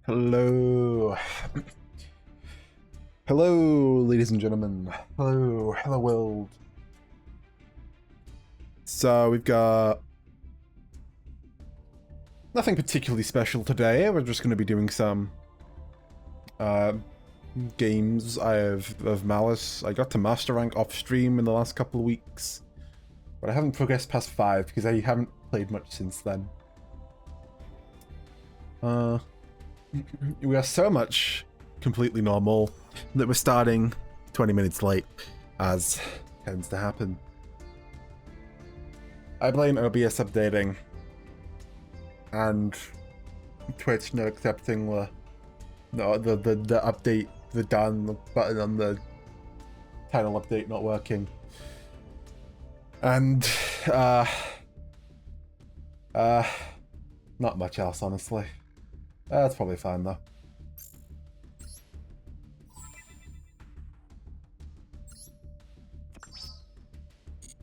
Hello. Hello, ladies and gentlemen. Hello world. So we've got nothing particularly special today. We're just going to be doing some games of Malice. I got to master rank off stream in the last couple of weeks, but I haven't progressed past 5 because I haven't played much since then. We are so much completely normal that we're starting 20 minutes late, as tends to happen. I blame OBS updating and Twitch not accepting the update, the done button on the title update not working, and not much else, honestly. That's probably fine though.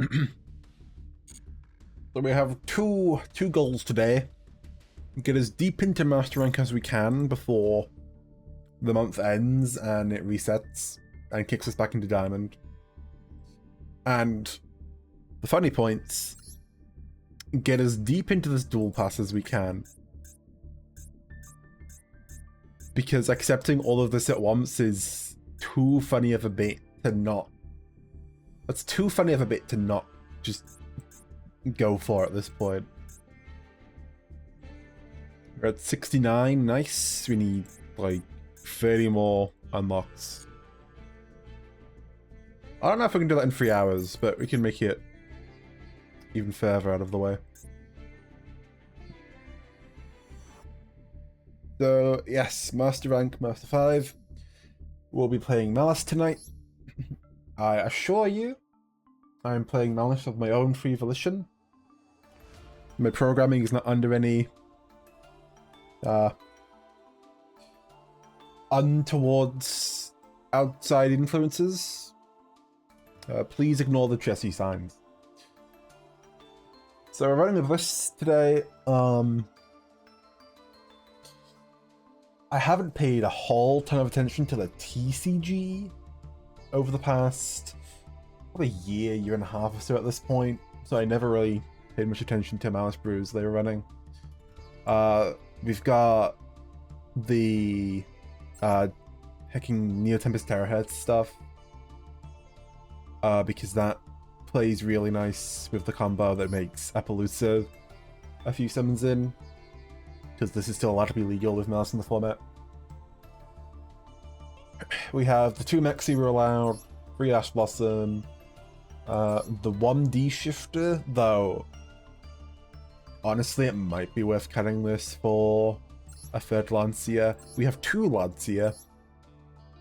So we have two goals today. Get as deep into Master Rank as we can before the month ends and it resets and kicks us back into Diamond. And the funny points, get as deep into this dual pass as we can. Because accepting all of this at once is too funny of a bit to not. That's too funny of a bit to not just go for at this point. We're at 69, nice. We need like 30 more unlocks. I don't know if we can do that in 3 hours, but we can make it even further out of the way. So yes, Master Rank, Master 5. We'll be playing Malice tonight. I assure you, I'm playing Malice of my own free volition. My programming is not under any untowards outside influences. Please ignore the chessy signs. So we're running a list today. I haven't paid a whole ton of attention to the TCG over the past probably year and a half or so at this point, so I never really paid much attention to Malice Brews they were running. We've got the hacking Neo Tempest Terahertz stuff, because that plays really nice with the combo that makes Appaloosa a few summons in, because this is still allowed to be legal with Malice in the format. We have the 2 Mexi were allowed, 3 Ash Blossom, the 1D shifter, though honestly it might be worth cutting this for a 3rd Lancia. We have 2 Lancia,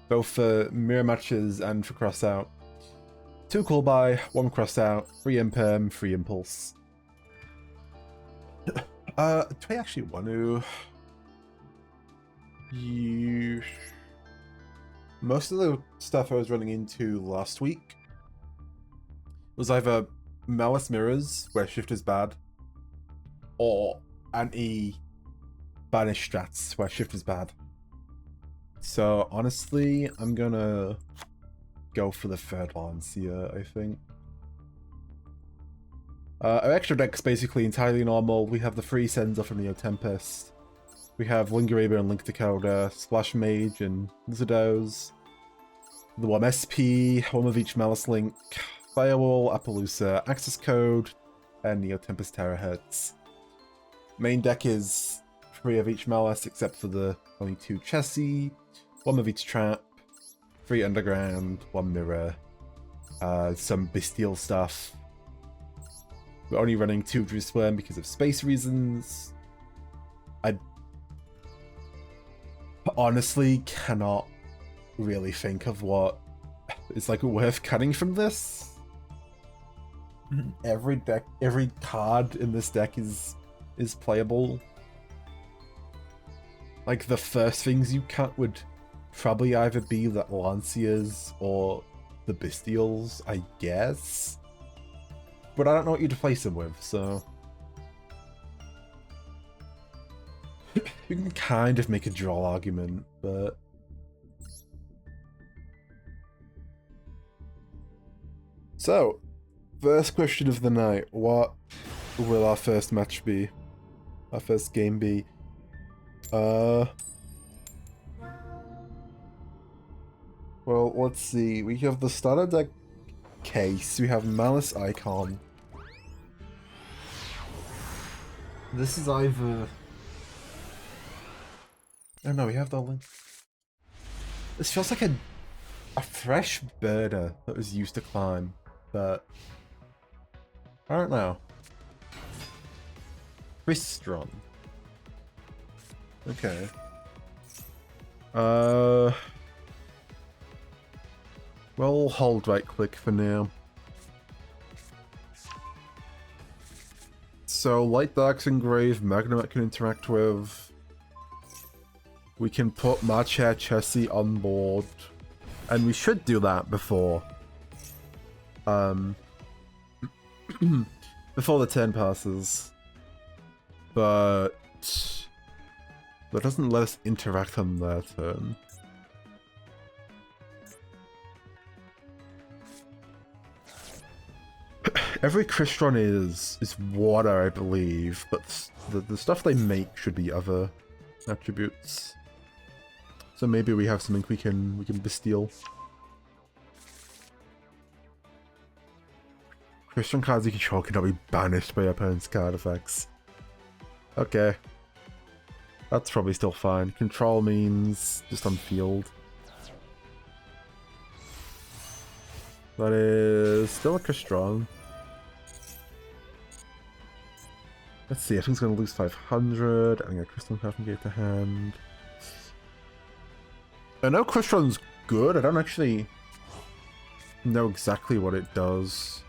both for mirror matches and for cross out. 2 call by, 1 cross out, 3 imperm, 3 impulse. Do I actually want to? Most of the stuff I was running into last week was either Malice Mirrors, where shift is bad, or anti-banish strats, where shift is bad. So honestly, I'm gonna go for the 3rd Lancia, I think. Our extra deck's basically entirely normal. We have the 3 Senza from Neo Tempest. We have Lingeraber and Link Decoder, Splash Mage and Lizardos. The 1 SP, 1 of each Malice Link, Firewall, Appaloosa, Access Code, and Neo Tempest Terahertz. Main deck is 3 of each Malice except for the only 2 Chessie, 1 of each Trap, 3 Underground, 1 Mirror, some Bestial stuff. We're only running 2 Drewsworm because of space reasons. I honestly cannot really think of what is like worth cutting from this. Every card in this deck is playable. Like the first things you cut would probably either be the Lancias or the Bestials, I guess. But I don't know what you'd replace them with, so You can kind of make a draw argument, but... So, first question of the night. What will our first match be? Our first game be? Well, let's see. We have the starter deck case. We have Malice Icon. This is either... Oh no, we have the link. This feels like a fresh birder that was used to climb, but I don't know. Crystron. Okay. Well, we'll hold right click for now. So, Light Dark's engraved, Magnemite can interact with. We can put Marchair Chessie on board. And we should do that before. Before the turn passes. But that doesn't let us interact on their turn. Every Crystron is water, I believe, but the stuff they make should be other attributes. So maybe we have something we can besteal. Crystron cards you control cannot be banished by your opponent's card effects. Okay. That's probably still fine. Control means just on field. That is still a Crystron. Let's see, I think he's going to lose 500. I think a Crystal card from gate to hand. I know Crystron's good. I don't actually know exactly what it does.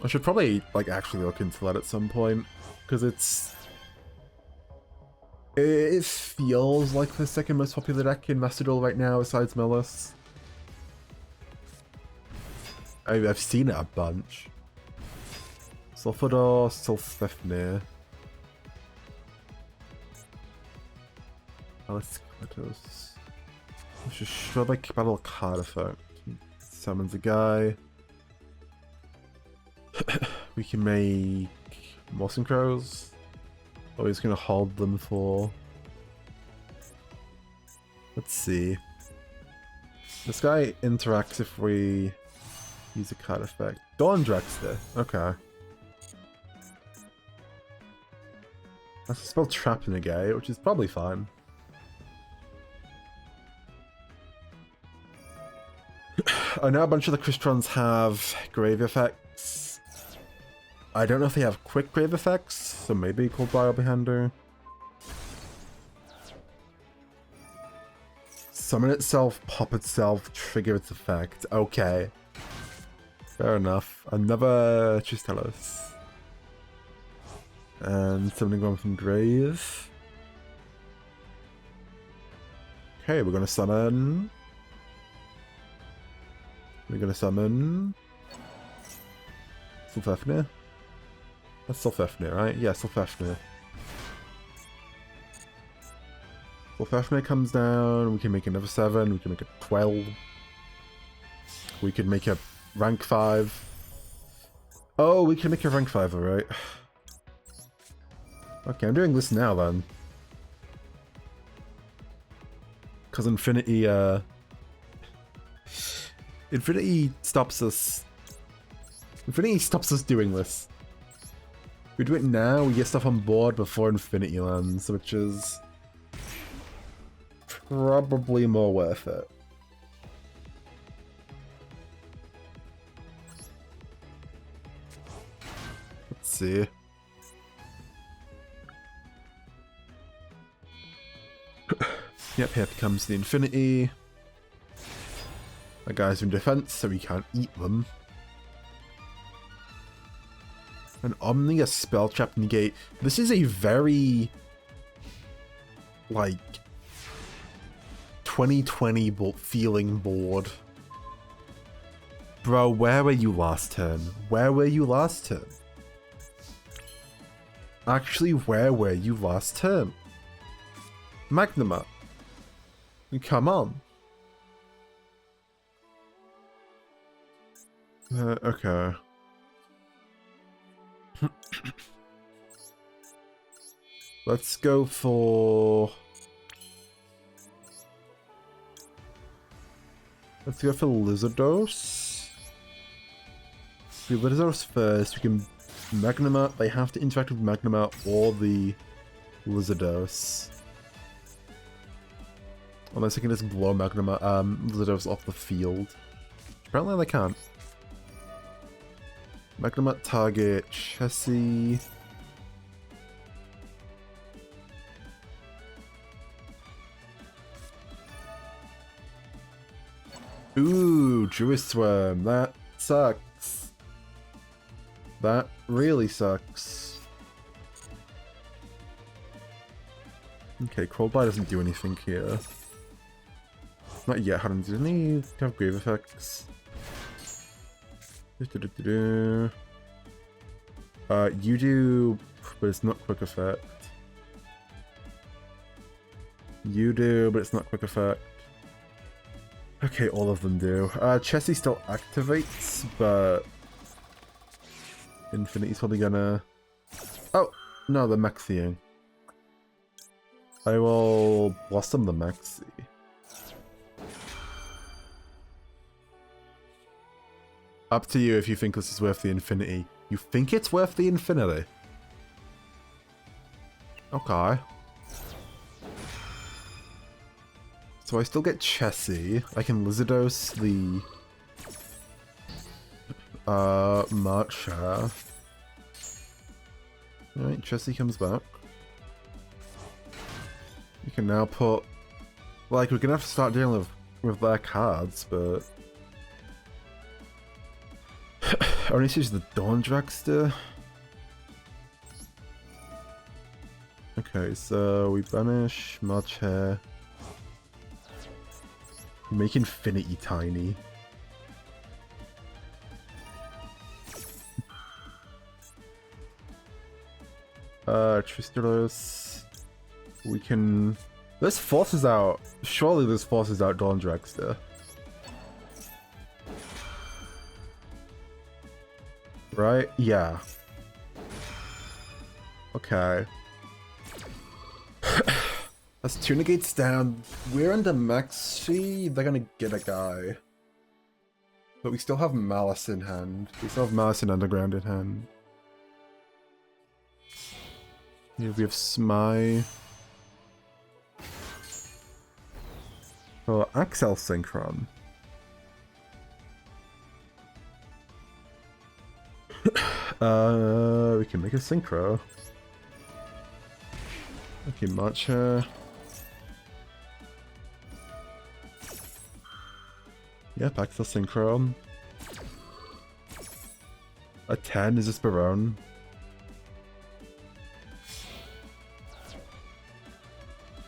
I should probably like actually look into that at some point, because it feels like the second most popular deck in Master Duel right now, besides Malice. I've seen it a bunch. Sulfador, Sulfefnir. Alice Kratos. Let's just show like battle card effect. Summons a guy. We can make Mossing Crows. Oh, he's gonna hold them for... Let's see. This guy interacts if we use a card effect. Dawn Drexter. Okay. That's a spell Trap in a guy, which is probably fine. I know a bunch of the Crystrons have grave effects. I don't know if they have quick grave effects, so maybe Cold Bio Behander. Summon itself, pop itself, trigger its effect. Okay. Fair enough. Another Chistelos. And summoning one from grave. Okay, we're gonna summon. We're gonna summon Sulfefnir. That's Sulfefnir, right? Yeah, Sulfefnir. Sulfefnir comes down. We can make another 7. We can make a 12. We could make a rank 5. Oh, we can make a rank 5, alright. Okay, I'm doing this now then. Because Infinity, Infinity stops us. Infinity stops us doing this. If we do it now, we get stuff on board before Infinity lands, which is probably more worth it. Let's see. Yep, here comes the Infinity. That guy's in defense, so we can't eat them. An Omnia Spell Trap Negate. This is a very, like, 2020 feeling board. Bro, where were you last turn? Where were you last turn? Actually, where were you last turn? Magnuma. Come on. Okay. Let's go for... Let's go for Lizardos. Do Lizardos first. We can Magnuma. They have to interact with Magnuma or the Lizardos. Unless I can just blow Magnuma, Lizardos off the field. Apparently they can't. Magnuma target Chessie. Ooh, Druid Swarm. That sucks. That really sucks. Okay, Coldbite doesn't do anything here. Not yet, Hadden. Doesn't he have grave effects? You do, but it's not quick effect. You do, but it's not quick effect. Okay, all of them do. Chessie still activates, but Infinity's probably gonna... Oh! No, the Maxieing. I will Blossom the Maxie. Up to you if you think this is worth the Infinity. You think it's worth the Infinity? Okay. So I still get Chessie. I can Lizardos the Marcher. Alright, Chessie comes back. You can now put... Like, we're gonna have to start dealing with their cards, but... Only use the Dawn Dragster. Okay, so we banish Marcher. Make Infinity tiny. Tristalos. We can... This forces out... Surely this forces out Dawn Dragster. Right? Yeah. Okay. That's 2 negates down. We're under Maxi. They're gonna get a guy. But we still have Malice in hand. We still have Malice and Underground in hand. Here we have Smite. Oh, Axel Synchron. We can make a Synchro. Okay, Marcher. Yep, Axel Synchron. A 10, is this Barone?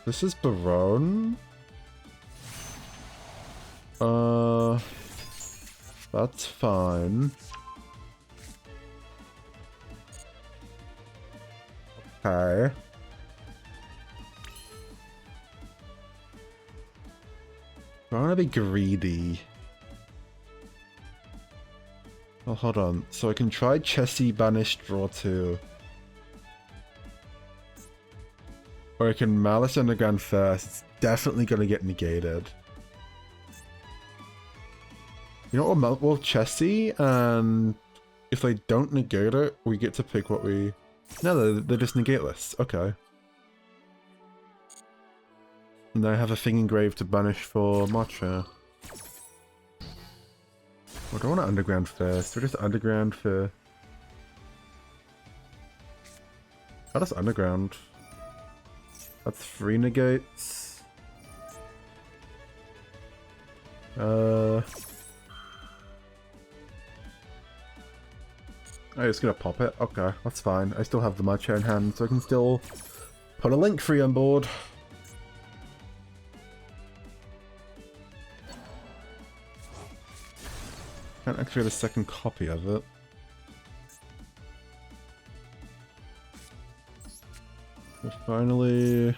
This is Barone? That's fine. Okay. I want to be greedy. Oh, hold on. So I can try Chessie, Banish, draw 2. Or I can Malice Underground first. It's definitely going to get negated. You know what, we'll Chessie, and if they don't negate it, we get to pick what we... No, they're just negateless. Okay. And I have a thing engraved to banish for Marcher. I don't want to Underground first. We're just Underground for... How does Underground? That's 3 negates. I'm just gonna pop it. Okay, that's fine. I still have the Marcher in hand, so I can still put a Link free on board. Can't actually get a second copy of it. finally...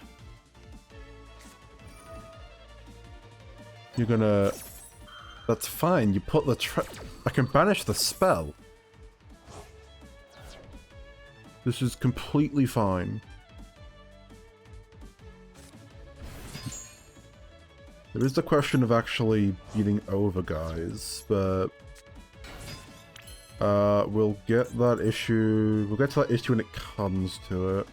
You're gonna... That's fine, you put the I can banish the spell. This is completely fine. There is the question of actually beating over guys, but... we'll get that issue... We'll get to that issue when it comes to it.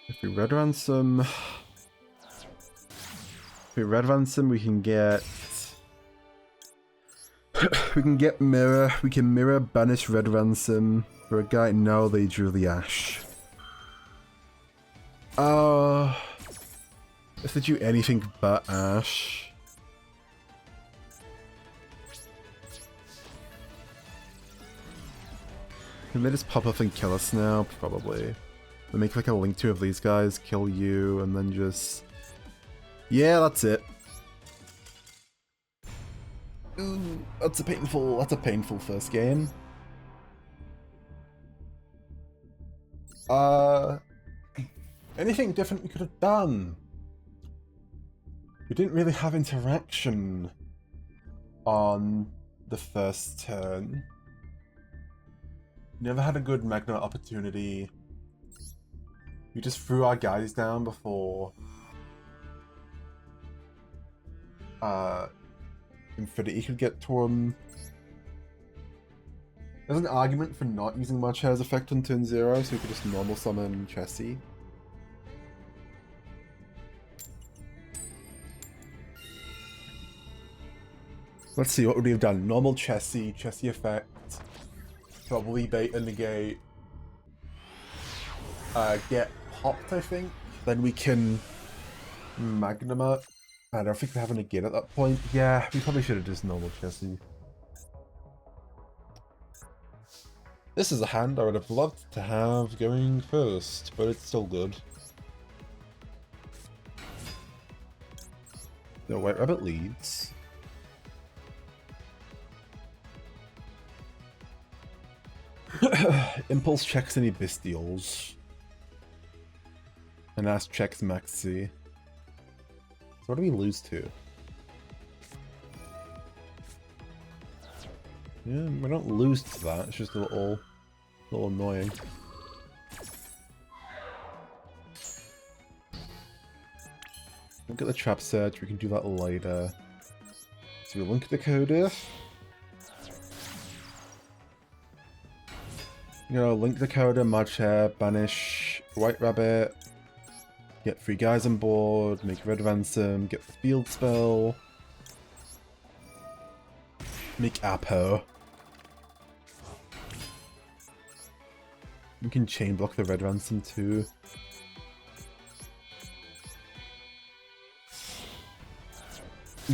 If we red ransom... If we red ransom, we can get... we can get mirror. We can mirror, banish red ransom. For a guy, no, they drew the ash. If they do anything but ash... Can they just pop up and kill us now? Probably. They make like a link to of these guys, kill you, and then just... Yeah, that's it. Ooh, that's a painful first game. Anything different we could have done? We didn't really have interaction on the first turn. Never had a good Magna opportunity. We just threw our guys down before Infinity could get to him. There's an argument for not using Marcher's effect on turn 0, so we could just normal summon Chessie. Let's see, what would we have done? Normal Chessie, Chessie effect, probably bait and negate, get popped, I think. Then we can Magnum. I don't think we have an negate at that point. Yeah, we probably should have just normal Chessie. This is a hand I would have loved to have going first, but it's still good. The White Rabbit leads. Impulse checks any Bestials. And Ash checks Maxi. So what do we lose to? Yeah, we don't lose to that, it's just a little annoying. Look at the trap search, we can do that later. So we link the coder. You know, link the coder, Marcher, banish White Rabbit, get 3 guys on board, make red ransom, get the field spell, make Apo. We can chain block the red ransom too.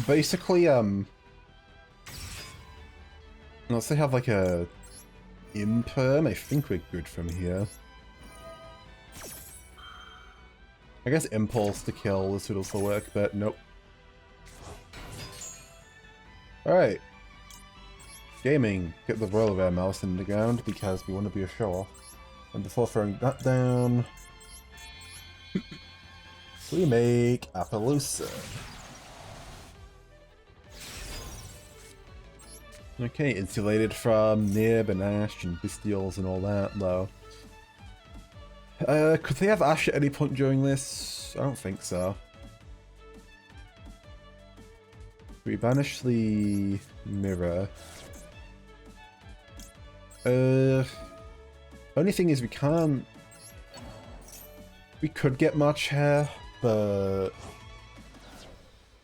Basically, unless they have like a imperm, I think we're good from here. I guess impulse to kill this would also work, but nope. Alright. Gaming. Get the royal rare mouse in the ground because we want to be a show-off. And before throwing that down, we make Appaloosa. Okay, insulated from Nib and Ash and Bestials and all that, though. Could they have Ash at any point during this? I don't think so. We banish the mirror. Only thing is we can't... We could get Marcher, but...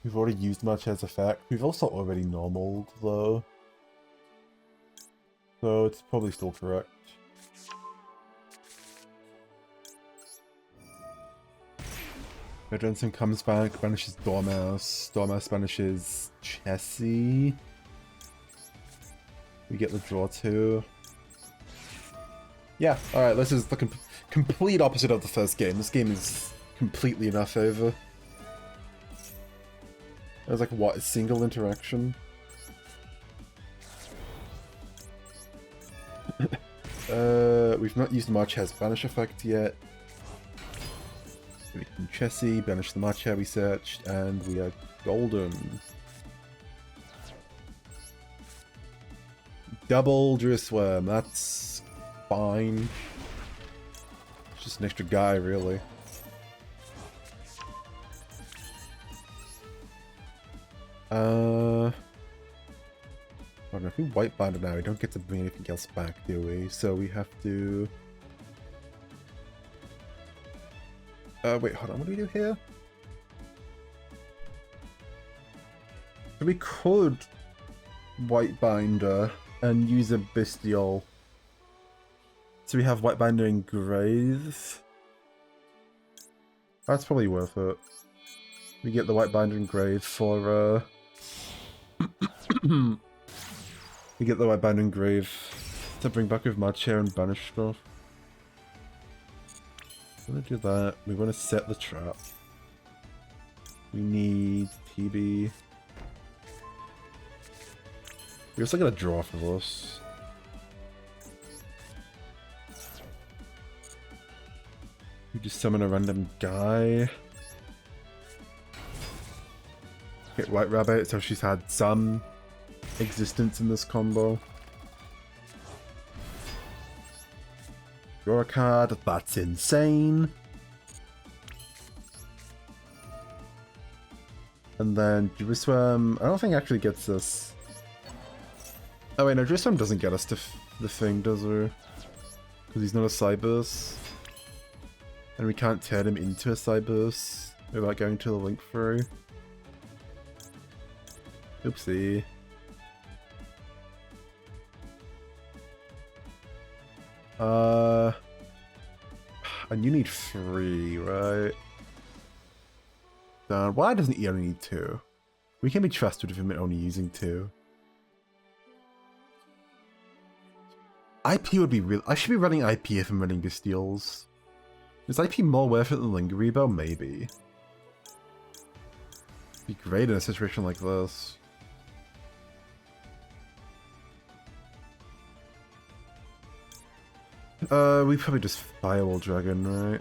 We've already used Marcher's effect. We've also already normaled, though. So it's probably still correct. Red Ransom comes back, banishes Dormouse. Dormouse banishes Chessie. We get the draw too. Yeah, alright, this is the complete opposite of the first game. This game is completely in our favor. There's like, what, a single interaction? We've not used the March's banish effect yet. We can Chessie, banish the March we searched, and we are golden. Double Druisworm, that's fine. It's just an extra guy, really. I don't know, if we white bind it now, we don't get to bring anything else back, do we? So we have to... wait, hold on, what do we do here? So we could white binder and use a bestial. So we have white binder and grave. That's probably worth it. We get the white binder and grave for we get the white binder and grave to bring back with Mad Chair and banish stuff. We want to do that. We want to set the trap. We need TB. We're also gonna draw for this. We just summon a random guy. Hit White Rabbit, so she's had some existence in this combo. Draw a card, that's insane. And then Druisworm, I don't think actually gets us. Oh wait, no, Druisworm doesn't get us to the thing, does he? Because he's not a Cyburst. And we can't turn him into a Cyburst without going to the link through. Oopsie. And you need 3, right? Why doesn't he only need 2? We can be trusted with him only using 2. IP would be real. I should be running IP if I'm running Bestials. Is IP more worth it than Lingerie? Maybe. It'd be great in a situation like this. We probably just Firewall Dragon, right?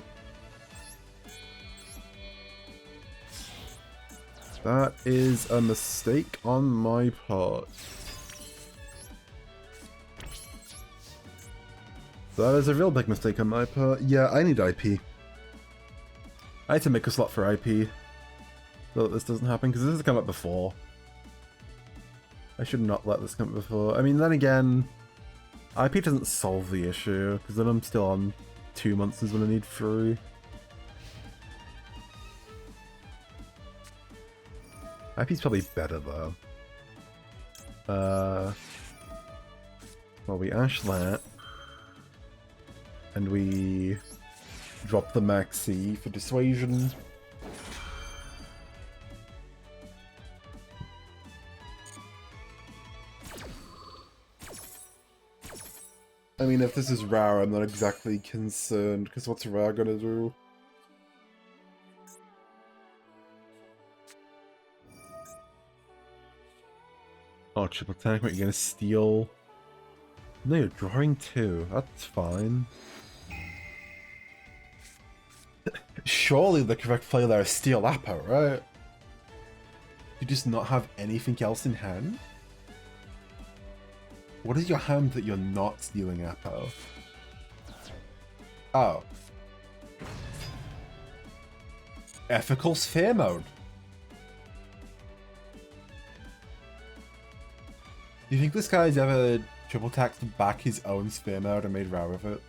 That is a mistake on my part. That is a real big mistake on my part. Yeah, I need IP. I had to make a slot for IP so that this doesn't happen, because this has come up before. I should not let this come up before. I mean, then again, IP doesn't solve the issue, because then I'm still on 2 months is when I need 3. IP's probably better though. Well, we ash that. And we drop the maxi for dissuasion. I mean, if this is rare, I'm not exactly concerned, because what's rare gonna do? Oh, triple attack, what, you're gonna steal? No, you're drawing 2, that's fine. Surely the correct play there is steal Apo, right? You just not have anything else in hand? What is your hand that you're not stealing Apo? Oh. Ethical Sphere Mode. Do you think this guy's ever triple taxed back his own Sphere Mode and made row of it?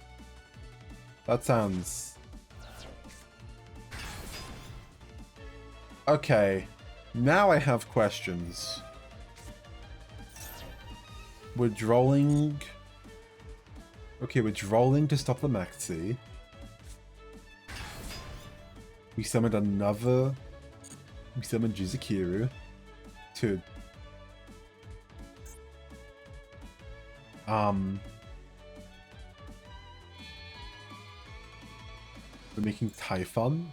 That sounds... Okay, now I have questions. We're drawing... Okay, we're drawing to stop the Maxi. We summoned another... We summoned Jizukiru to... We're making Typhon?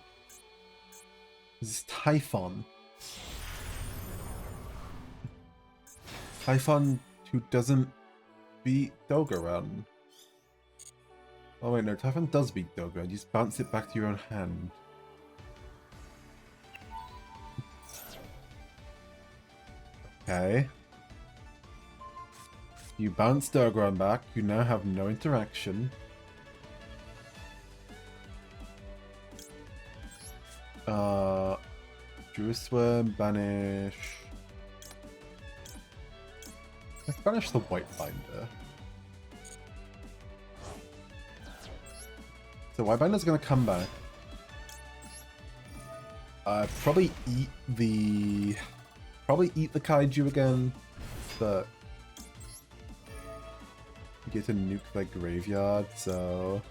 This is Typhon. Typhon who doesn't beat Dogoran. Oh wait, no, Typhon does beat Doggo. You just bounce it back to your own hand. Okay. You bounce Doggo back. You now have no interaction. Drew Swarm, banish. Let's banish the White Binder. So White Binder's gonna come back. Probably eat the kaiju again, but you get to nuke their graveyard, so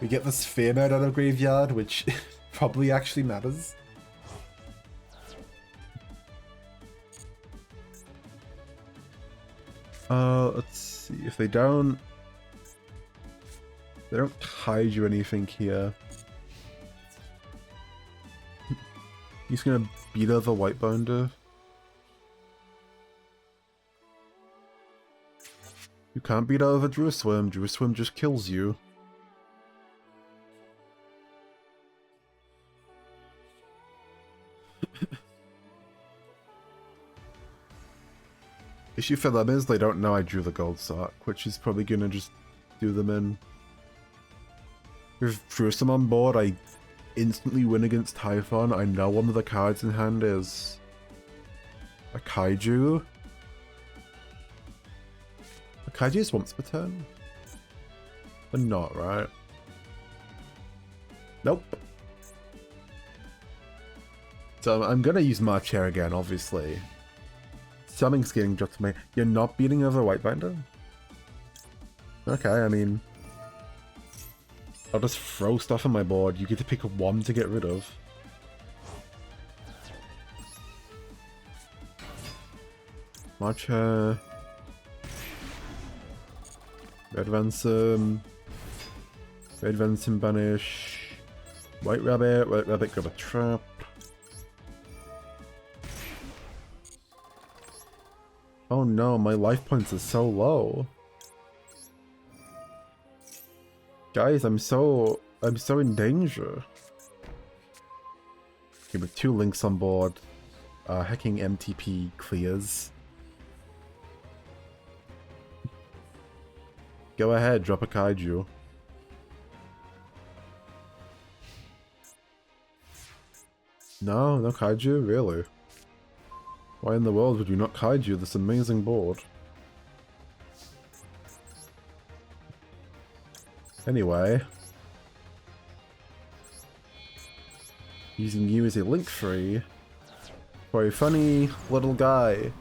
we get the sphere mode out of graveyard, which probably actually matters. Let's see if they don't kaiju anything here. He's gonna beat over White Binder. You can't beat over Drew Swim. Drew Swim just kills you. Issue for them is they don't know I drew the gold sock, which is probably gonna just do them in. With Drewsome on board, I instantly win against Typhon. I know one of the cards in hand is a kaiju. A kaiju is once per turn? But not, right? Nope. So I'm gonna use March Chair again, obviously. Something's getting dropped to me. You're not beating over White Binder? Okay, I mean, I'll just throw stuff on my board. You get to pick one to get rid of. March Hair. Red Ransom. Red Ransom banish. White Rabbit. White Rabbit grab a trap. Oh no, my life points are so low. Guys, I'm so in danger. Okay, with 2 links on board, hacking MTP clears. Go ahead, drop a kaiju. No kaiju? Really? Why in the world would you not kaiju this amazing board? Anyway, using you as a link free for a funny little guy.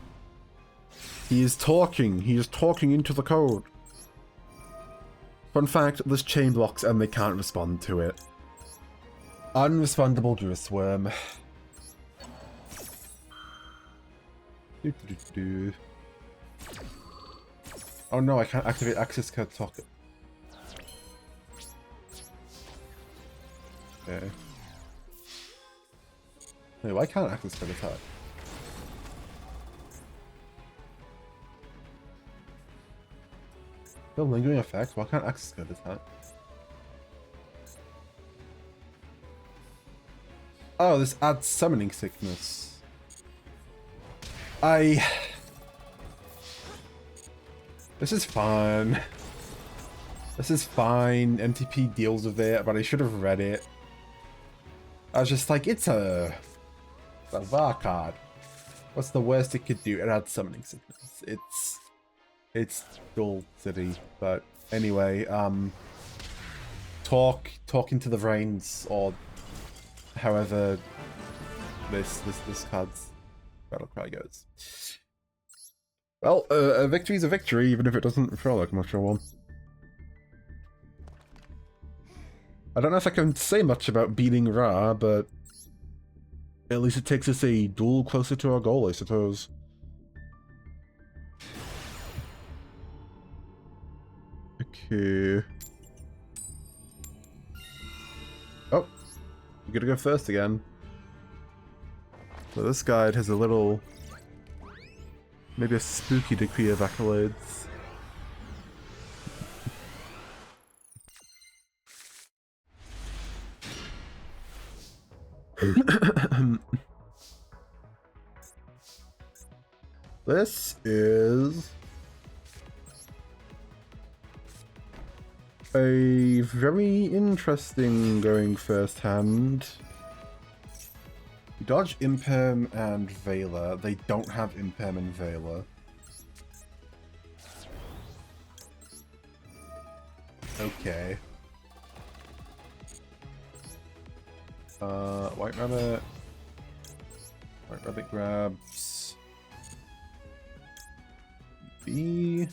He is talking into the code. Fun fact, this chain blocks and they can't respond to it. Unrespondable Drissworm. Oh no, I can't activate access code socket. Okay. Wait, why can't access code attack? No lingering effect? Why can't access code attack? Oh, this adds summoning sickness. This is fun. This is fine. MTP deals with it, but I should have read it. I was just like, it's a VAR card. What's the worst it could do? It adds summoning sickness. It's Duel City, but anyway, talk into the brains, or however this card's battle cry goes. Well, a victory's a victory, even if it doesn't feel like much of one. I don't know if I can say much about beating Ra, but at least it takes us a duel closer to our goal, I suppose. Okay. Oh, you gotta go first again. So this guide has a little, maybe a spooky decree of accolades. This is a very interesting going first hand. You dodge Imperm and Veiler. They don't have Imperm and Veiler. Okay. White Rabbit. White Rabbit grabs B.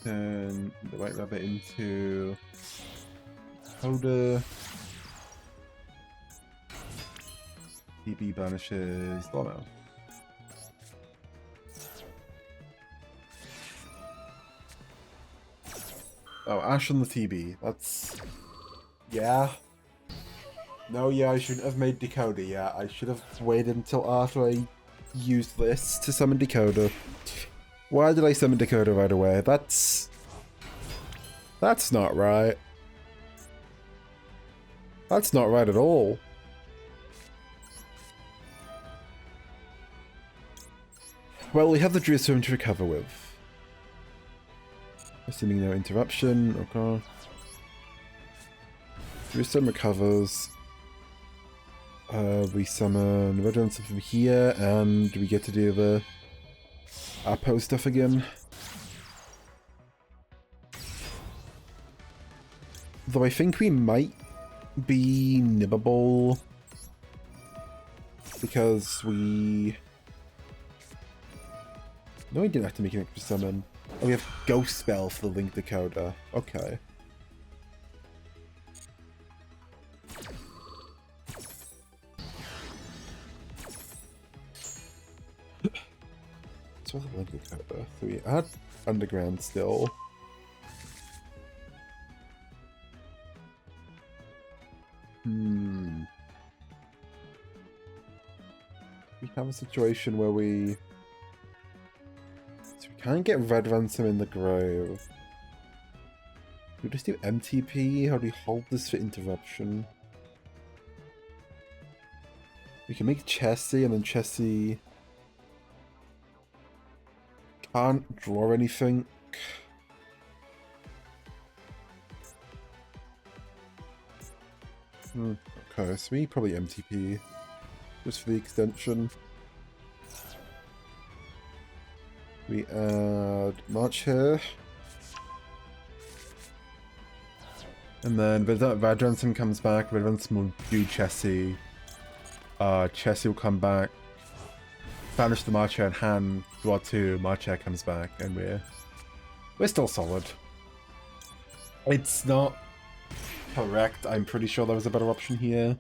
Turn the White Rabbit into Holder. TB banishes Dormouse. Oh, Ash on the TB. That's... yeah. No, yeah, I shouldn't have made Decoder yet. I should have waited until after I used this to summon Decoder. Why did I summon Decoder right away? That's not right. That's not right at all. Well, we have the Druid to recover with. Assuming no interruption, okay. Druid recovers. We summon Red One from here, and we get to do the Apo stuff again. Though I think we might be nibbable because we... no, we didn't have to make an extra summon. Oh, we have Ghost Spell for the Link Decoder. Okay. So the Link Decoder. So we add Underground still. We have a situation where we can't get Red Ransom in the Grove. We just do MTP? How do we hold this for interruption? We can make Chessie, and then Chessie can't draw anything. Okay, so we probably MTP just for the extension. We add March here. And then Red Ransom comes back, Red Ransom will do Chessie. Chessie will come back, banish the Marcher in hand, draw 2, Marcher comes back, and we're still solid. It's not correct, I'm pretty sure there was a better option here.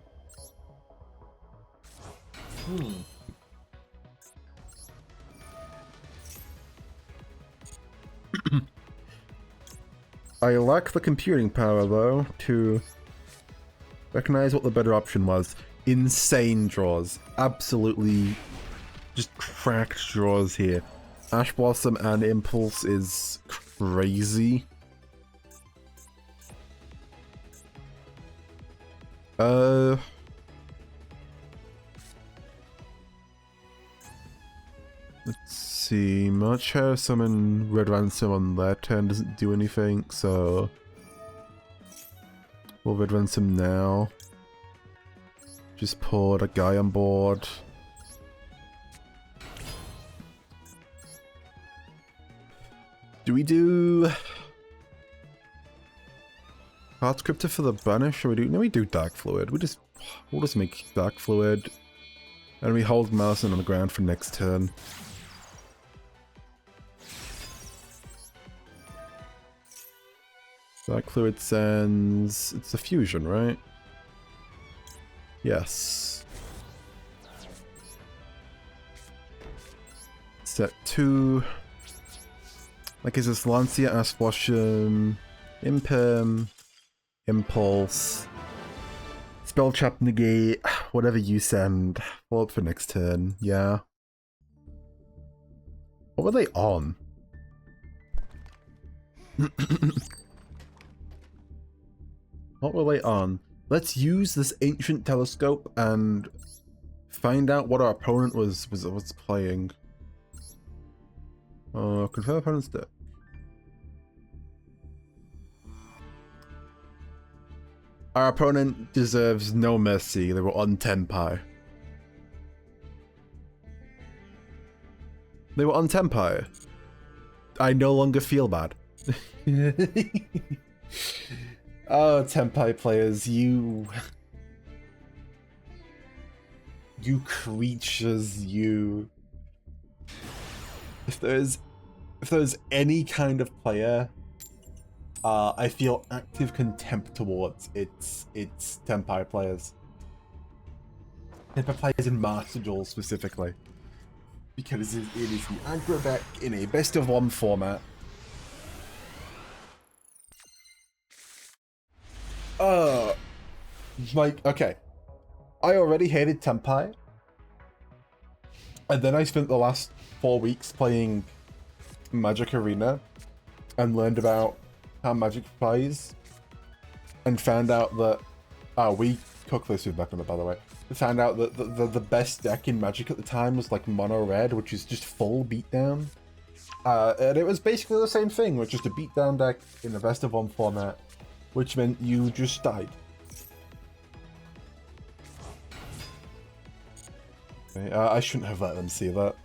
I lack the computing power, though, to recognize what the better option was. Insane draws. Absolutely just cracked draws here. Ash Blossom and Impulse is crazy. Let's see. Marcher summon Red Ransom on their turn doesn't do anything, so we'll Red Ransom now. Just poured a guy on board. Do we do Heart Scriptor for the banish, or we do Dark Fluid. We'll just make Dark Fluid, and we hold Malison on the ground for next turn. Dark Fluid sends... it's a fusion, right? Yes. Set 2. Like, is this Lancia, Ash Blossom, Imperm, Impulse, Spell Trap, Negate, whatever you send. Follow up for next turn, yeah. What were they on? What were they on? Let's use this ancient telescope and find out what our opponent was playing. Confirm opponent's deck. Our opponent deserves no mercy. They were on Tenpai. They were on Tenpai. I no longer feel bad. Oh, Tenpai players, you creatures, you. If there's any kind of player I feel active contempt towards, it's Tenpai players. Tenpai players in Master Duel specifically. Because it is the aggro deck in a best of one format. Like, okay. I already hated Tenpai. And then I spent the last 4 weeks playing Magic Arena and learned about how Magic plays. And found out that... we cooked this with Beckham, by the way. Found out that the best deck in Magic at the time was like mono red, which is just full beatdown. And it was basically the same thing, with just a beatdown deck in the best of one format, which meant you just died. Okay, I shouldn't have let them see that.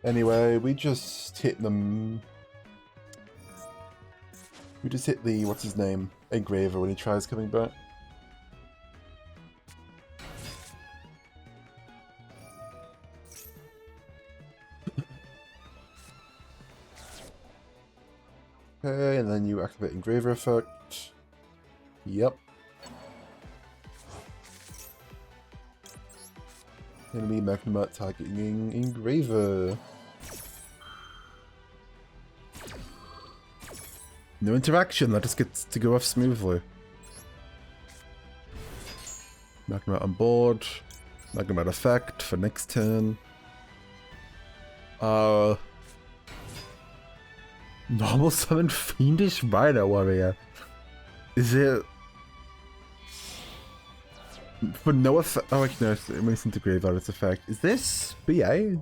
Anyway, we just hit them. We just hit the, what's his name, Engraver when he tries coming back. Okay, and then you activate Engraver effect. Yep. Enemy Magnemite targeting Engraver. No interaction, that just gets to go off smoothly. Magnemite on board. Magnemite effect for next turn. Normal summon Fiendish Rhino Warrior. Is it... For no effect... Oh, I can when it's into Graveyard, its effect. Is this BA?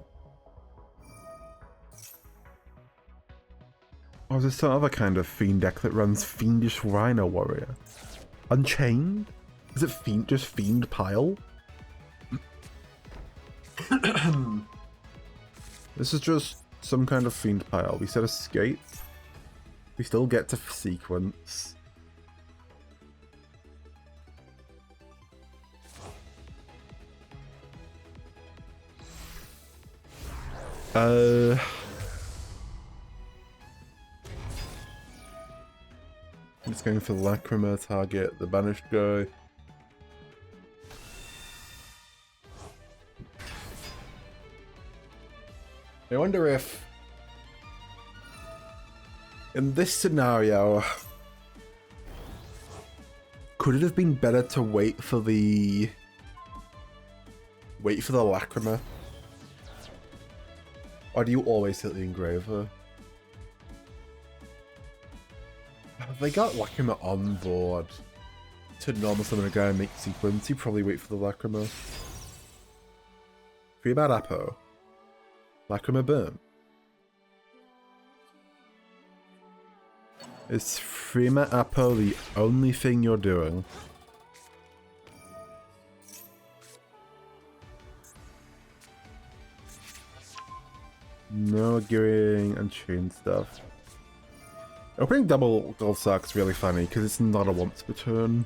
Or is there some other kind of Fiend deck that runs Fiendish Rhino Warrior? Unchained? Is it Fiend, just Fiend Pile? This is just some kind of Fiend Pile. We said Escape. We still get to sequence. I'm just going for the Lacrima target, the banished guy. I wonder if in this scenario, could it have been better to wait for the Lacrima? Or do you always hit the Engraver? If they got Lacrima on board to normal summon a guy and make sequence, you probably wait for the Lacrima. Free bad Apo. Lacrima burn. Is Freema Apo the only thing you're doing? No gearing and chain stuff. Opening double gold sucks really funny because it's not a once per turn.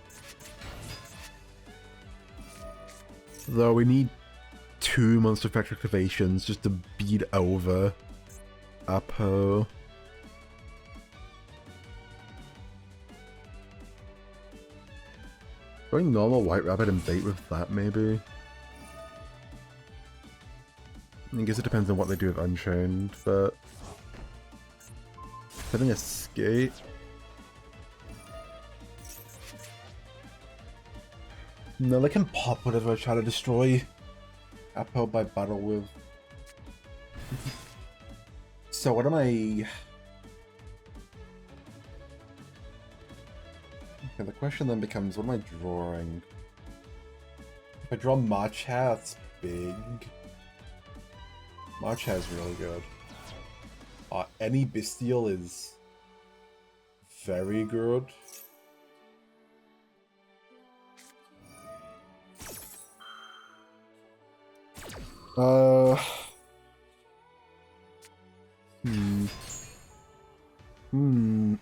Though we need 2 monster effect activations just to beat over Apo. Going normal White Rabbit and bait with that maybe. I guess it depends on what they do with Unchained, but having Escape. No, they can pop whatever I try to destroy Apo by battle with. So what am I... Okay, the question then becomes, what am I drawing? If I draw March Hair, that's big. March Hair is really good. Any Bestial is very good. Oh,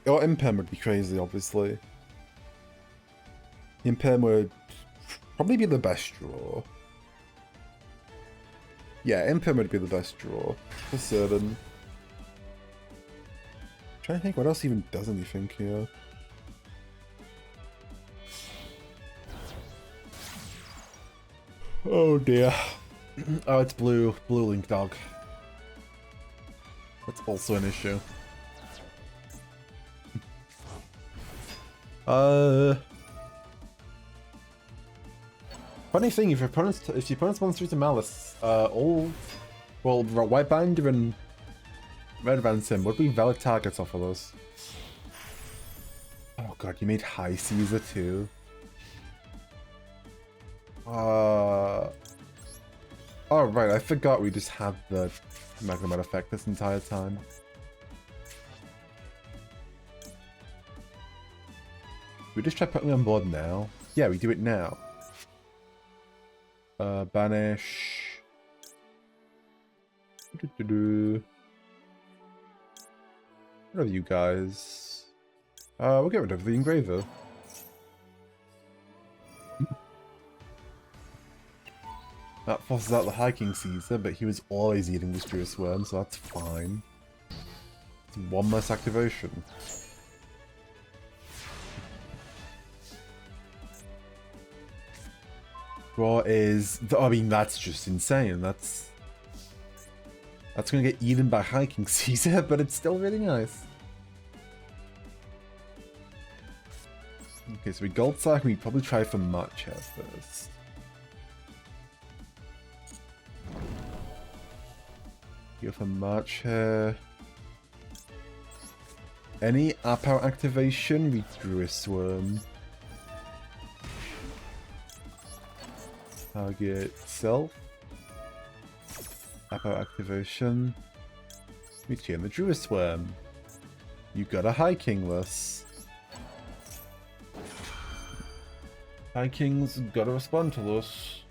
Imperm would be crazy, obviously. Imperm would probably be the best draw. Yeah, Imperm would be the best draw, for certain. I'm trying to think what else even does anything here. Oh dear. Oh, it's blue. Blue Link Dog. That's also an issue. Funny thing, if your opponent's monster to Malice, all, well, White Binder and Red Ransom would be valid targets off of those. Oh god, you made High Caesar too. Oh right, I forgot we just had the Magnemite effect this entire time. We just try putting it on board now. Yeah, we do it now. Banish. What are you guys? We'll get rid of the Engraver. That forces out the Hiking Caesar, but he was always eating the Spirus Worm, so that's fine. It's one less activation. Draw is... I mean, that's just insane. That's gonna get eaten by Hiking Caesar, but it's still really nice. Okay, so we Gold Sack, we probably try for March Hair first. Go for March Hair. Any Apo activation, we drew a Swarm. Target self. Apo activation. We turn the Druid Worm. You got a High Kingless. High King's gotta respond to this.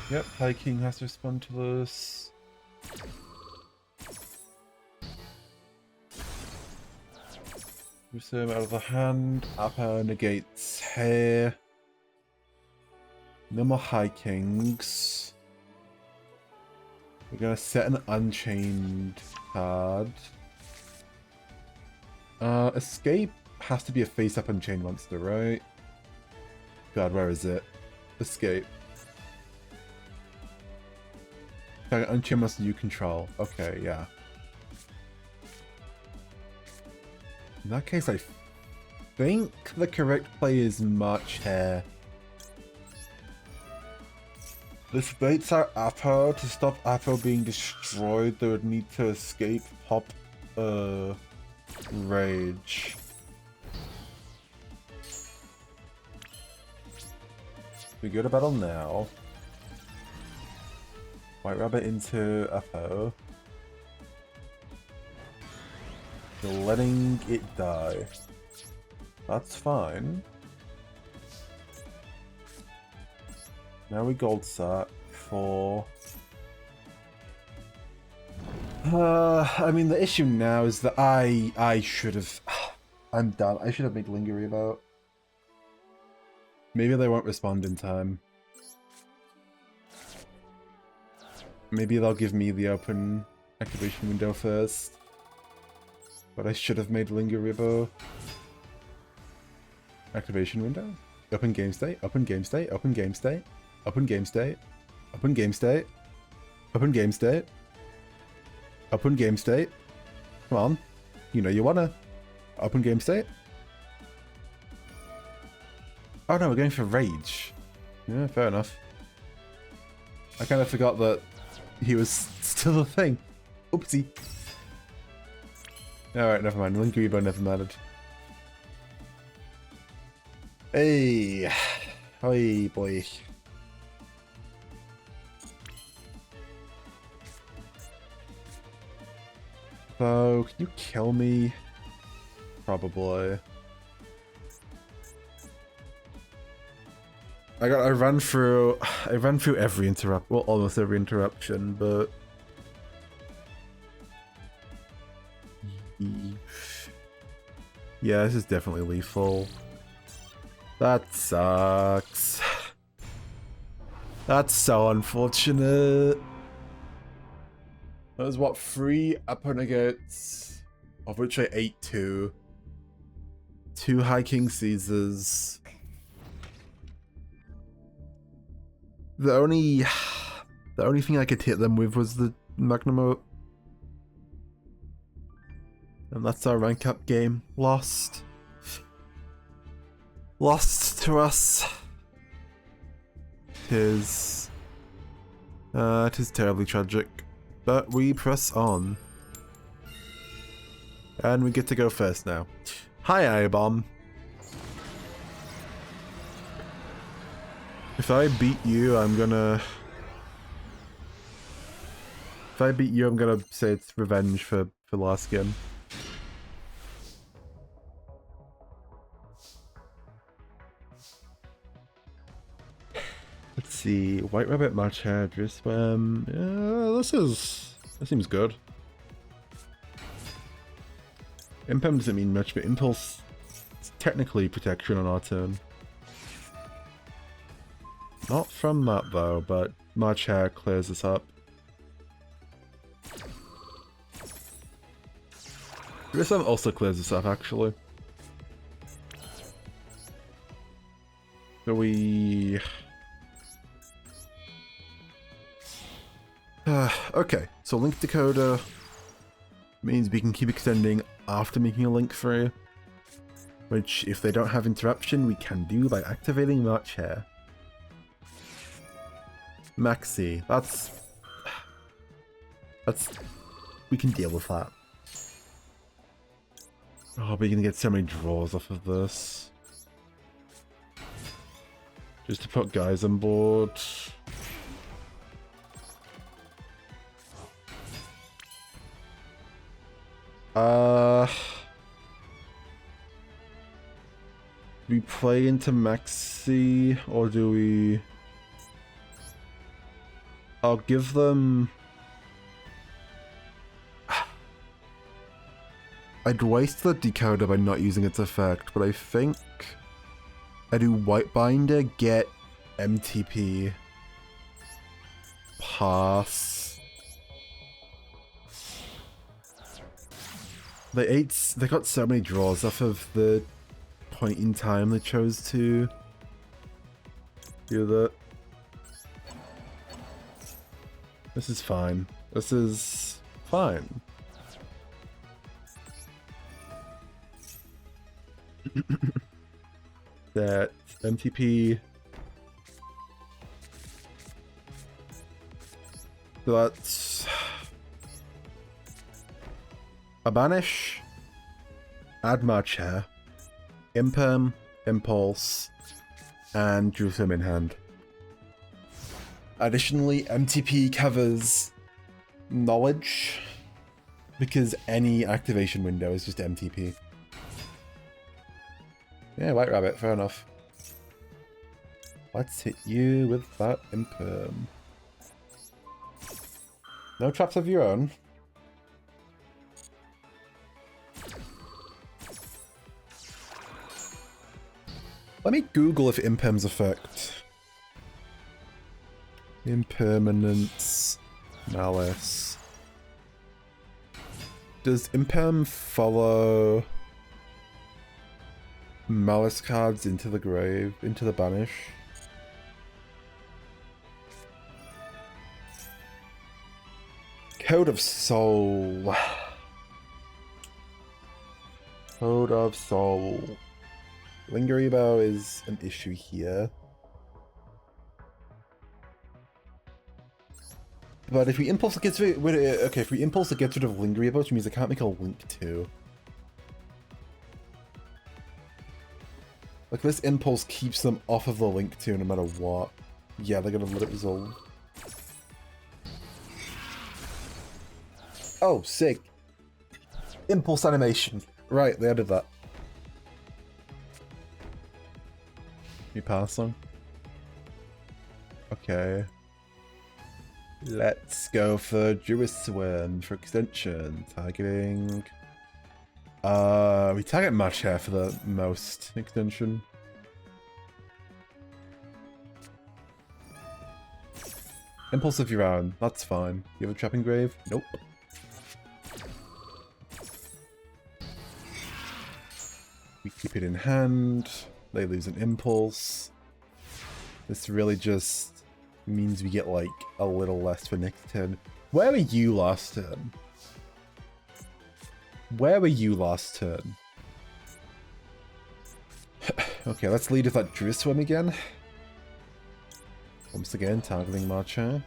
Yep, High King has to respond to this. Resume out of the hand. Apo negates hair. No more High Kings. We're gonna set an Unchained card. Escape has to be a face-up Unchained monster, right? God, where is it? Escape. Unchained monster you control. Okay, yeah. In that case, I think the correct play is March Hair. This baits our Apo. To stop Apo being destroyed, they would need to escape Pop Rage. We go to battle now. White Rabbit into Apo. You're letting it die. That's fine. Now we Gold Sack for... I mean, the issue now is that I should have... I'm done. I should have made Linger Revote. Maybe they won't respond in time. Maybe they'll give me the open activation window first. But I should have made Linger Revo. Activation window? Open game state, open game state, open game state, open game state, open game state, open game state, open game state. Come on. You know you wanna. Open game state. Oh no, we're going for Rage. Yeah, fair enough. I kind of forgot that he was still a thing. Oopsie. Alright, never mind. Lingeribo never mattered. Hey. Hey, boy. So, can you kill me? Probably. I ran through every well, almost every interruption, but yeah, this is definitely lethal. That sucks. That's so unfortunate. That was what, 3 Aponegates, of which I ate 2. 2 High King Caesars. The only thing I could hit them with was the Magnum. And that's our rank up game. Lost. Lost to us. It is terribly tragic. But we press on. And we get to go first now. Hi, I-Bomb. If I beat you, I'm gonna say it's revenge for last game. Let's see, White Rabbit match hair, Driss Swim. Yeah, this seems good. Impem doesn't mean much, but Impulse is technically protection on our turn. Not from that though, but March Hair clears us up. This one also clears us up actually. So we... okay, so Link Decoder means we can keep extending after making a link through, which if they don't have interruption we can do by activating March Hair. Maxi, that's we can deal with that. Oh, but you're gonna get so many draws off of this. Just to put guys on board. We play into Maxi, or do we... I'll give them... I'd waste the decoder by not using its effect, but I think I do White Binder, get MTP, pass. They got so many draws off of the point in time they chose to do that. This is fine. This is fine. That MTP. So that's a banish, add March Hair, Imperm, Impulse, and Jerusalem in hand. Additionally, MTP covers knowledge, because any activation window is just MTP. Yeah, White Rabbit, fair enough. Let's hit you with that Imperm. No traps of your own. Let me Google if Imperm's effect. Impermanence, Malice. Does Imperm follow Malice cards into the grave, into the banish? Code of Soul. Code of Soul. Lingeribo is an issue here. But if we impulse, it gets rid okay, if we impulse, it gets rid of Lingering, which means I can't make a Link 2. Like, this impulse keeps them off of the Link 2 no matter what. Yeah, they're gonna let it resolve. Oh, sick. Impulse animation. Right, they added that. You pass them? Okay. Let's go for Duel for extension. Targeting. We target match here for the most extension. Impulsive your own, that's fine. You have a trapping grave? Nope. We keep it in hand. They lose an impulse. This really just means we get like a little less for next turn. Where were you last turn? Where were you last turn? Okay, let's lead with that Duel Swim again. Once again, targeting Marcher.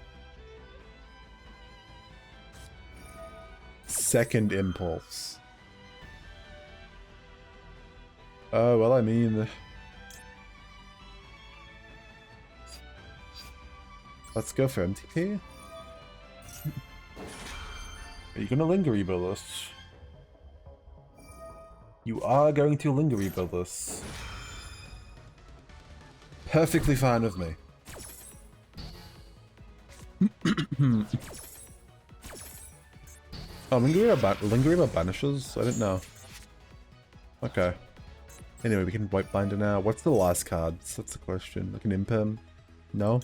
Second impulse. Oh, well, I mean... Let's go for MTP. Are you gonna linger rebuild this? You are going to linger rebuild this. Perfectly fine with me. Oh, linger banishes? I didn't know. Okay. Anyway, we can White Binder now. What's the last cards? That's the question. Like an Imperm? No?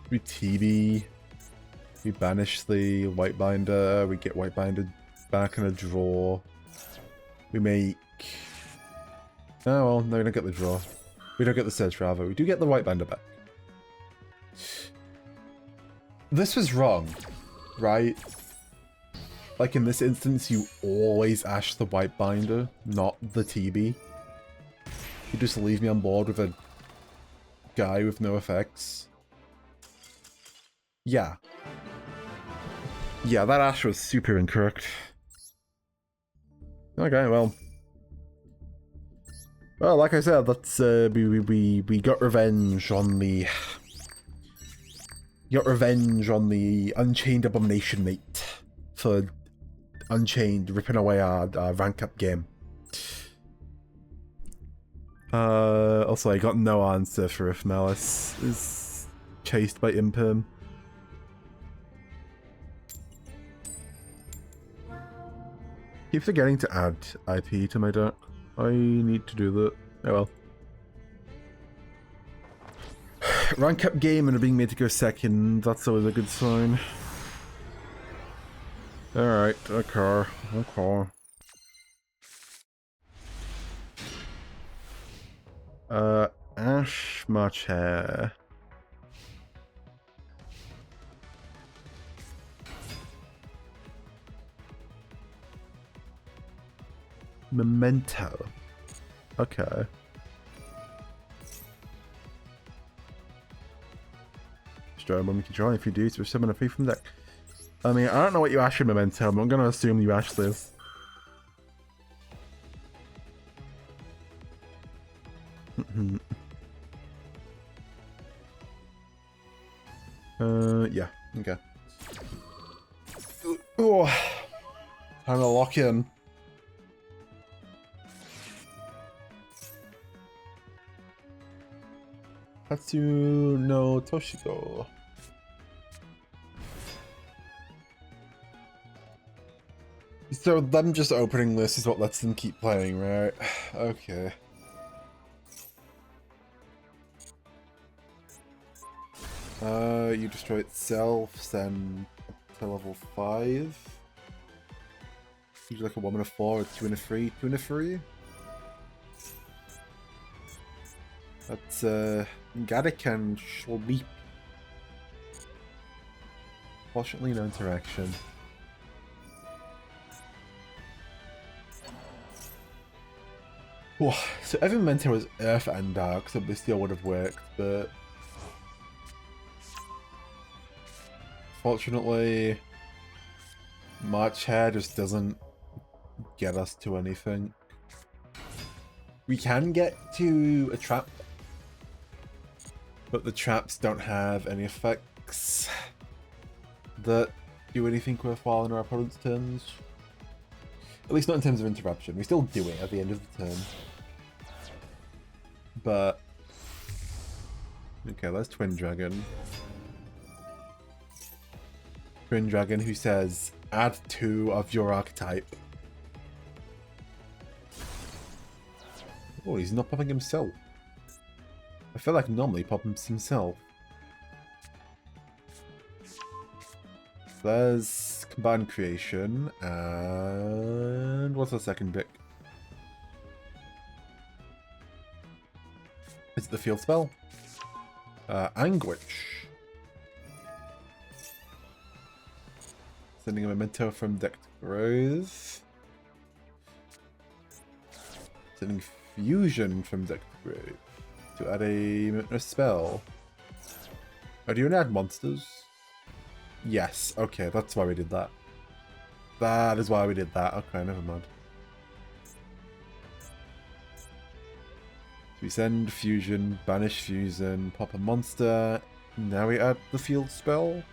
We TB. We banish the White Binder. We get White Binder back in a draw. We make... Oh, well, no, we don't get the draw. We don't get the Search rather. We do get the White Binder back. This was wrong, right? Like in this instance, you always Ash the White Binder, not the TB. You just leave me on board with a guy with no effects. Yeah. Yeah, that Ash was super incorrect. Okay, well. Well, like I said, that's we got revenge on the Unchained Abomination mate for Unchained ripping away our rank up game. Also, I got no answer for if Malice is chased by Imperm. Keep forgetting to add IP to my deck. I need to do that. Oh well. Rank up game and being made to go second, that's always a good sign. Alright, okay. Ash Marcher. Memento. Okay. Destroy when we can draw. If you do, so summon a free from deck. I mean, I don't know what you Ash in Memento, but I'm gonna assume you Ash this. Yeah, okay. Oh, time to lock in. Katsu no Toshiko. So them just opening this is what lets them keep playing, right? Okay. You destroy itself, send to level 5. Usually like a 1 and a 4, a 2 and a 3, 2 and a 3. That's Gadakan Shleep. Fortunately, no interaction. Whoa, so Evan Mentor was Earth and Dark, so this still would have worked, but fortunately, March Hair just doesn't get us to anything. We can get to a trap, but the traps don't have any effects that do anything worthwhile in our opponent's turns. At least not in terms of interruption. We still do it at the end of the turn. But okay, that's Twin Dragon. Twin Dragon who says, add 2 of your archetype. Oh, he's not popping himself. I feel like normally he pops himself. There's Combined Creation, and what's the second pick? Is it the field spell? Anguish. Sending a memento from deck to grove. Sending fusion from deck to grave to add a spell. Oh, do you want to add monsters? Yes, okay, that's why we did that. That is why we did that. Okay, never mind. So we send fusion, banish fusion, pop a monster. Now we add the field spell.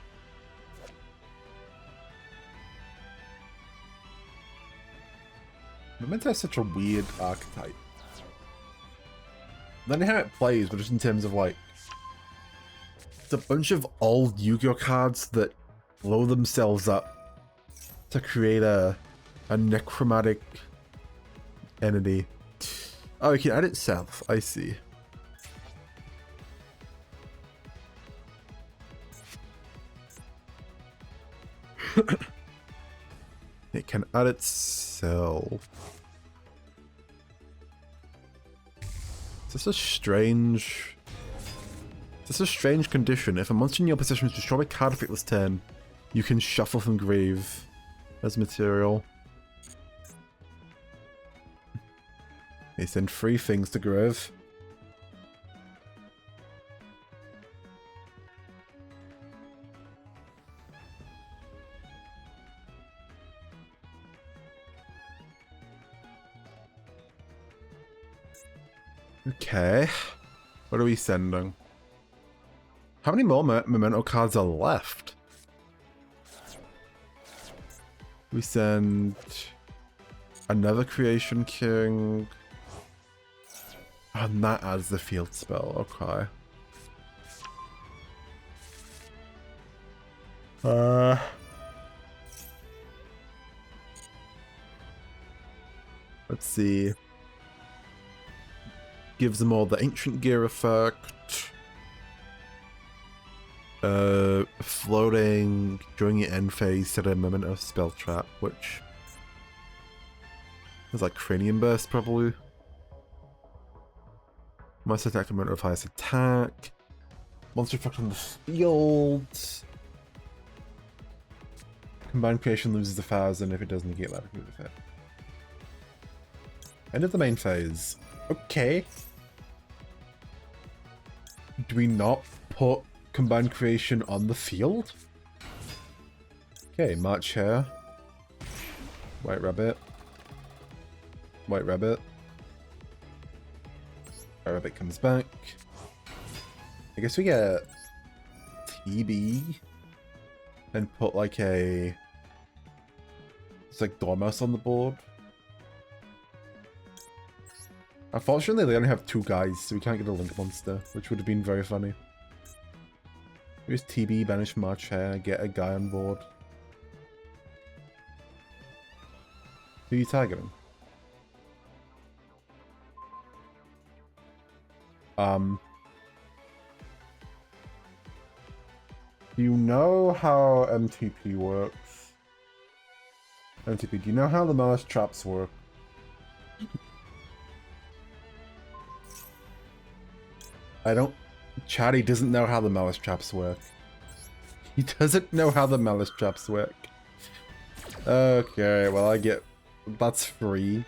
Memento has such a weird archetype. Not only how it plays, but just in terms of like, it's a bunch of old Yu-Gi-Oh cards that blow themselves up to create a necromantic entity. Oh, you can add it south. I see. It can add itself. This is a strange condition. If a monster in your possession is destroyed by card effect this turn, you can shuffle from grave as material. They send 3 things to grave. Okay. What are we sending? How many more memento cards are left? We send another Creation King. And that adds the field spell. Okay. Let's see. Gives them all the Ancient Gear effect. Floating during your end phase, set a memento spell trap, which is like Cranium Burst probably. Must attack a memento of highest attack. Monster effect on the field. Combined Creation loses 1,000 if it doesn't negate that effect. End of the main phase. Okay. Do we not put Combined Creation on the field? Okay, March Hare. White Rabbit. White Rabbit. White Rabbit comes back. I guess we get TB and put like a... It's like Dormouse on the board. Unfortunately, they only have 2 guys, so we can't get a Link monster, which would have been very funny. Here's TB, banish March Hare, get a guy on board. Who are you targeting? Do you know how MTP works? MTP, do you know how the Malice traps work? I don't... Chatty doesn't know how the Malice traps work. He doesn't know how the Malice traps work. Okay, well I get... That's free.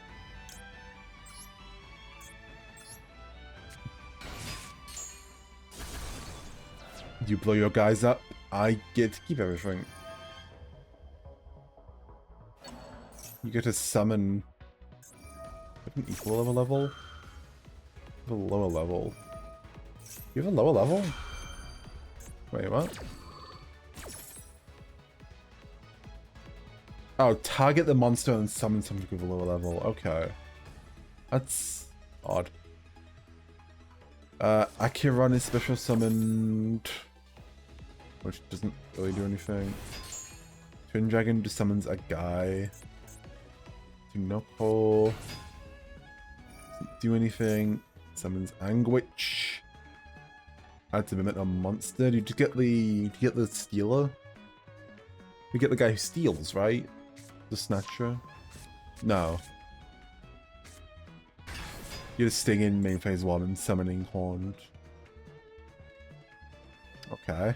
You blow your guys up, I get to keep everything. You get to summon an equal of a level? A lower level. You have a lower level? Wait, what? Oh, target the monster and summon something with a lower level. Okay. That's odd. Akiron is special summoned, which doesn't really do anything. Twin Dragon just summons a guy. Tinoko doesn't do anything. Summons Anguish. Adds a mimic on monster. Do you just get the stealer? You get the guy who steals, right? The Snatcher? No. You're just stinging main phase 1 and summoning Horned. Okay.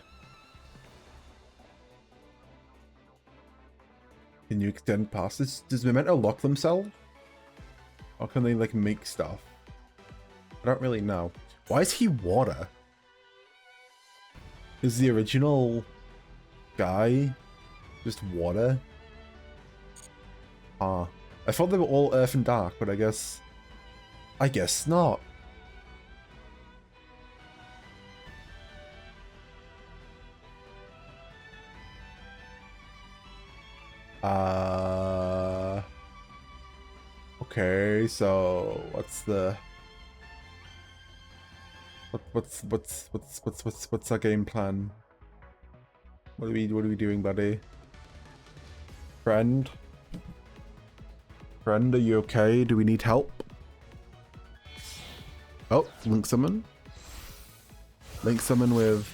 Can you extend past this? Does Memento lock themselves? Or can they like make stuff? I don't really know. Why is he water? Is the original guy just water? Ah. I thought they were all earth and dark, but I guess not. Okay, so what's our game plan? What are we doing, buddy? Friend, are you okay? Do we need help? Oh, Link Summon. Link Summon with...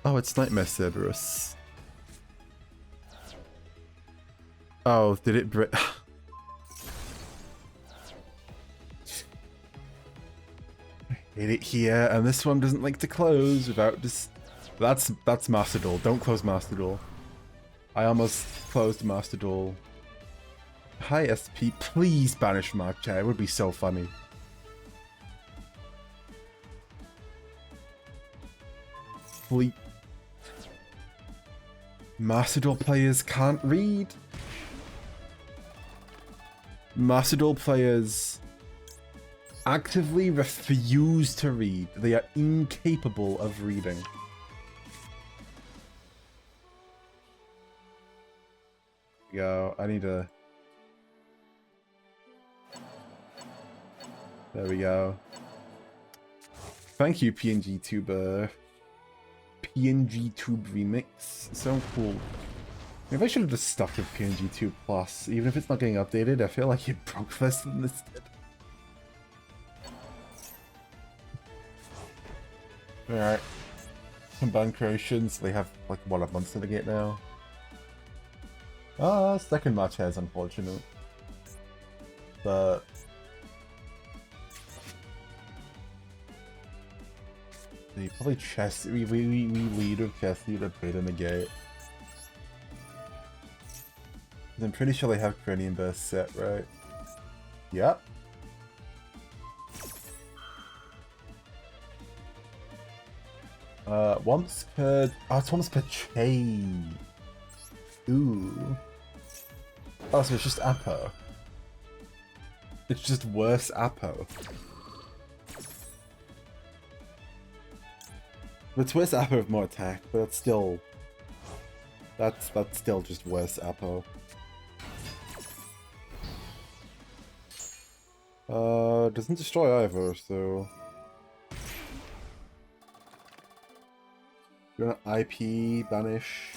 Oh, it's Nightmare Cerberus. Oh, did it break? Hit it here, and this one doesn't like to close without just... That's Master Duel. Don't close Master Duel. I almost closed Master Duel. Hi, SP. Please banish my chair. It would be so funny. Fleet. Master Duel players can't read. Master Duel players actively refuse to read. They are incapable of reading. Go. I need to... There we go. Thank you, PNG Tuber. PNG Tube Remix. So cool. Maybe I should have just stuck with PNG Tube Plus. Even if it's not getting updated, I feel like it broke first than this did. Alright. Combined creations. They have like what, a monster to get now? Ah, second match has unfortunate. But they probably chess. We lead with Chessie to bait and negate. I'm pretty sure they have Cranium Burst set, right? Yep. Once per... Oh, it's once per chain. Ooh. Oh, so it's just Apo. It's just worse Apo. It's worse Apo with more attack, but that's still... That's still just worse Apo. Doesn't destroy either, so... You want to IP banish?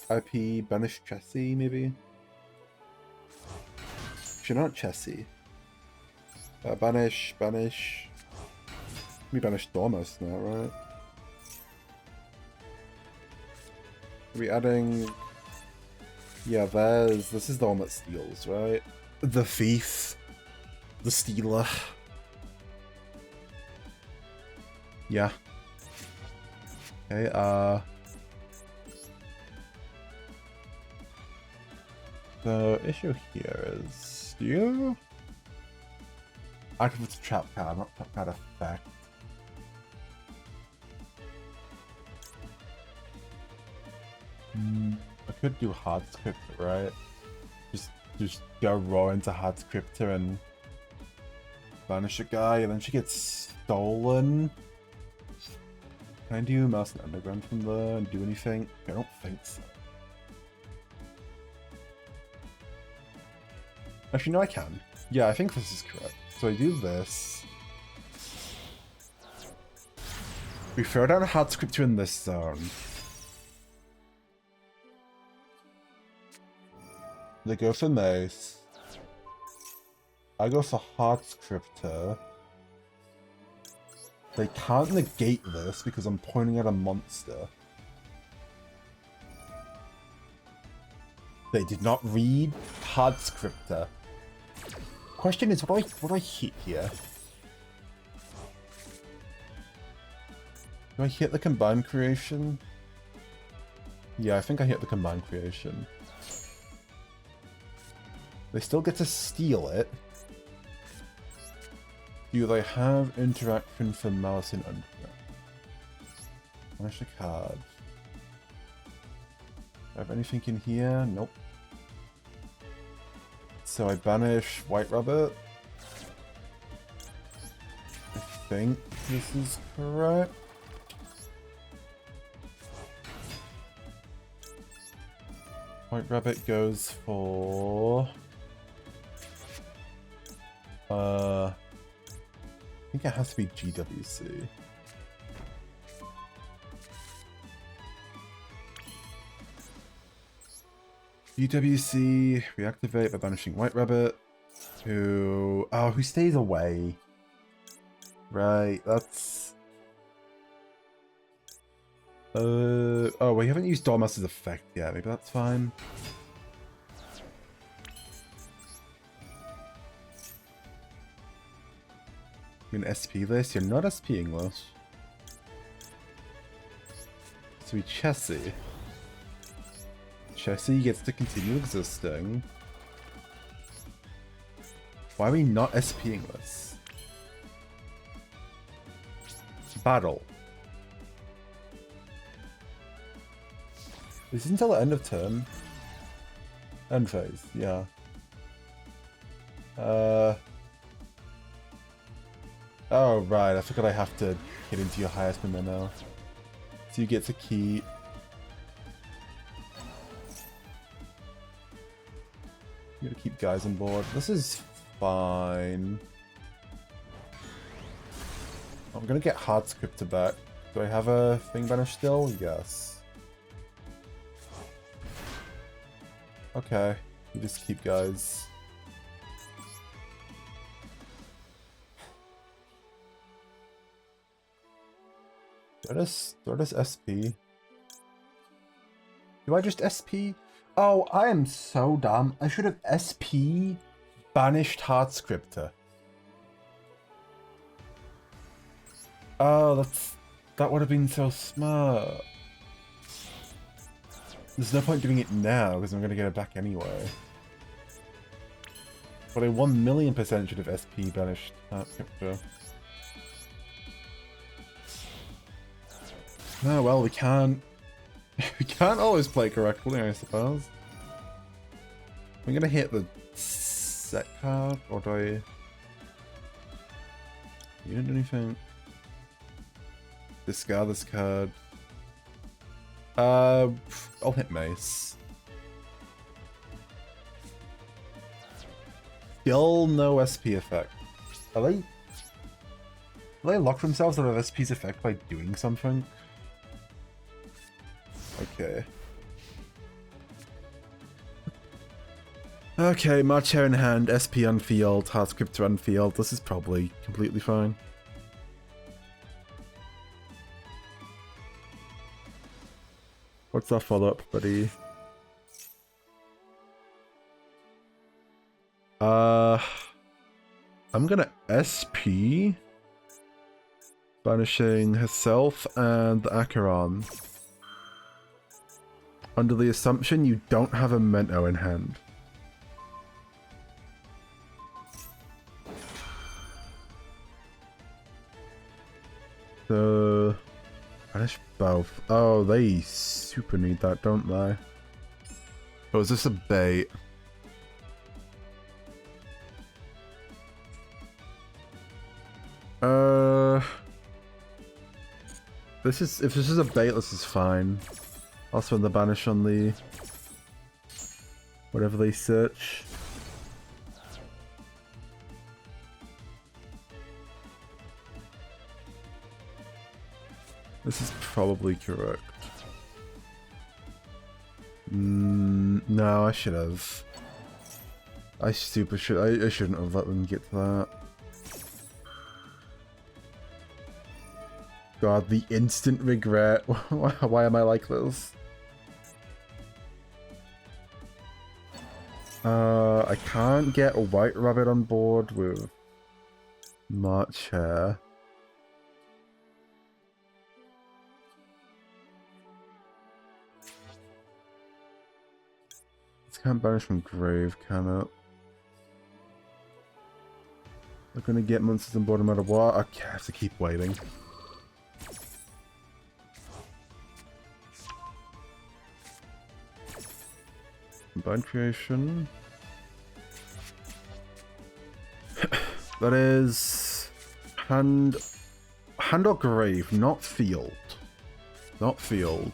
IP banish Chessie, maybe? You're not Chessie. Banish. We banish Dormouse now, right? Are we adding... Yeah, this is the one that steals, right? The thief. The stealer. Yeah. Okay, the issue here is... Activate the trap card, not trap card effect. I could do hard scripter, right? Just go raw into hard scripter and banish a guy, and then she gets stolen. Can I do mouse and underground from there and do anything? I don't think so. Actually, no, I can. Yeah, I think this is correct. So I do this. We throw down a hard scripter in this zone. They go for mace. I go for hard scripter. They can't negate this because I'm pointing at a monster. They did not read hard scripter. Question is, what do I hit here? Do I hit the combined creation? Yeah, I think I hit the combined creation. They still get to steal it. Do they have interaction for mouse and underground? Banish a card. Do I have anything in here? Nope. So I banish White Rabbit. I think this is correct. White Rabbit goes for... I think it has to be GWC. GWC, reactivate by banishing White Rabbit, who stays away. Right, that's... oh, we haven't used Dormouse's effect yet, maybe that's fine. You can SP this? You're not SPing this. So we Chessie. Chessie gets to continue existing. Why are we not SPing this? Battle. This is until the end of turn. End phase, yeah. Oh, right, I forgot I have to hit into your highest member now. So you get to keep... You gotta keep guys on board. This is fine. I'm gonna get hard scripter back. Do I have a thing banish still? Yes. Okay, you just keep guys. Do I just SP? Do I just SP? Oh, I am so dumb. I should have SP banished hard scripter. Oh, that would have been so smart. There's no point doing it now because I'm going to get it back anyway. But I 1,000,000% should have SP banished hard scripter. Oh well, we can't always play correctly, I suppose. I'm gonna hit the set card, or do I... You didn't do anything. Discard this card. I'll hit Mace. Still no SP effect. Do they lock themselves out of SP's effect by doing something? Okay. Okay, March Hair in hand, SP on field, hard scripter on field. This is probably completely fine. What's our follow-up, buddy? I'm gonna SP, banishing herself and the Acheron. Under the assumption you don't have a Mento in hand. So banish both. Oh, they super need that, don't they? Oh, is this a bait? This is, if this is a bait, this is fine. I'll spend the banish on the whatever they search. This is probably correct. No, I should have. I shouldn't have let them get to that. God, the instant regret. Why am I like this? I can't get a white rabbit on board with March hair. It can't banish from grave, can it? We're gonna get monsters on board no matter what. Okay, I have to keep waiting. Combined creation. That is hand or grave, not field. Not field.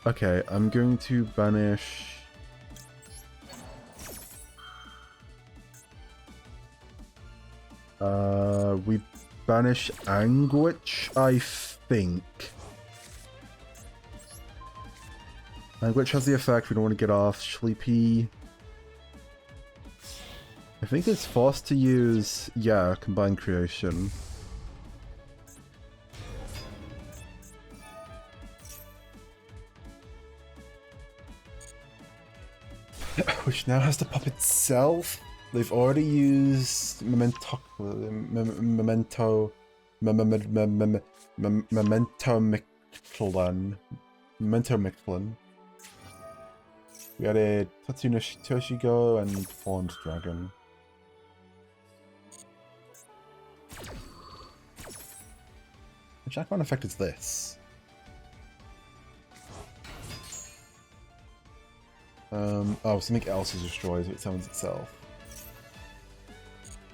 Okay, I'm going to banish we banish Anguish, I think. Anguish has the effect we don't want to get off. Sleepy. I think it's forced to use, yeah, combined creation. Which now has to pop itself. They've already used Memento Mictlan. Memento Mictlan. We added Tatsuna Toshigo and Horned Dragon. Which background effect is this? Oh, something else is destroyed, so it summons itself.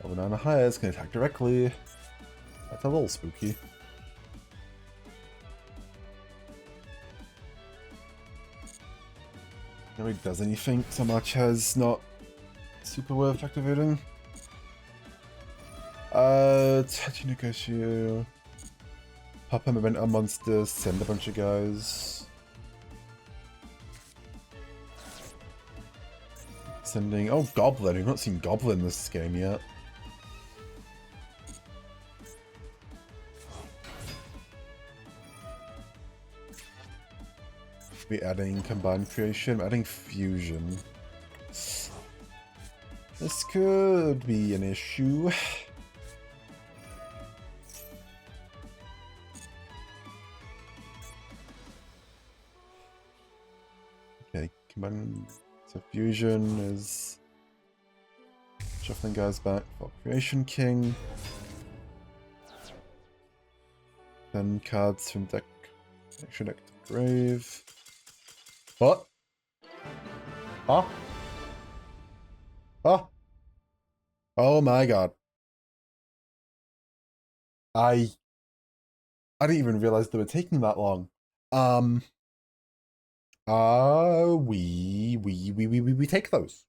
Oh, banana hires can attack directly. That's a little spooky. Nobody does anything. So much has not super worth activating. Tachinokoshu. Pop him event on monsters, send a bunch of guys. Sending, oh, Goblin. We've not seen Goblin this game yet. Be adding combined creation, adding fusion. This could be an issue. Okay, combine. So fusion is shuffling guys back for Creation King. 10 cards from deck, extra deck to grave. What? Huh? Oh. Oh my god. I didn't even realize they were taking that long. We take those.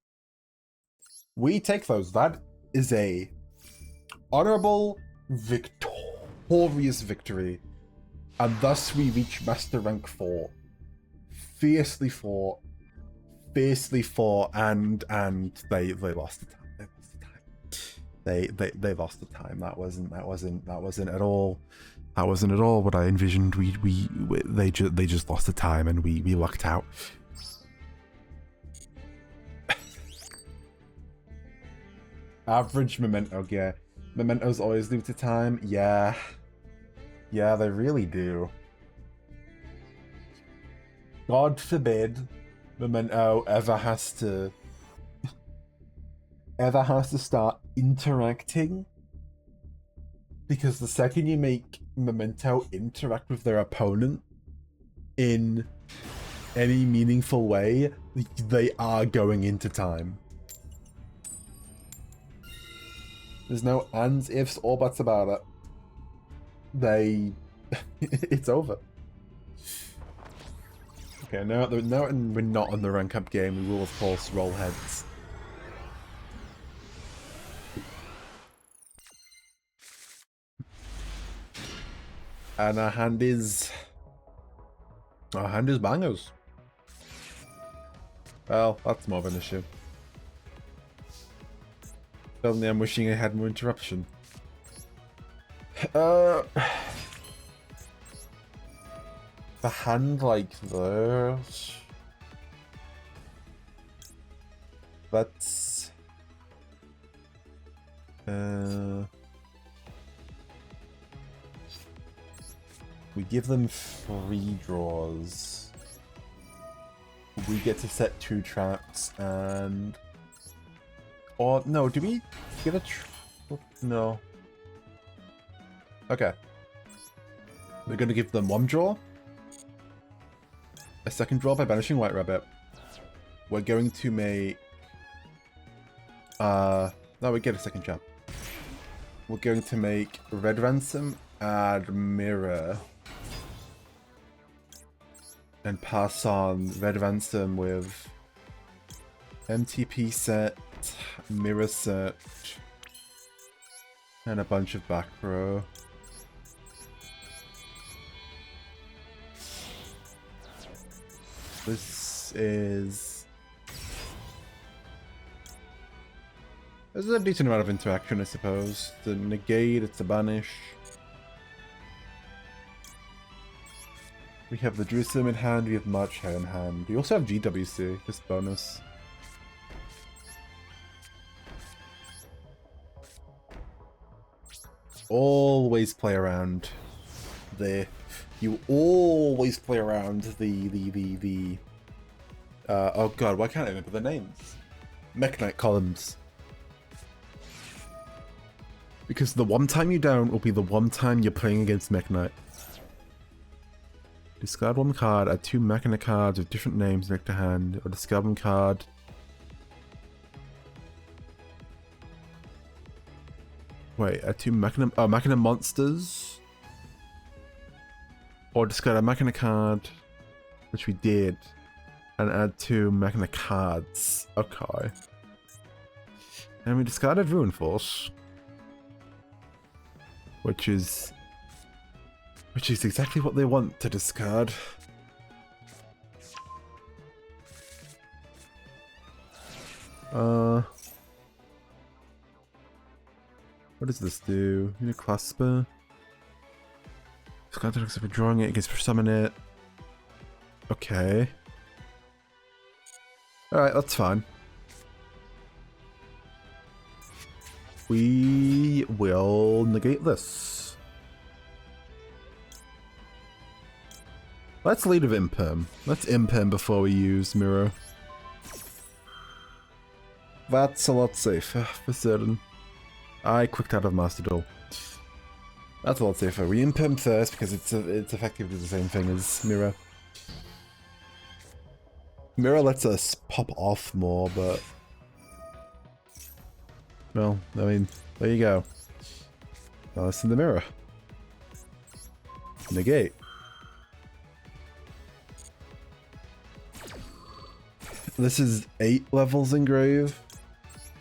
We take those. That is a honorable, victorious victory. And thus we reach Master Rank 4. Fiercely fought, and they lost the time. They lost the time. That wasn't at all. That wasn't at all what I envisioned. They just lost the time and we lucked out. Average memento, yeah. Mementos always lose to time. Yeah, they really do. God forbid Memento ever has to start interacting. Because the second you make Memento interact with their opponent in any meaningful way, they are going into time. There's no ands, ifs, or buts about it. It's over. Okay, now we're not on the rank up game, we will of course roll heads. And our hand is bangers. Well, that's more of an issue. Suddenly I'm wishing I had more interruption. The hand like this. Let's we give them 3 draws. We get to set 2 traps and... Or, no, do we get a no. Okay. We're gonna give them 1 draw. A 2nd draw by banishing White Rabbit. We're going to make... no, we get a 2nd trap. We're going to make Red Ransom add Mirror. And pass on Red Ransom with MTP set, Mirror set, and a bunch of back row. This is... There's a decent amount of interaction, I suppose. The negate, it's a banish. We have the Jerusalem in hand, we have March Hare in hand. We also have GWC, just bonus. Always play around you always play around oh god, why can't I remember the names? Mech Knight columns. Because the one time you down will be the one time you're playing against Mech Knight. Discard 1 card, add 2 Mechana cards with different names next to hand, or discard 1 card. Wait, add 2 Mechana monsters? Or discard a Mechana card, which we did, and add 2 Mechana cards. Okay. And we discarded Ruin Force. Which is exactly what they want to discard. What does this do? Unit Clasper. Discard if we're drawing it, it gets summon it. Okay. Alright, that's fine. We will negate this. Let's lead with Imperm. Let's Imperm before we use Mirror. That's a lot safer, for certain. I quicked out of Master Duel. That's a lot safer. We Imperm first because it's effectively the same thing as Mirror. Mirror lets us pop off more, but... Well, I mean, there you go. Now it's in the Mirror. Negate. This is 8 levels engrave,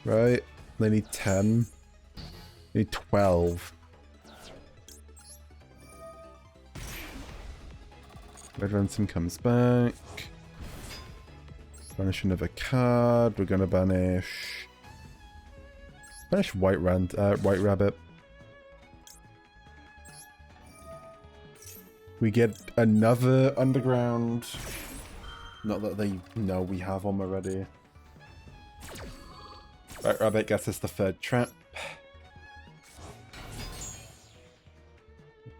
right? They need 10. They need 12. Red Ransom comes back. Banish another card. We're gonna banish White Rabbit. We get another underground. Not that they know we have them already. White Rabbit gets us the 3rd trap.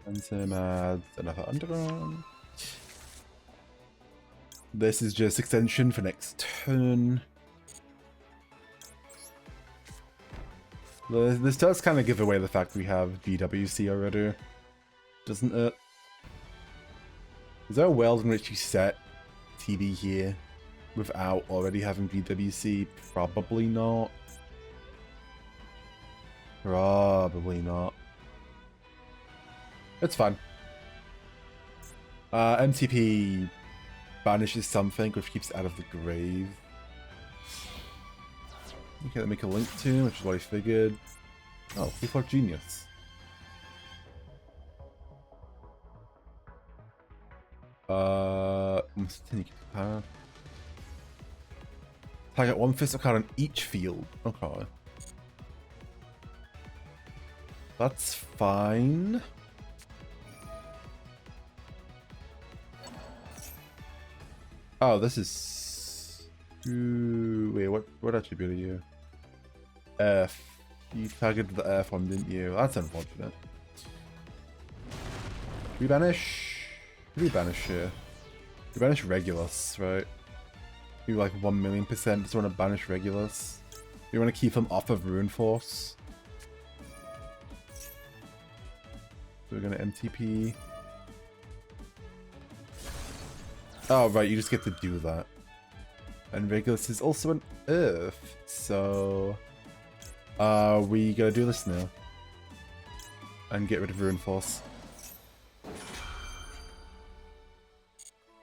And him adds another underground. This is just extension for next turn. This does kind of give away the fact we have GWC already, doesn't it? Is there a world in which you set TV here without already having GWC? Probably not. Probably not. It's fine. MTP banishes something which keeps it out of the grave. Okay, let me make a link to, which is what I figured. Oh, people are genius. Target one physical card on each field. Okay. That's fine. Oh, this is... Ooh, wait, what attribute are you? F. You targeted the F one, didn't you? That's unfortunate. Should we banish? Should we banish here? We banish Regulus, right? You like 1,000,000% just want to banish Regulus. You want to keep him off of Ruin Force. So we're gonna MTP. Oh right, you just get to do that. And Regulus is also an Earth, so we gotta do this now. And get rid of Ruin Force.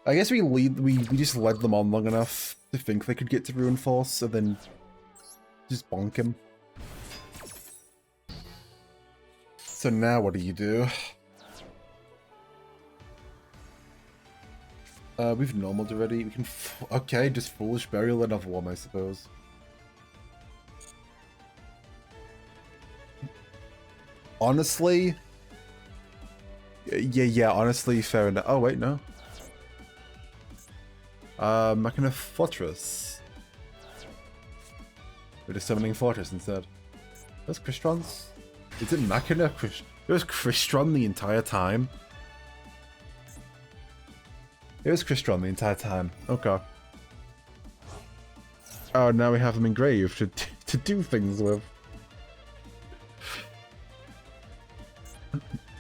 I guess we just led them on long enough to think they could get to Ruin Force, and then just bonk him. So now what do you do? We've normaled already. We can okay, just Foolish Burial another one, I suppose. Honestly, yeah. Honestly, fair enough. Oh wait, no. Machina Fortress. We're just summoning Fortress instead. That's Crystron's. Is it Machina? It was Crystron the entire time. It was Crystron the entire time. Okay. Oh, now we have him engraved to do things with.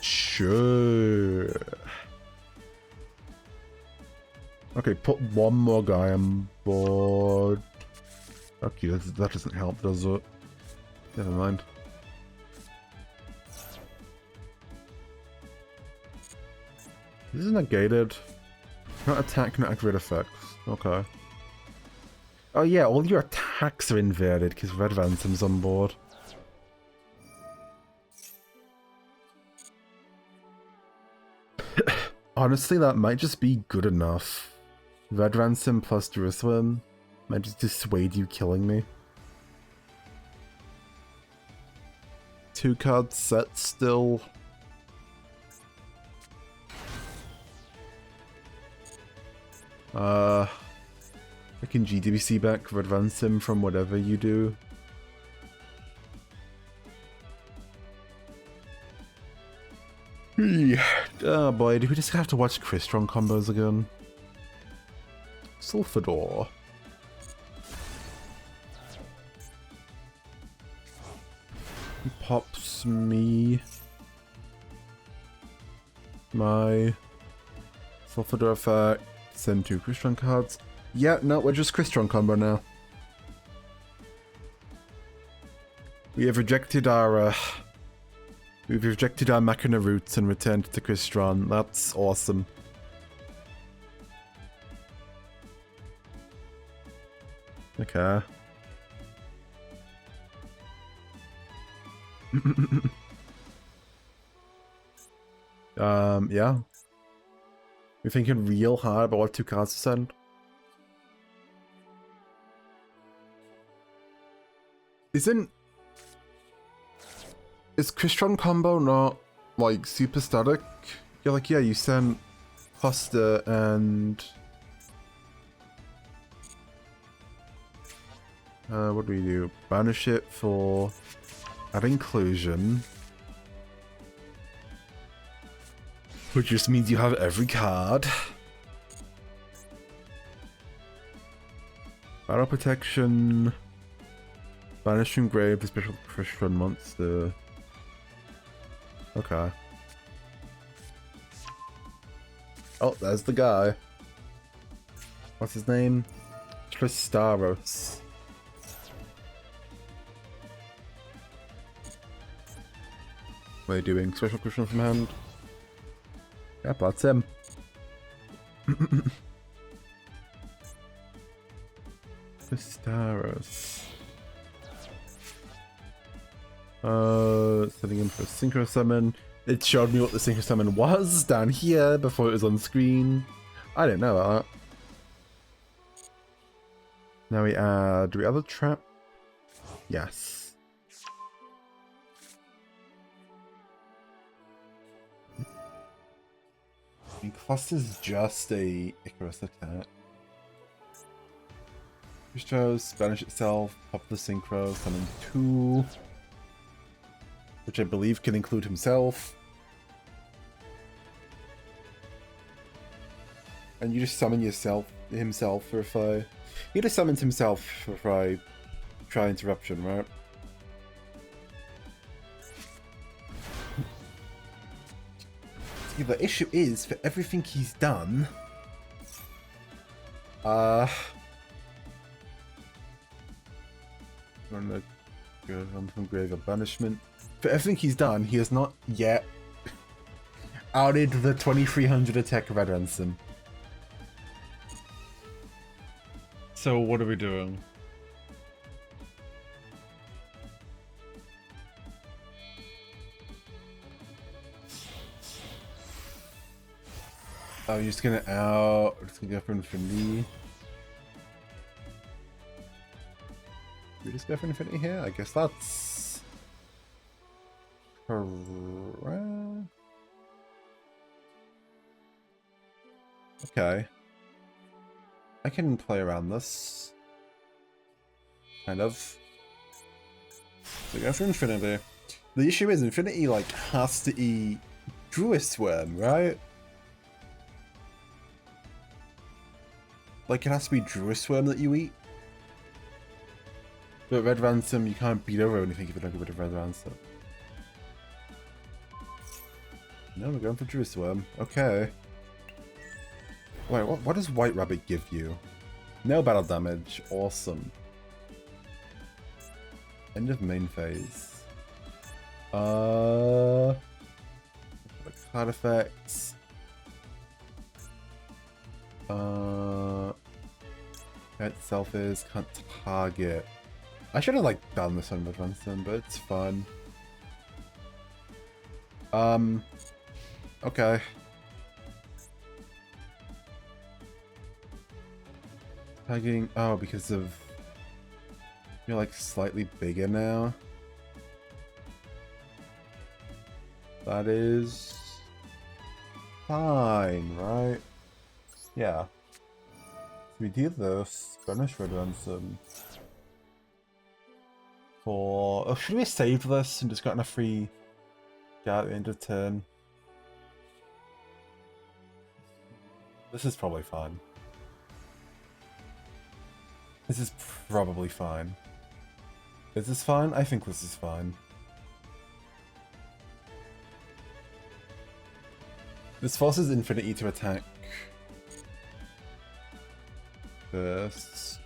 Sure. Okay, put one more guy on board. Okay, that doesn't help, does it? Never mind. This is negated. Not attack, not activate effects. Okay. Oh yeah, all your attacks are inverted because Red Ransom's on board. Honestly, that might just be good enough. Red Ransom plus Jerusalem might just dissuade you killing me. 2-card set still. I can GWC back Red Ransom from whatever you do. Oh boy, do we just have to watch Crystron combos again? Sulfador. He pops me my Sulfador effect. Send 2 Crystron cards. Yeah, no, we're just Crystron combo now. We have rejected our we've rejected our Machina roots and returned to Crystron. That's awesome. Okay. Yeah. We're thinking real hard about what 2 cards to send. Is Crystron combo not like super static? You're like, yeah, you sent Hoster and what do we do? Banish it for add inclusion. Which just means you have every card. Battle protection. Banish from grave the special crush run monster. Okay. Oh, there's the guy. What's his name? Tristaros. What are you doing? Special crush run from hand? Yep, that's him. Tristaros. Setting him for a synchro summon. It showed me what the synchro summon was down here before it was on screen. I didn't know about that. Now we add, do we add a trap? Yes. Cluster's just a Icarus attack. Bistros, banish itself, pop the synchro, summon 2. Which I believe can include himself. And you just summon himself for a fight. He just summons himself for a fight. Try interruption, right? See, the issue is, for everything he's done... I'm from Graveyard Banishment. For everything he's done, he has not yet outed the 2300 attack Red Ransom. So what are we doing? Oh, you're just gonna out. We're just gonna go for infinity. We just go for infinity here? I guess that's correct. Okay. I can play around this. Kind of. So go for infinity. The issue is infinity like has to eat Druid Worm, right? Like it has to be Druid Worm that you eat. But Red Ransom, you can't beat over anything if you don't get rid of Red Ransom. No, we're going for Druid Worm. Okay. Wait, what does White Rabbit give you? No battle damage. Awesome. End of main phase. Card effects. Itself is can't target. I should have like done this on Red Ransom, but it's fun. Okay. Tagging, oh, because of you're like slightly bigger now. That is fine, right? Yeah. So we do this. Banish Red Ransom. For oh, should we have saved this and just gotten a free guy at the end of turn? This is probably fine. This is probably fine. Is this fine? I think this is fine. This forces Infinity to attack first.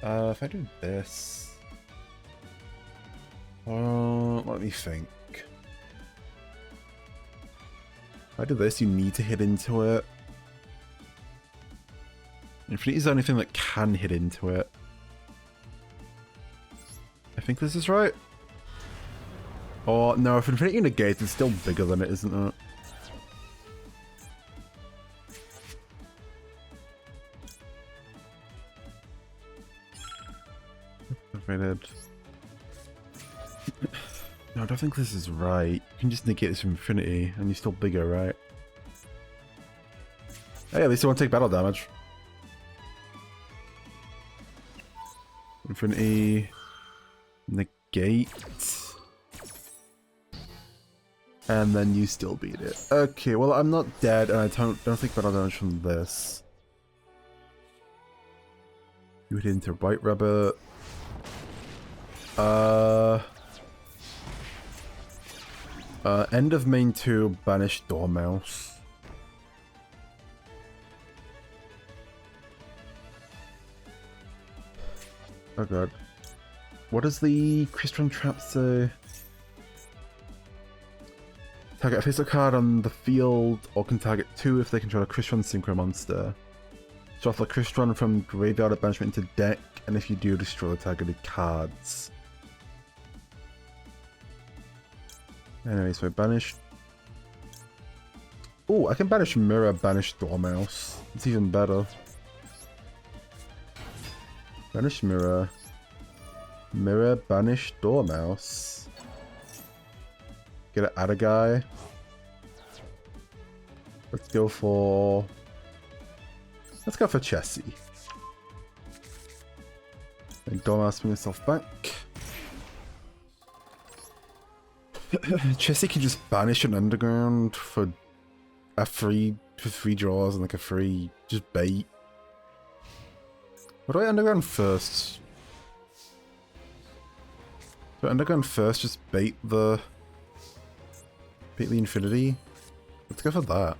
If I do this... let me think. If I do this, you need to hit into it. Infinity is the only thing that can hit into it. I think this is right. Or, no, if Infinity negates, it's still bigger than it, isn't it? No, I don't think this is right. You can just negate this from Infinity, and you're still bigger, right? Hey, at least I won't take battle damage. Infinity... negate... and then you still beat it. Okay, well I'm not dead, and I don't take battle damage from this. You hit into White Rabbit. End of main 2, banish Dormouse. Oh god. What does the Crystron trap say? Target a face card on the field, or can target 2 if they control a Crystron Synchro monster. Shuffle a Crystron from graveyard at banishment into deck, and if you do, destroy the targeted cards. Anyway, so banish. Oh, I can banish Mirror, banish Dormouse. It's even better. Banish Mirror. Mirror, banish Dormouse. Get an Adder guy. Let's go for Chessie. And Dormouse bring himself back. Chessie can just banish an underground for free draws and like a free just bait. What do I underground first? Do I underground first just bait the infinity? Let's go for that.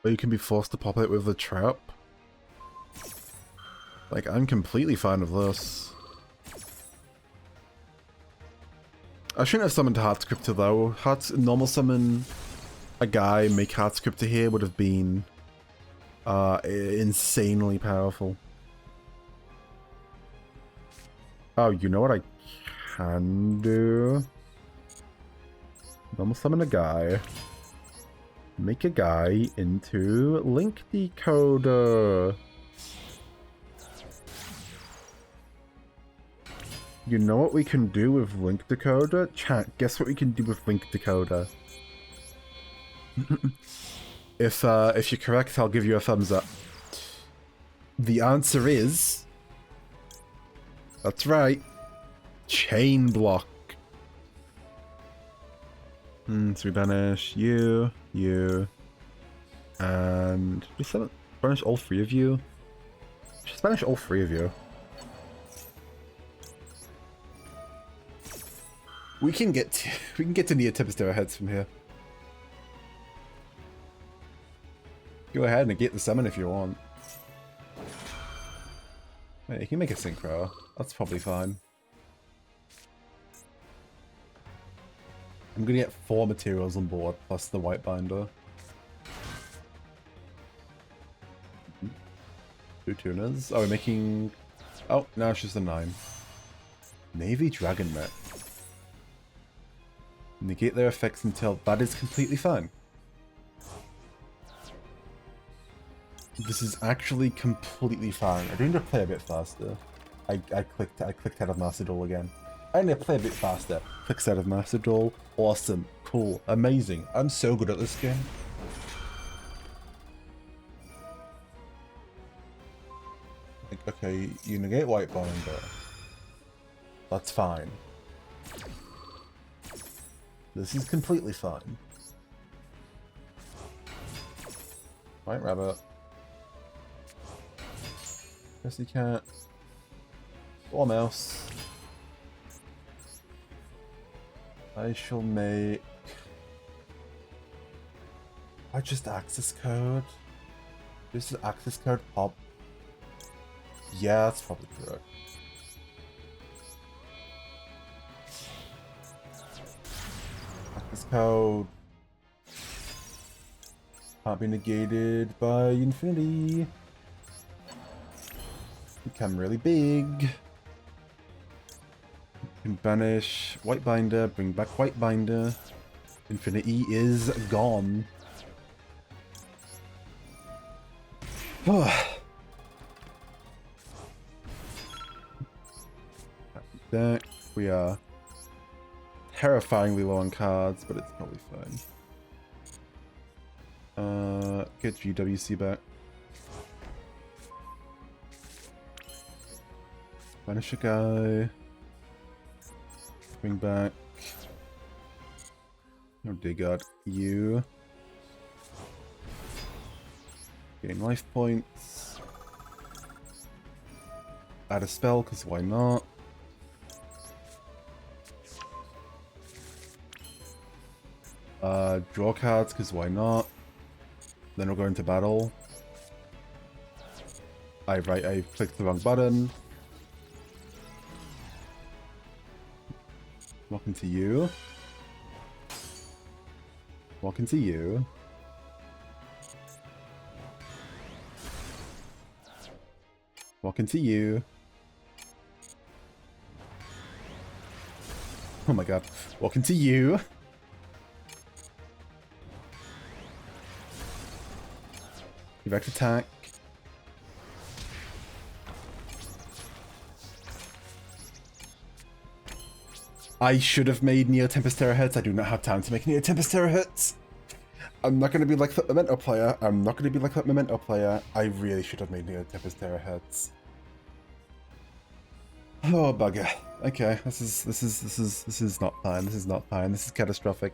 Or you can be forced to pop it with the trap. Like, I'm completely fine with this. I shouldn't have summoned Heart Scriptor though. Normal summon a guy, make Heart Scriptor here would have been insanely powerful. Oh, you know what I can do? Normal summon a guy. Make a guy into Link Decoder. You know what we can do with Link Decoder? Chat, guess what we can do with Link Decoder? If you're correct, I'll give you a thumbs up. The answer is... That's right. Chain block. So we banish you, and... Just banish all 3 of you? Just banish all 3 of you. We can get to near Tempest heads from here. Go ahead and negate the summon if you want. Wait, you can make a synchro. That's probably fine. I'm gonna get 4 materials on board plus the white binder. 2 tuners. Oh, we're making. Oh, now it's just a 9. Navy Dragon Mech. Negate their effects until that is completely fine. This is actually completely fine. I do need to play a bit faster. I clicked out of Master Duel again. I need to play a bit faster. Clicks out of Master Duel. Awesome. Cool. Amazing. I'm so good at this game. Like, okay, you negate white binder. That's fine. This is completely fine. White rabbit. Christy cat. Dormouse. I shall make... just access code? This is access code pop. Yeah, that's probably correct. Access code can't be negated by infinity. Become really big. Can banish white binder, bring back white binder. Infinity is gone. Deck. We are terrifyingly low on cards, but it's probably fine. Get GWC back. Banish a guy. Bring back. No dig out you. Gain life points. Add a spell, because why not? Draw cards, because why not? Then we'll go into battle. I clicked the wrong button. Walk into you. Walk into you. Walk into you. Oh my god. Walk into you. Direct attack. I should have made Neo Tempest Terahertz. I do not have time to make Neo Tempest Terahertz. I'm not going to be like that Memento player. I'm not going to be like that Memento player. I really should have made Neo Tempest Terahertz. Oh bugger. Okay, this is not fine. This is not fine. This is catastrophic.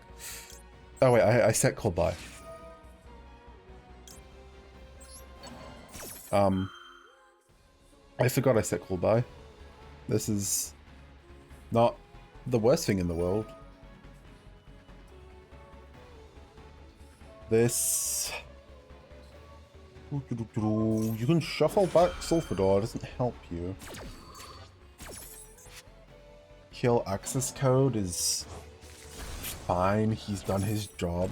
Oh wait, I set Cold Buy. I forgot I set Cold Buy. This is not the worst thing in the world. This... You can shuffle back Sulfador, it doesn't help you. Kill access code is fine, he's done his job.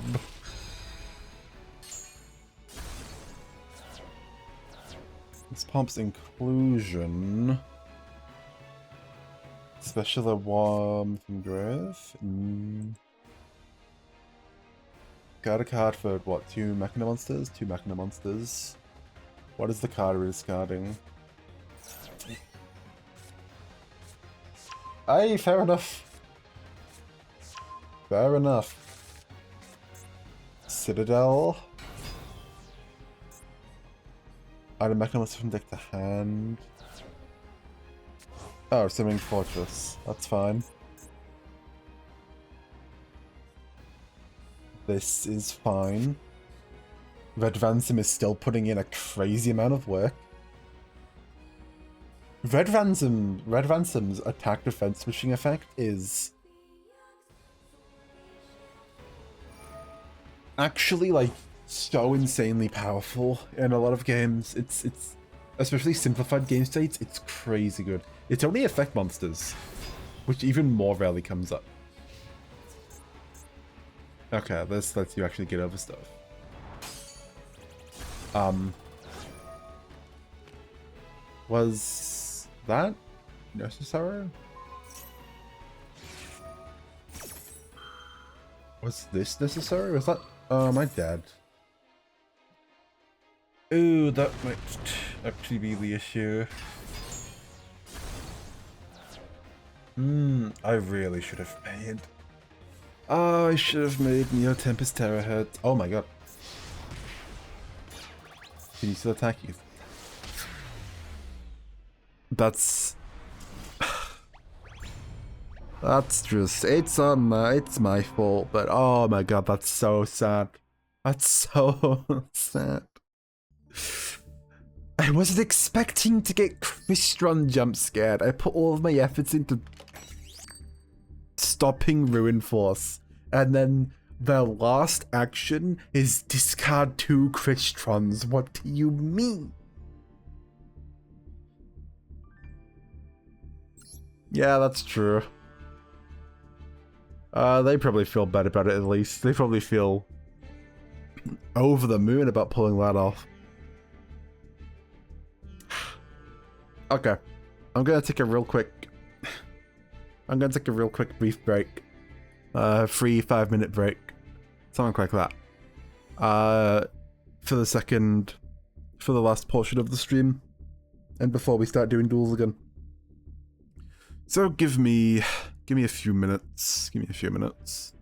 This pumps inclusion. Special Warm from Grove. Got a card for what? 2 Mechana monsters? 2 Mechana monsters. What is the card we're discarding? Aye, fair enough. Fair enough. Citadel. Add a Mechana monster from deck to hand. Oh, Swimming Fortress. That's fine. This is fine. Red Ransom is still putting in a crazy amount of work. Red Ransom's attack defense switching effect is actually like so insanely powerful in a lot of games. It's especially simplified game states, it's crazy good. It's only affect monsters, which even more rarely comes up. Okay, this lets you actually get over stuff. Was that necessary? Was this necessary? Was that... Oh, my dad. Ooh, that might actually be the issue. I really should have made... Oh, I should have made Neo Tempest Terahertz. Oh my god. Can you still attack you? That's... That's just... It's my fault, but oh my god, that's so sad. That's so sad. I wasn't expecting to get Crystron jump scared. I put all of my efforts into stopping Ruin Force, and then their last action is discard 2 Crystrons. What do you mean? Yeah, that's true. They probably feel bad about it at least. They probably feel over the moon about pulling that off. Okay, I'm gonna take a real quick brief break. 3-5-minute break. Something like that. For the last portion of the stream. And before we start doing duels again. So give me a few minutes. Give me a few minutes.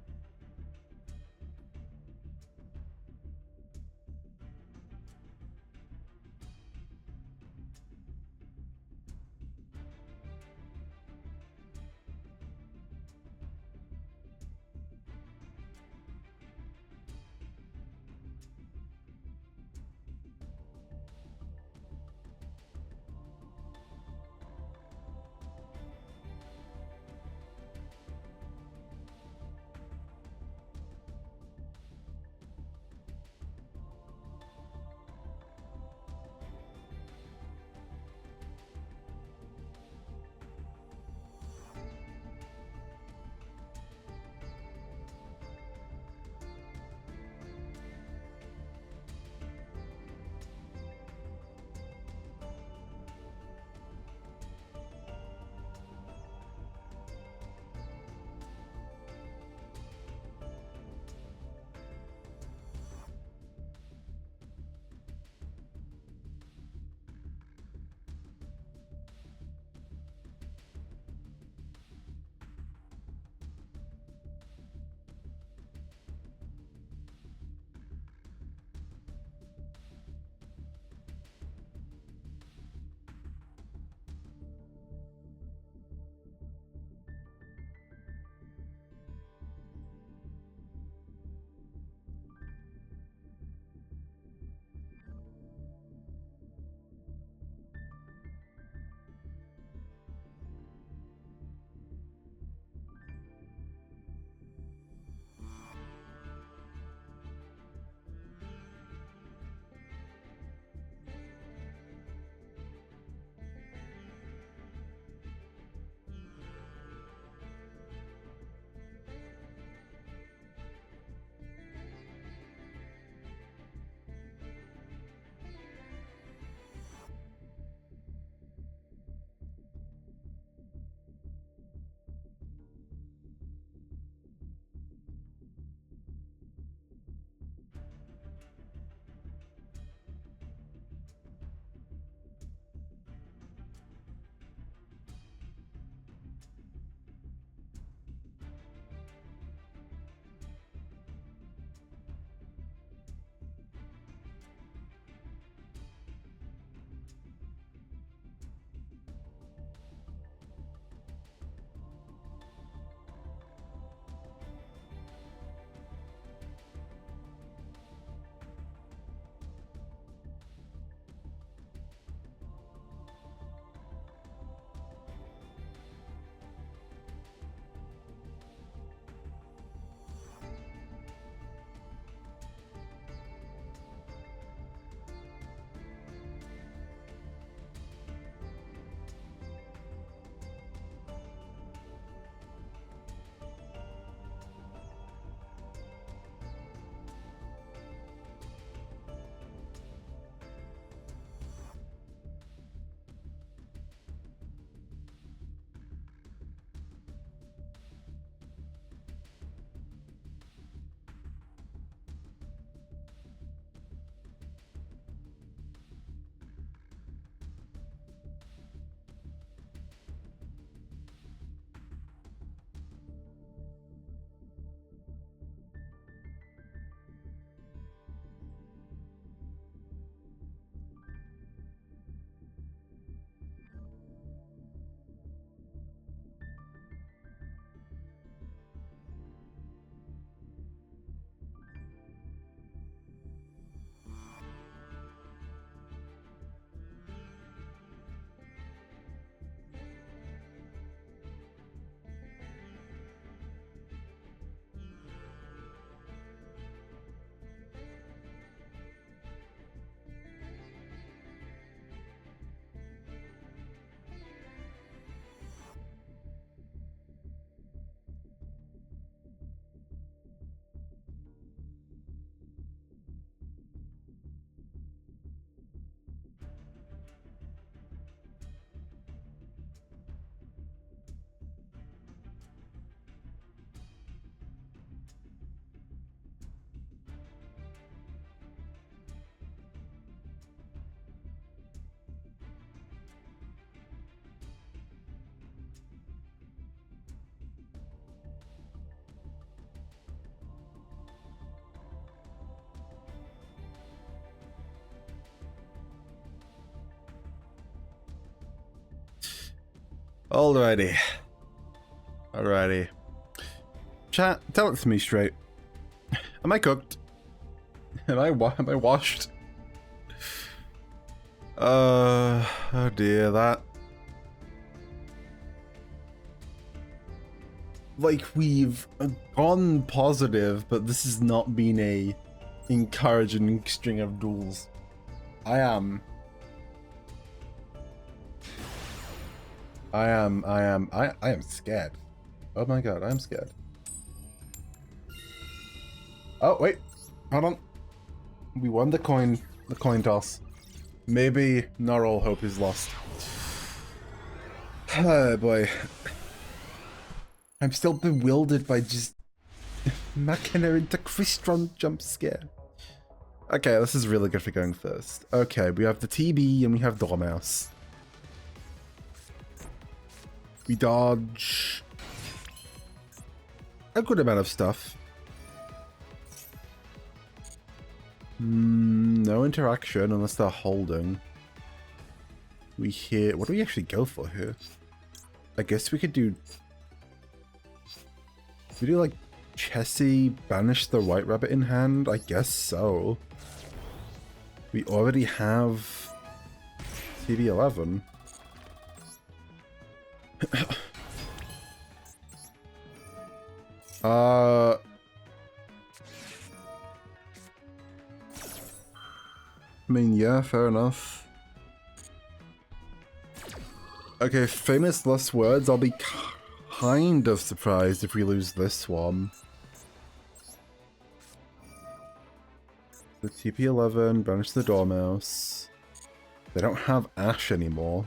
Alrighty. Alrighty. Chat, tell it to me straight. Am I cooked? Am I washed? Oh dear, that... Like, we've gone positive, but this has not been a encouraging string of duels. I am scared. Oh my god, I am scared. Oh, wait. Hold on. We won the coin toss. Maybe not all hope is lost. Oh boy. I'm still bewildered by just Machina into Crystron jump scare. Okay, this is really good for going first. Okay, we have the TB and we have Dormouse. We dodge a good amount of stuff. No interaction unless they're holding. We hit... What do we actually go for here? I guess we could do... We do like Chessie, banish the White Rabbit in hand? I guess so. We already have TB11. I mean, yeah, fair enough. Okay, famous last words. I'll be kind of surprised if we lose this one. The TP11, banish the Dormouse. They don't have Ash anymore.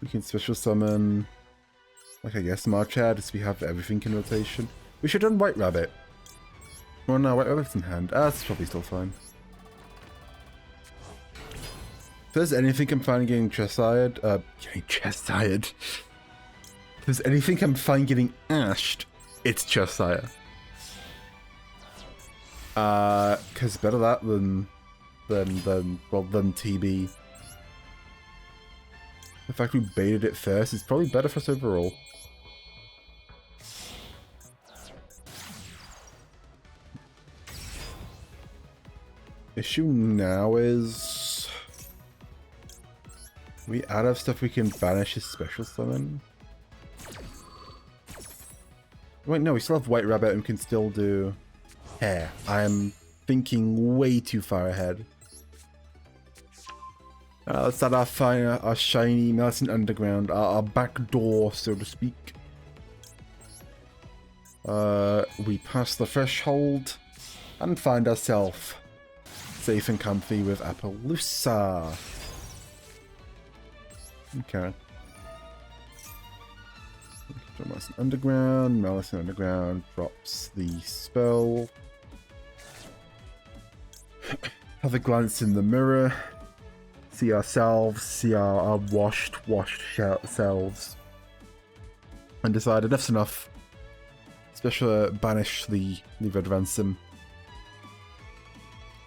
We can special summon, like I guess Marchad, as we have everything in rotation. We should have done White Rabbit. Oh no, White Rabbit's in hand. Ah, that's probably still fine. If there's anything I'm fine getting chest-sired, if there's anything I'm fine getting ashed, it's chest-sire. Cause better that than TB. The fact we baited it first is probably better for us overall. Issue now is... we out of stuff we can banish his special summon? Wait, no, we still have White Rabbit and we can still do hair. I am thinking way too far ahead. Let's start our shiny Medicine Underground, our back door, so to speak. We pass the threshold and find ourselves safe and comfy with Appaloosa. Okay. Medicine Underground. Medicine Underground drops the spell. Have a glance in the mirror. See ourselves, see our washed selves. And decide enough's enough. Special banish the Red Ransom.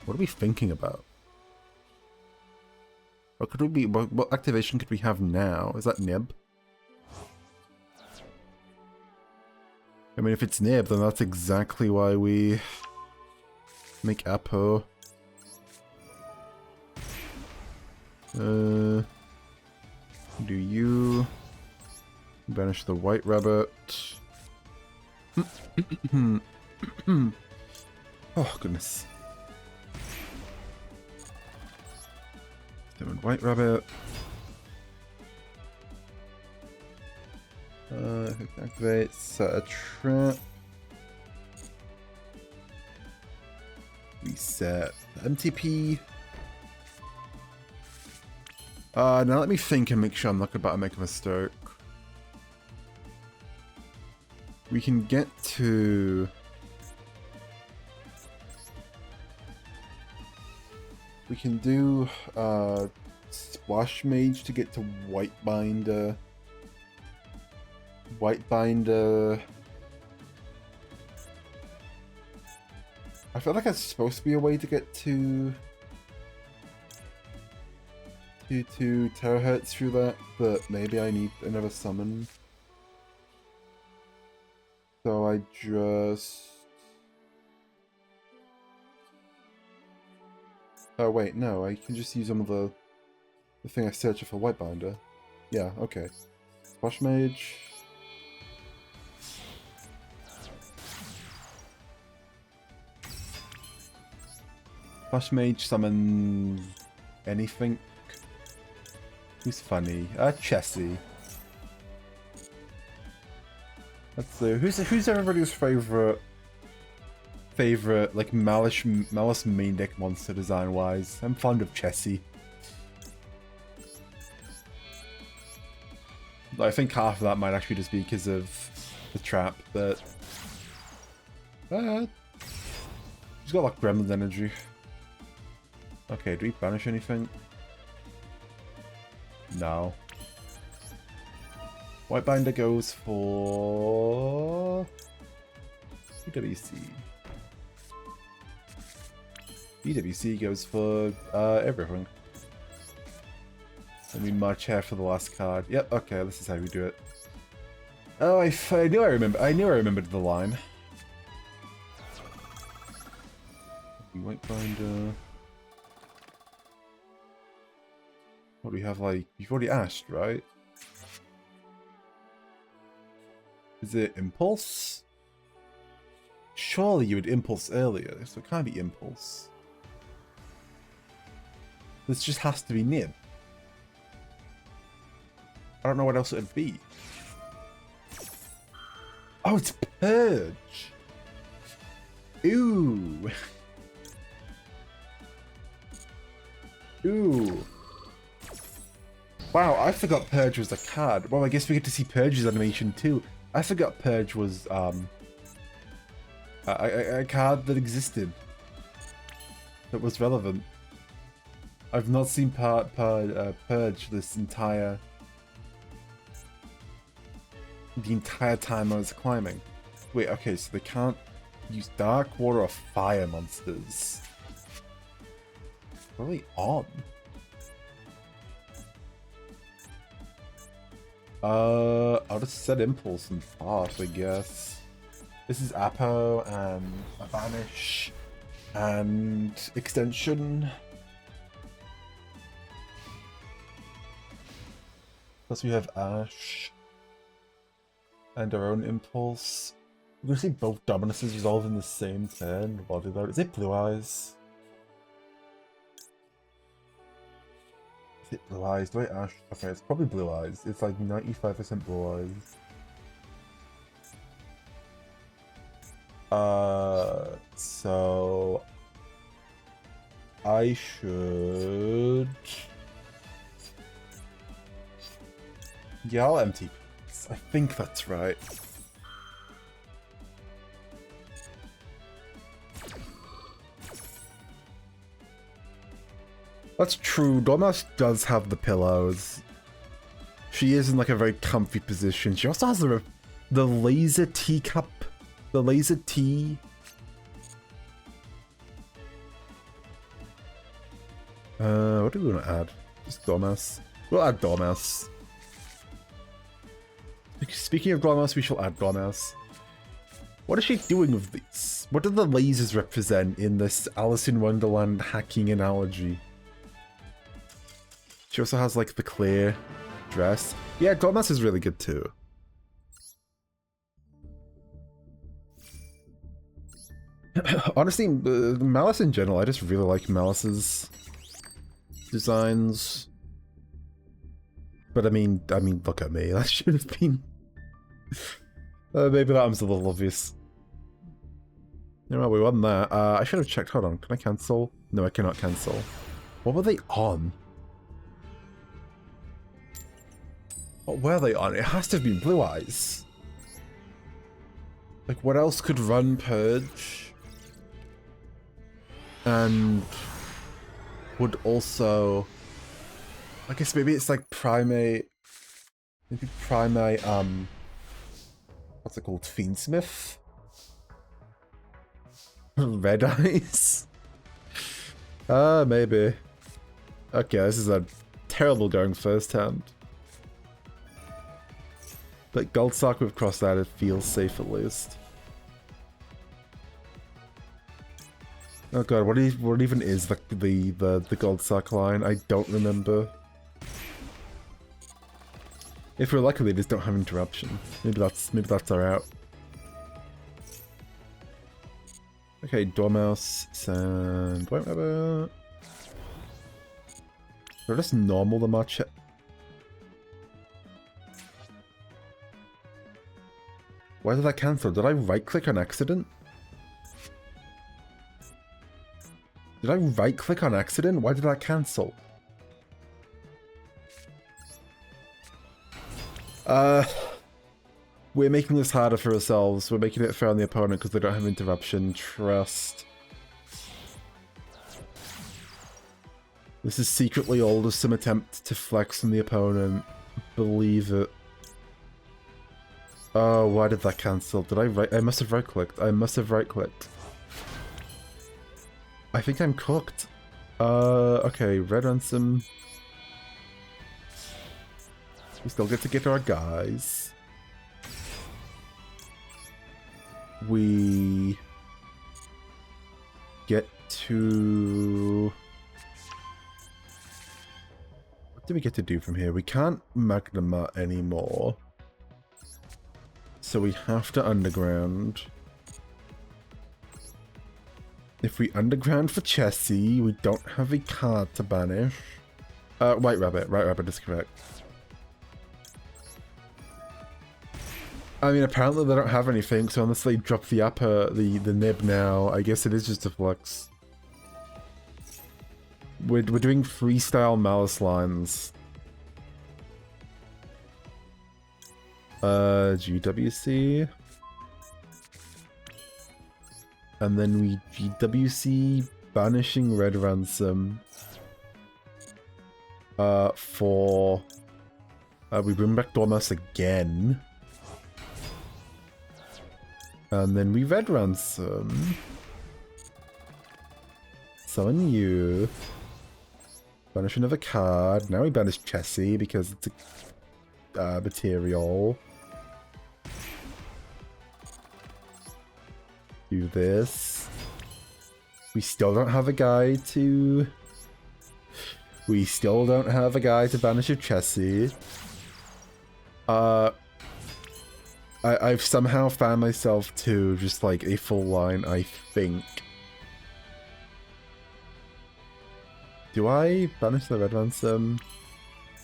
What are we thinking about? What could we be? What activation could we have now? Is that Nib? I mean, if it's Nib, then that's exactly why we make Apo. Do you banish the White Rabbit? Oh goodness. Summon White Rabbit. Activate, set a trap. Reset MTP. Now let me think and make sure I'm not about to make a mistake. We can get to... we can do Splash Mage to get to White Binder. White Binder... I feel like it's supposed to be a way to get to... 2 terahertz through that, but maybe I need another summon. So I just... Oh wait, no, I can just use some of the thing I searched for White Binder. Yeah, okay. Splash Mage. Splash Mage summons anything. Who's funny? Chessie. Let's see. Who's everybody's favorite like Malice main deck monster design wise? I'm fond of Chessie. I think half of that might actually just be because of the trap, but he's got like Gremlin energy. Okay, do we banish anything? No. White Binder goes for BWC. BWC goes for everything. And we march here for the last card. Yep, okay, this is how we do it. Oh, I knew I remembered the line. White Binder. What do we have, like, you've already asked, right? Is it Impulse? Surely you would Impulse earlier, so it can't be Impulse. This just has to be Nib. I don't know what else it would be. Oh, it's Purge! Ooh! Ooh! Wow, I forgot Purge was a card. Well, I guess we get to see Purge's animation too. I forgot Purge was a card that existed. That was relevant. I've not seen Purge this entire time I was climbing. Wait, okay, so they can't use Dark Water or Fire monsters. What are they on? I'll just set Impulse and Fart, I guess. This is Apo and a Banish and Extension. Plus we have Ash and our own Impulse. We're gonna see both Dominuses resolve in the same turn. What is that? Is it Blue Eyes? Is it Blue Eyes? Do I Ash? Okay, it's probably Blue Eyes. It's like 95% Blue Eyes. So I should... Yeah, I'll empty. I think that's right. That's true. Dormouse does have the pillows. She is in like a very comfy position. She also has the laser teacup. The laser tea. What do we want to add? Just Dormouse. We'll add Dormouse. Speaking of Dormouse, we shall add Dormouse. What is she doing with these? What do the lasers represent in this Alice in Wonderland hacking analogy? She also has like the clear dress. Yeah, Dormouse is really good too. Honestly, Malice in general, I just really like Malice's designs. But I mean, look at me. That should have been. Maybe that was a little obvious. You know, we won that. I should have checked. Hold on. Can I cancel? No, I cannot cancel. What were they on? What were they on? It has to have been Blue Eyes. Like, what else could run Purge? And would also... I guess maybe it's like Primate... Maybe Primate, what's it called? Fiendsmith? Red Eyes? Maybe. Okay, this is a terrible going first hand. But Gold Sock with crossed out, it feels safe at least. Oh god, what even is the Gold Sock line? I don't remember. If we're lucky, they just don't have interruption. Maybe that's our out. Okay, Dormouse, Sand, White Rabbit. They're just normal the match. Why did I cancel? Did I right click on accident? Did I right click on accident? Why did I cancel? We're making this harder for ourselves. We're making it fair on the opponent because they don't have interruption. Trust. This is secretly all just some attempt to flex on the opponent. Believe it. Oh, why did that cancel? Did I right? I must have right clicked. I must have right clicked. I think I'm cooked. Okay, Red Ransom. We still get to get our guys. We get to... What do we get to do from here? We can't Magnema anymore. So we have to underground. If we underground for Chessie, we don't have a card to banish. White Rabbit. White Rabbit is correct. I mean, apparently they don't have anything, so unless they drop the the nib now, I guess it is just a flex. We're doing freestyle Malice lines. GWC. And then we GWC banishing Red Ransom. We bring back Dormouse again. And then we Red Ransom. Summon you. Banish another card. Now we banish Chessie because it's a material. Do this. We still don't have a guy to... We still don't have a guy to banish a Chessie. I've somehow found myself to just like a full line, I think. Do I banish the Red Ransom?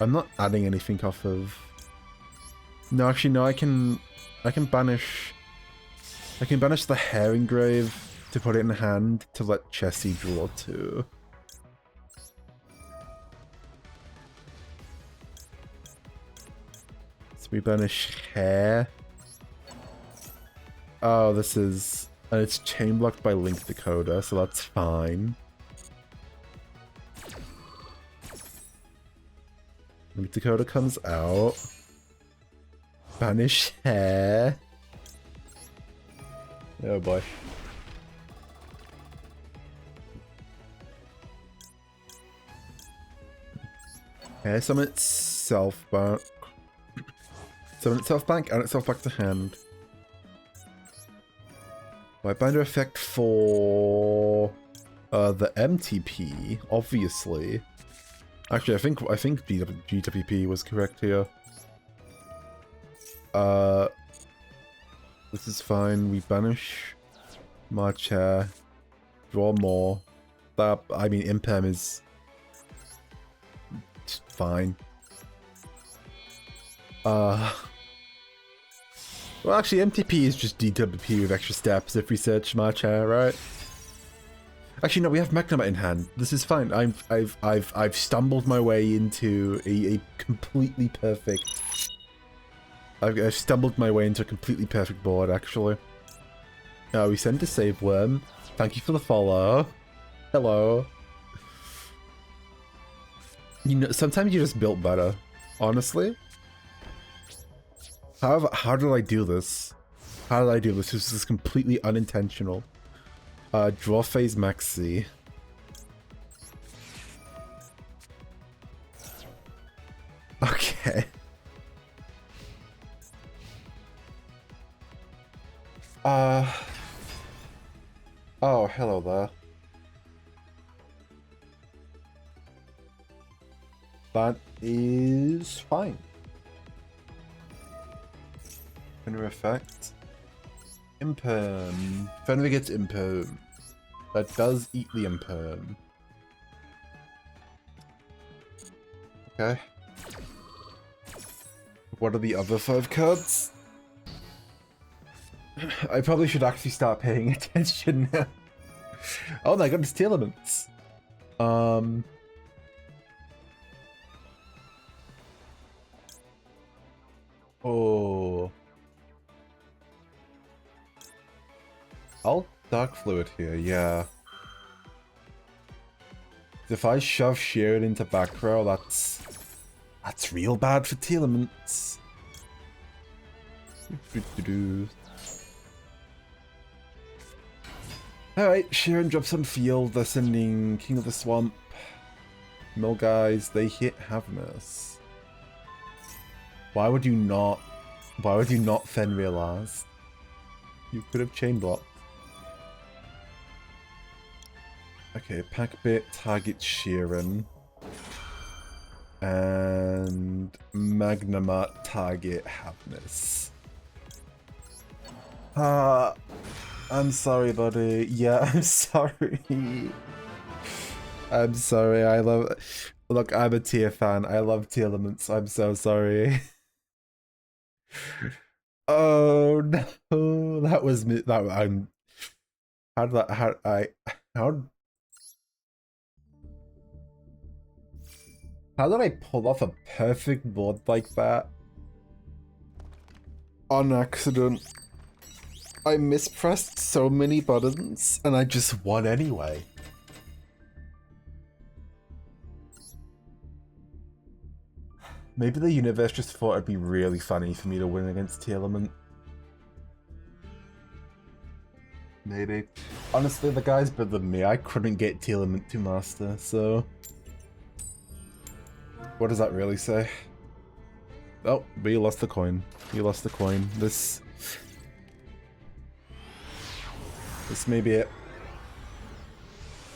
I'm not adding anything off of... No, actually no, I can banish... I can banish the Hair Engrave to put it in hand to let Chessie draw 2. So we banish Hair. Oh, this is... And it's chain blocked by Link Decoder, so that's fine. Link Decoder comes out. Banish Hair. Oh boy. Hair summon itself back. Summon itself back and itself back to hand. White binder effect for the MTP, obviously. Actually, I think GWP was correct here. This is fine. We banish March Hair, draw more. That, I mean, Imperm is fine. Well, actually, MTP is just DWP with extra steps if we search March Hair, right? Actually, no, we have Magnema in hand. This is fine. I've stumbled my way into a completely perfect. I've stumbled my way into a completely perfect board, actually. We send to Save Worm. Thank you for the follow. Hello. You know, sometimes you just built better. Honestly. However, how did I do this? How did I do this? This is completely unintentional. Draw phase Maxi. Okay. Oh, hello there. That is fine. Fenrir effect. Imperm. Fenrir gets imperm. That does eat the imperm. Okay. What are the other 5 cards? I probably should actually start paying attention now. Oh my god, it's Tail Elements. Oh. I'll Dark Fluid here, yeah. If I shove Sheeran into back row, that's real bad for Tail Elements. Alright, Sheeran drops on field, they're sending King of the Swamp. Mill guys, they hit Havness. Why would you not Fenrir last? You could have chain blocked. Okay, Packbit targets Sheeran. And Magnemart target Havness. I'm sorry, buddy. Yeah, I'm sorry. I'm sorry, I love... Look, I'm a tier fan. I love Tier Elements. I'm so sorry. Oh no, that was me. That I'm. How did that? How did I pull off a perfect board like that? On accident. I mispressed so many buttons, and I just won anyway. Maybe the universe just thought it'd be really funny for me to win against Tier Element. Maybe. Honestly, the guy's better than me. I couldn't get Tier Element to master, so... What does that really say? Oh, but you lost the coin. You lost the coin. This may be it.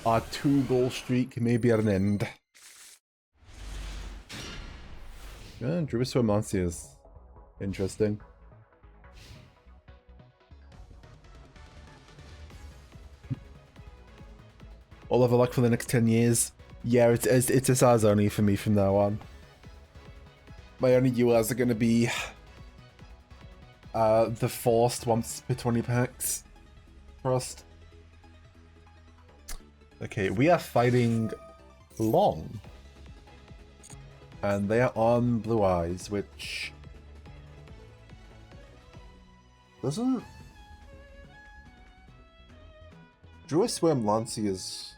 Our 2-goal streak may be at an end. Yeah, Druvis is interesting. All of luck for the next 10 years. Yeah, it's SRs only for me from now on. My only URs are gonna be the forced once per 20 packs. Trust. Okay, we are fighting Long. And they are on Blue Eyes, which doesn't... Druisworm Lancey is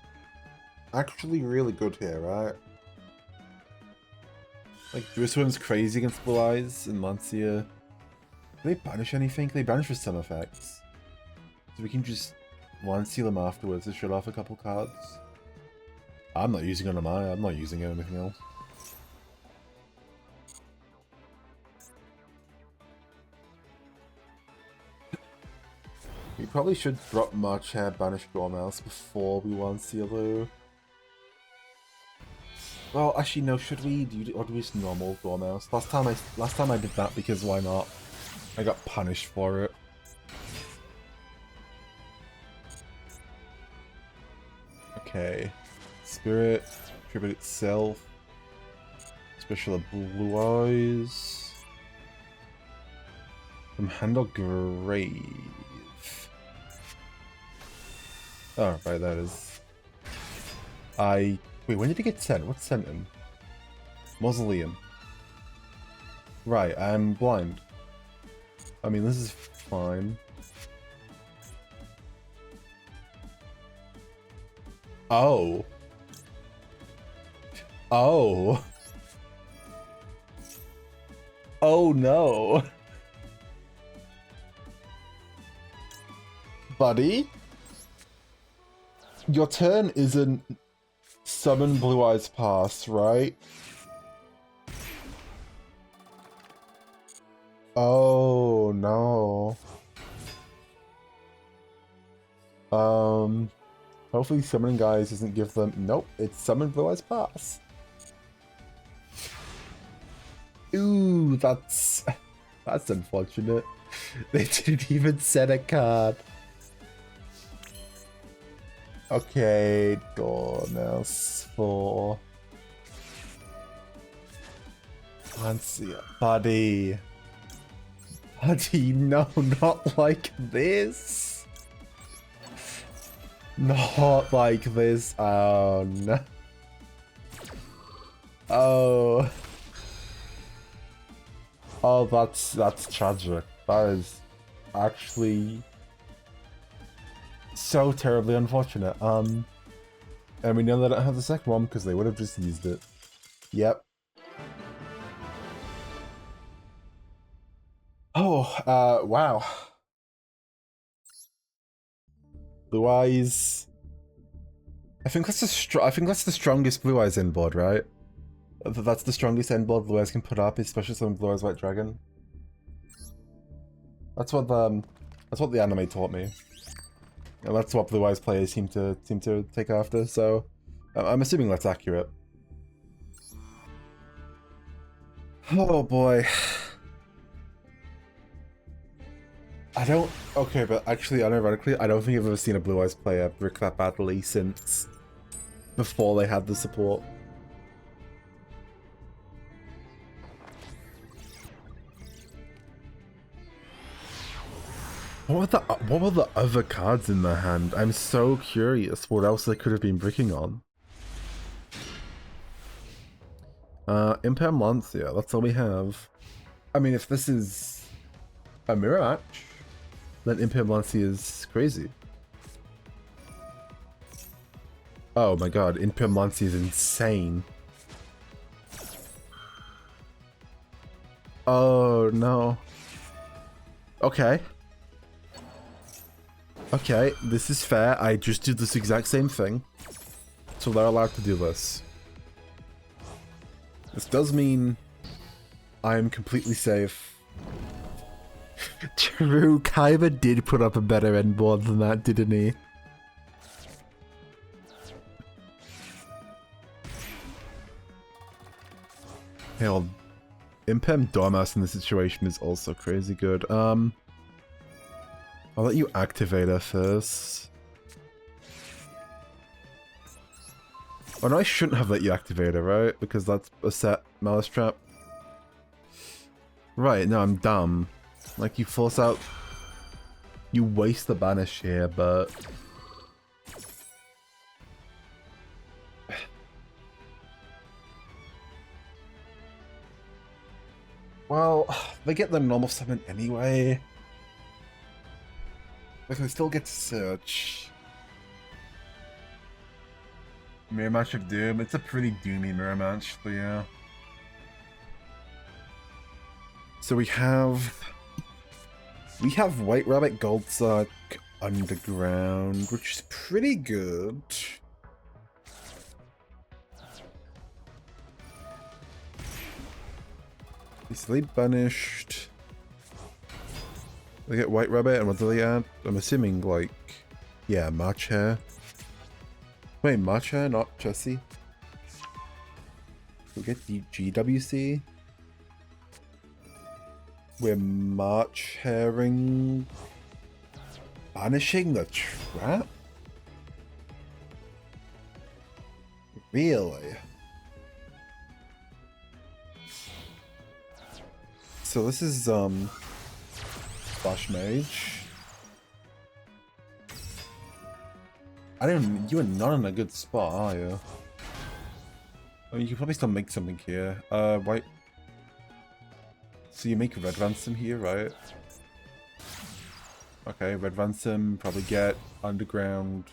actually really good here, right? Like, Druisworm's crazy against Blue Eyes and Lancia. Do they banish anything? They banish for some effects. So we can just Lancia them afterwards to shut off a couple cards. I'm not using it on mine, I'm not using it on anything else. We probably should drop March Hair, banish Dormouse before we want Sealu. Well, actually, no. Should we do or do we just normal Dormouse? Last time I did that because why not? I got punished for it. Okay, Spirit, Tribute itself, Special of Blue Eyes, from Handle Grave. Oh, right, that is. Wait, when did he get sent? What's sent him? Mausoleum. Right, I'm blind. I mean, this is fine. Oh. Oh. Oh no. Buddy? Your turn isn't summon Blue Eyes Pass, right? Oh no. Hopefully summoning guys doesn't give them. Nope, it's summon Blue Eyes Pass. Ooh, that's unfortunate. They didn't even set a card. Okay, Dormouse 4. Fancy buddy. Buddy, no, not like this. Not like this. Oh no. Oh. Oh, that's tragic. That is actually so terribly unfortunate. And we know they don't have the second one because they would have just used it. Yep. Oh, wow. Blue Eyes. I think that's the strongest Blue Eyes end board, right? That's the strongest end board Blue Eyes can put up, especially some Blue Eyes White Dragon. That's what the anime taught me. And that's what Blue Eyes players seem to take after. So I'm assuming that's accurate. Oh boy. Okay, but actually, unironically, I don't think I've ever seen a Blue Eyes player brick that badly since before they had the support. What were the other cards in their hand? I'm so curious what else they could have been bricking on. Impermanence, that's all we have. I mean, if this is a mirror match, then Impermanence is crazy. Oh my god, Impermanence is insane. Oh no. Okay. Okay, this is fair. I just did this exact same thing. So they're allowed to do this. This does mean I'm completely safe. True, Kaiba did put up a better end board than that, didn't he? Hell, Impem Dormouse in this situation is also crazy good. I'll let you activate her first. Oh no, I shouldn't have let you activate her, right? Because that's a set Malice Trap. Right, no, I'm dumb. Like, you force out... You waste the banish here, but... Well, they get the normal summon anyway. Like, they still get to search. Mirror Match of Doom. It's a pretty doomy mirror match, but yeah. So we have White Rabbit Goldsuck Underground, which is pretty good. Easily banished. They get White Rabbit, and what do they add? I'm assuming, like, yeah, March Hair. Wait, March Hair, not Jessie. We get the GWC. We're March Hairing. Banishing the trap? Really? So this is, Flash Mage. You are not in a good spot, are you? I mean, you can probably still make something here. Right. So you make Red Ransom here, right? Okay, Red Ransom, probably get Underground.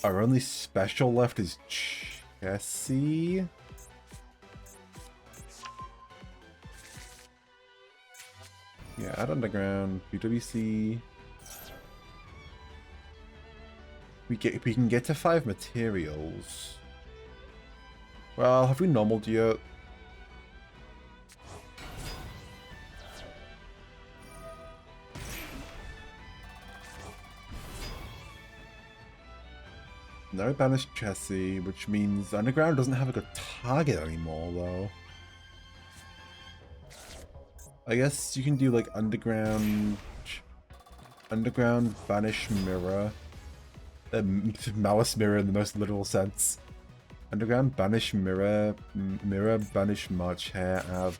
Our only special left is Jessie. Yeah, add Underground, UWC. We can get to 5 materials. Well, have we normaled yet? No banished Chessie, which means Underground doesn't have a good target anymore, though. I guess you can do like Underground, Banish Mirror, Malice Mirror in the most literal sense. Underground, Banish Mirror, Banish March Hare, add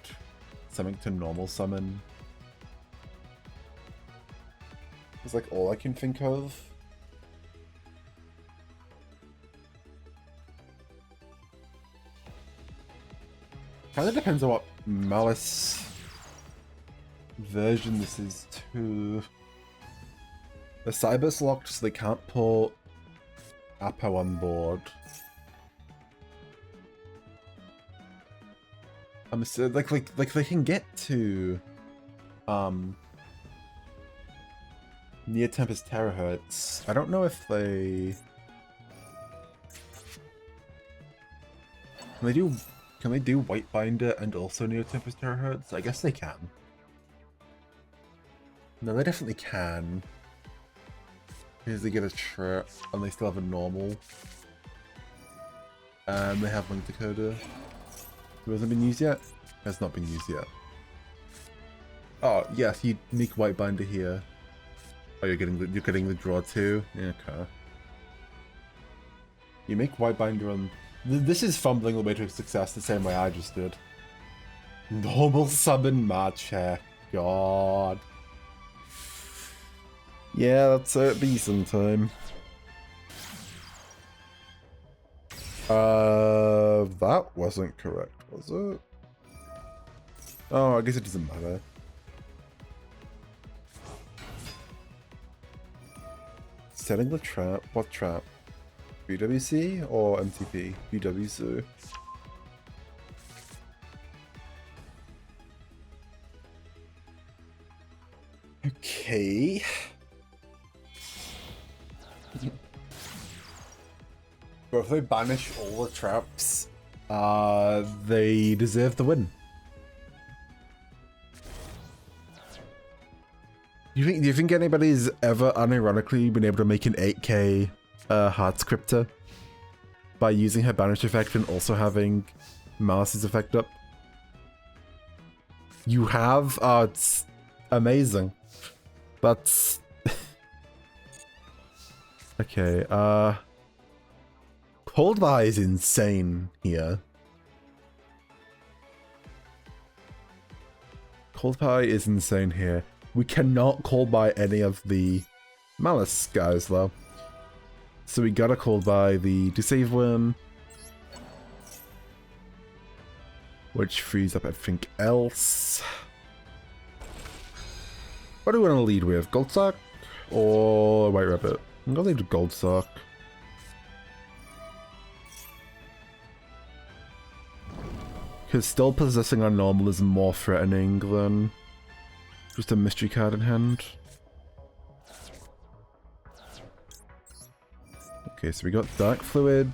something to normal summon. It's like all I can think of. Kinda depends on what Malice version this is too. The Cyber's locked, so they can't put Apo on board. I'm so like they can get to Near Tempest Terahertz. I don't know if they can they do White Binder and also Near Tempest Terahertz? I guess they can. No, they definitely can. Because they get a trap and they still have a normal. And they have Link Decoder. Who hasn't been used yet? Has not been used yet. Oh yes, you make White Binder here. Oh, you're getting the draw too. Yeah, okay. You make White Binder on. This is fumbling the way to success the same way I just did. Normal summon March Hare. God. Yeah, that's how it be sometime. That wasn't correct, was it? Oh, I guess it doesn't matter. Setting the trap? What trap? BWC or MTP? BWC. Okay. But if they banish all the traps, they deserve the win. Do you think anybody's ever unironically been able to make an 8k Heart Scripter by using her banish effect and also having Malice's effect up? You have? Oh, it's amazing. That's... okay, Cold Bar is insane here. Cold Pie is insane here. We cannot Cold Buy any of the Malice guys though. So we gotta Cold Buy the Deceive Worm. Which frees up everything else. What do we want to lead with? Gold Sock or White Rabbit? I'm gonna lead with Gold Sock. Because still possessing our normal is more threatening than just a mystery card in hand. Okay, so we got Dark Fluid.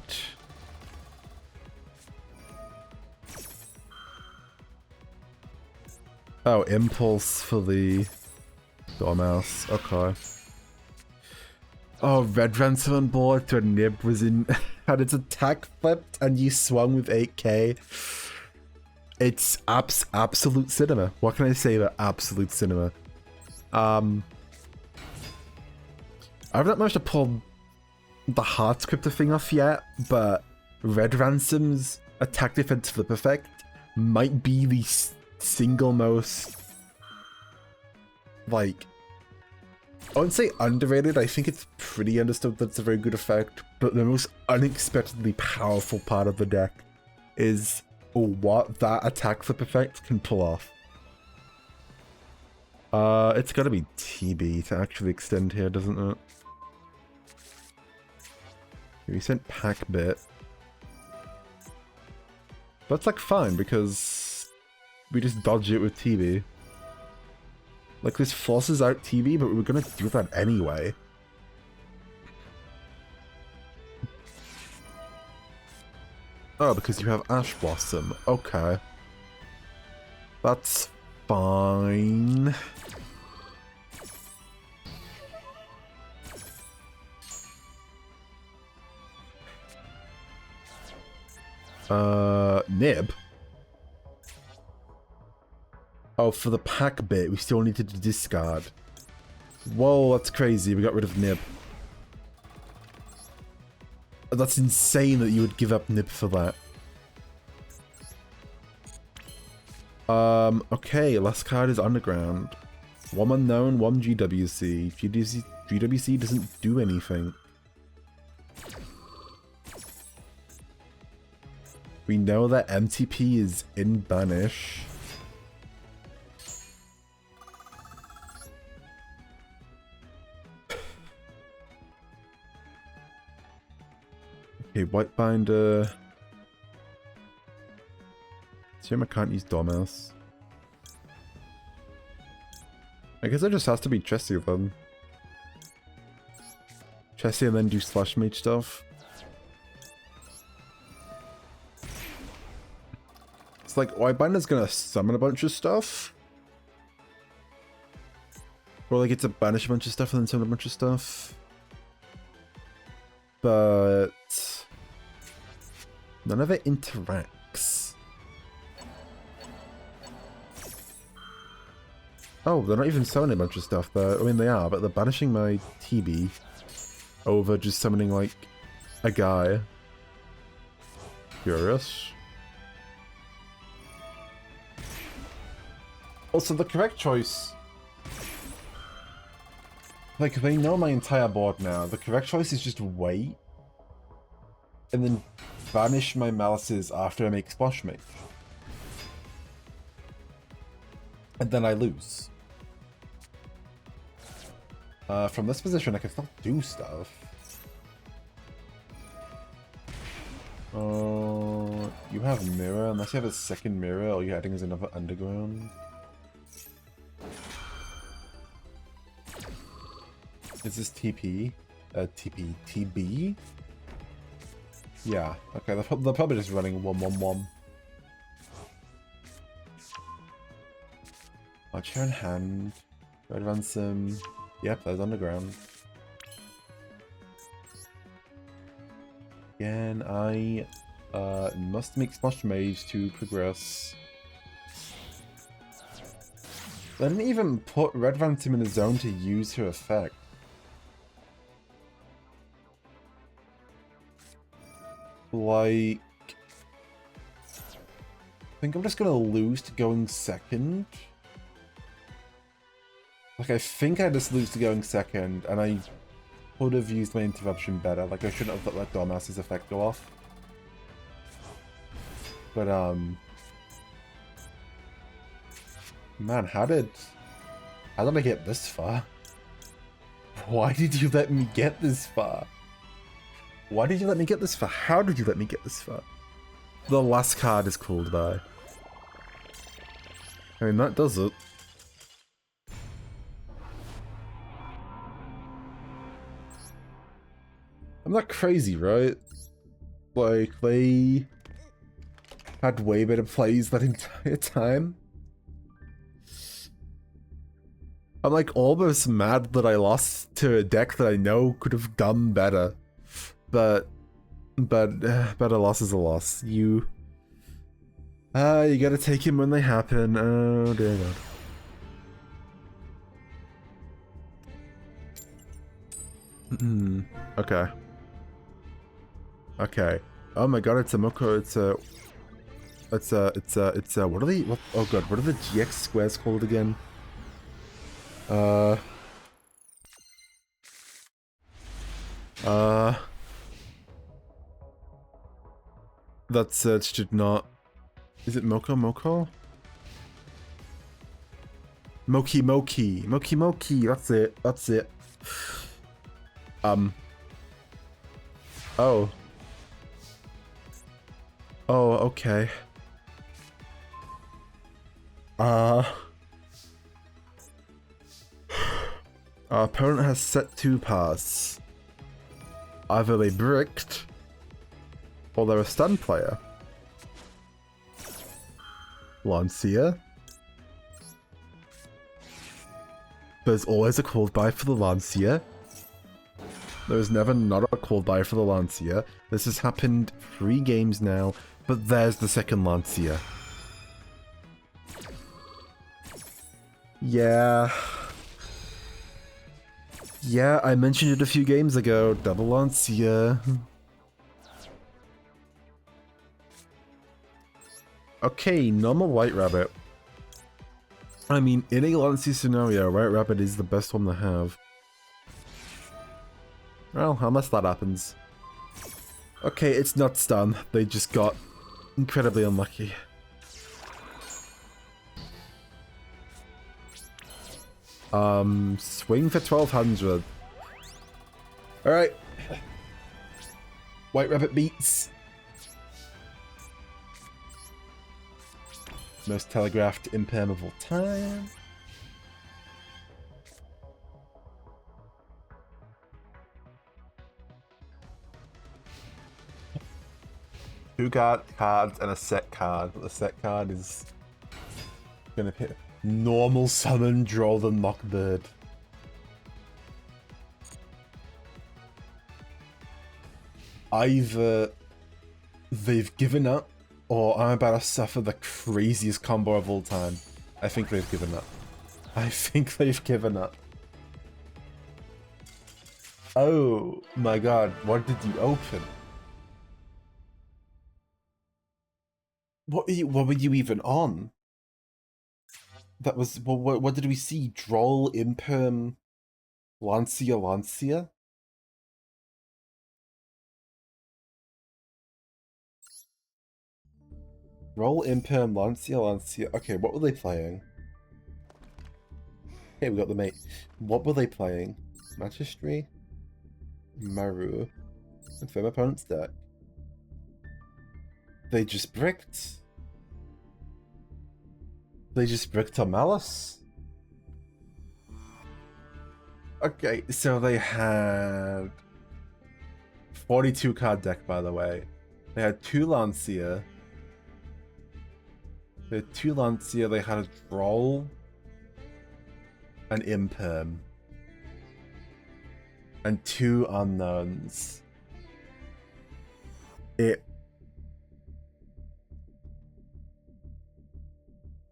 Oh, Impulse for the Dormouse. Okay. Oh, Red Ransom on board to a Nib was in had its attack flipped and you swung with 8k. It's absolute cinema. What can I say about absolute cinema? I've not managed to pull the Heart Scripter thing off yet, but Red Ransom's attack defense flip effect might be the single most, like, I wouldn't say underrated, I think it's pretty understood that it's a very good effect, but the most unexpectedly powerful part of the deck is what that attack flip effect can pull off. It's gotta be TB to actually extend here, doesn't it? We sent Pack Bit. That's like fine because we just dodge it with TB. Like this forces out TB, but we were gonna do that anyway. Oh, because you have Ash Blossom. Okay. That's fine. Nib? Oh, for the pack bit, we still needed to discard. Whoa, that's crazy. We got rid of Nib. That's insane that you would give up Nib for that. Okay, last card is Underground. One unknown, one GWC. GWC doesn't do anything. We know that MTP is in Banish. Okay, White Binder. Assume I can't use Dormouse. I guess it just has to be Chessie then. Chessie and then do Slash Mage stuff. It's like White Binder's gonna summon a bunch of stuff. Or like it's a banish a bunch of stuff and then summon a bunch of stuff. But none of it interacts. Oh, they're not even summoning a bunch of stuff though. I mean they are, but they're banishing my TB over just summoning like a guy. Curious. Also, the correct choice. Like, they know my entire board now. The correct choice is just wait. And then banish my Malices after I make Splash Mage. And then I lose. From this position, I can still do stuff. You have Mirror, unless you have a second Mirror, or you're adding as another Underground. Is this TP? TB? Yeah, okay, they're probably just running 1-1-1. Archer in hand. Red Ransom. Yep, there's Underground. Again, I must make Splash Mage to progress. I didn't even put Red Ransom in a zone to use her effect. Like, I think I'm just gonna lose to going second. Like, I think I just lose to going second, and I would have used my interruption better. Like, I shouldn't have let Dormouse's effect go off. But, man, how did I get this far? Why did you let me get this far? Why did you let me get this far? How did you let me get this far? The last card is called by. I mean, that does it. I'm not crazy, right? Like, they had way better plays that entire time. I'm like almost mad that I lost to a deck that I know could have done better. But a loss is a loss. You gotta take him when they happen. Oh dear God. Okay. Okay. Oh my God, it's a Moko. It's a. What are they? What, oh God, what are the GX squares called again? That search did not. Is it Moko? Moki. That's it. Oh. Oh, okay. Our opponent has set 2 paths. Either they bricked, or they're a stun player. Lancia. There's always a called by for the Lancia. There's never not a called by for the Lancia. This has happened 3 games now. But there's the second Lancia. Yeah. Yeah, I mentioned it a few games ago. Double Lancia. Okay, normal White Rabbit. I mean, in a Lancia scenario, White Rabbit is the best one to have. Well, unless that happens. Okay, it's not stun. They just got incredibly unlucky. Swing for 1200. Alright. White Rabbit beats. Most telegraphed imperm of all time. Two cards and a set card. The set card is gonna hit normal summon, draw the Mockbird. Either they've given up, or I'm about to suffer the craziest combo of all time. I think they've given up. I think they've given up. Oh my god, what did you open? What were you even on? That was, well, what did we see? Droll, Imperm, Lancia? Roll, Imperm, Lancia. Okay, what were they playing? Okay, we got the mate. What were they playing? Magistry? Maru. Confirm opponent's deck. They just bricked. They just bricked a Malice. Okay, so they had 42 card deck, by the way. They had two Lancia. They had two Lancia. They had a Droll, an Imperm, and two Unknowns. It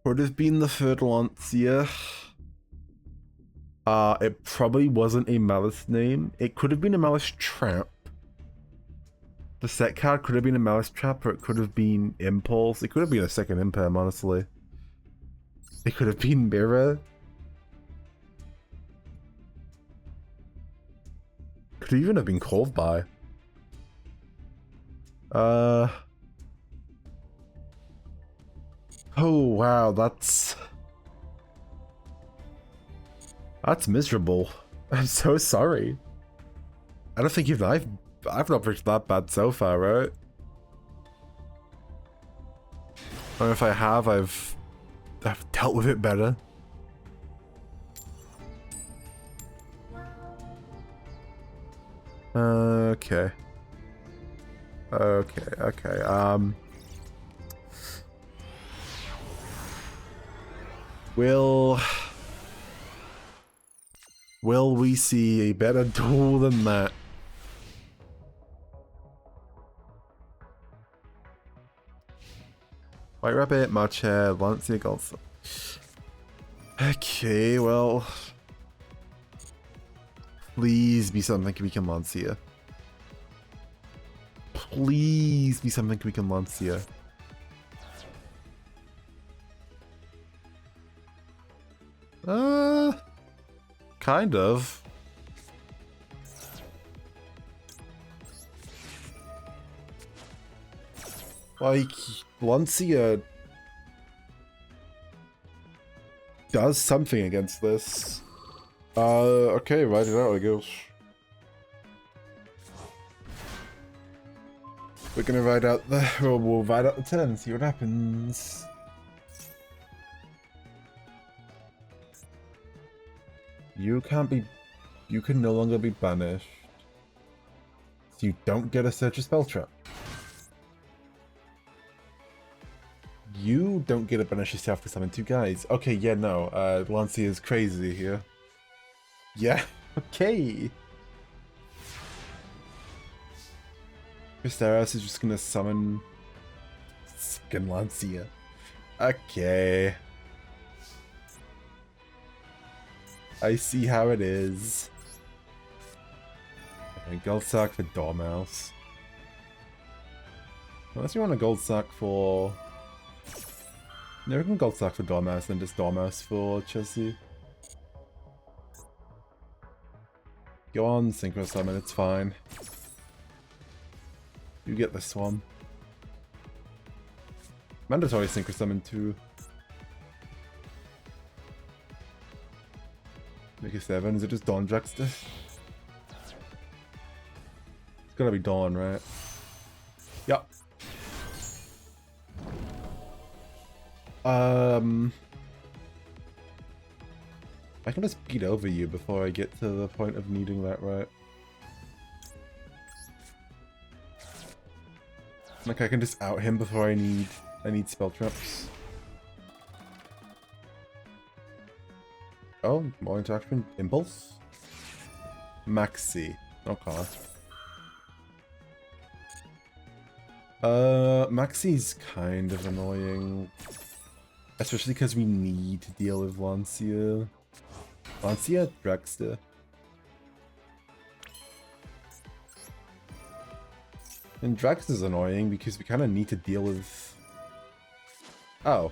could have been the third Lancia. It probably wasn't a Malice name. It could have been a Malice Trap. The set card could have been a Malice Trap, or it could have been Impulse. It could have been a second Imperm, honestly. It could have been Mirror. Could even have been Called By. Oh wow, that's miserable. I'm so sorry. I don't think even I've not picked that bad so far, right? Or if I have, I've dealt with it better. Okay. Will we see a better duel than that? White Rabbit, Marcher, Lancia, Golf. Okay, well, please be something we can Lancia. Please be something we can Lancia. Kind of. Like, Lancia does something against this. Okay, write it out, I guess. We're gonna ride out the, we'll ride out the turn and see what happens. You can no longer be banished. So you don't get a Search a Spell Trap. You don't get to banish yourself to summon two guys. Okay, yeah, no, Lancia is crazy here. Yeah, okay. Visteros is just gonna summon Second Lancia. Okay. I see how it is. Okay, gold sack for Dormouse. Unless you want a gold sack for... No, we can gold sack for Dormouse and just Dormouse for Chelsea. Go on, Synchro Summon, it's fine. You get this one. Mandatory Synchro Summon too. Make a 7. Is it just Dawn Dragster? It's gotta be Dawn, right? Yup. I can just beat over you before I get to the point of needing that, right? Like I can just out him before I need spell traps. Oh, more interaction. Impulse? Maxi. Okay. Maxi's kind of annoying. Especially because we need to deal with Lancia. Lancia, Dragster. And Dragster's annoying because we kind of need to deal with... Oh.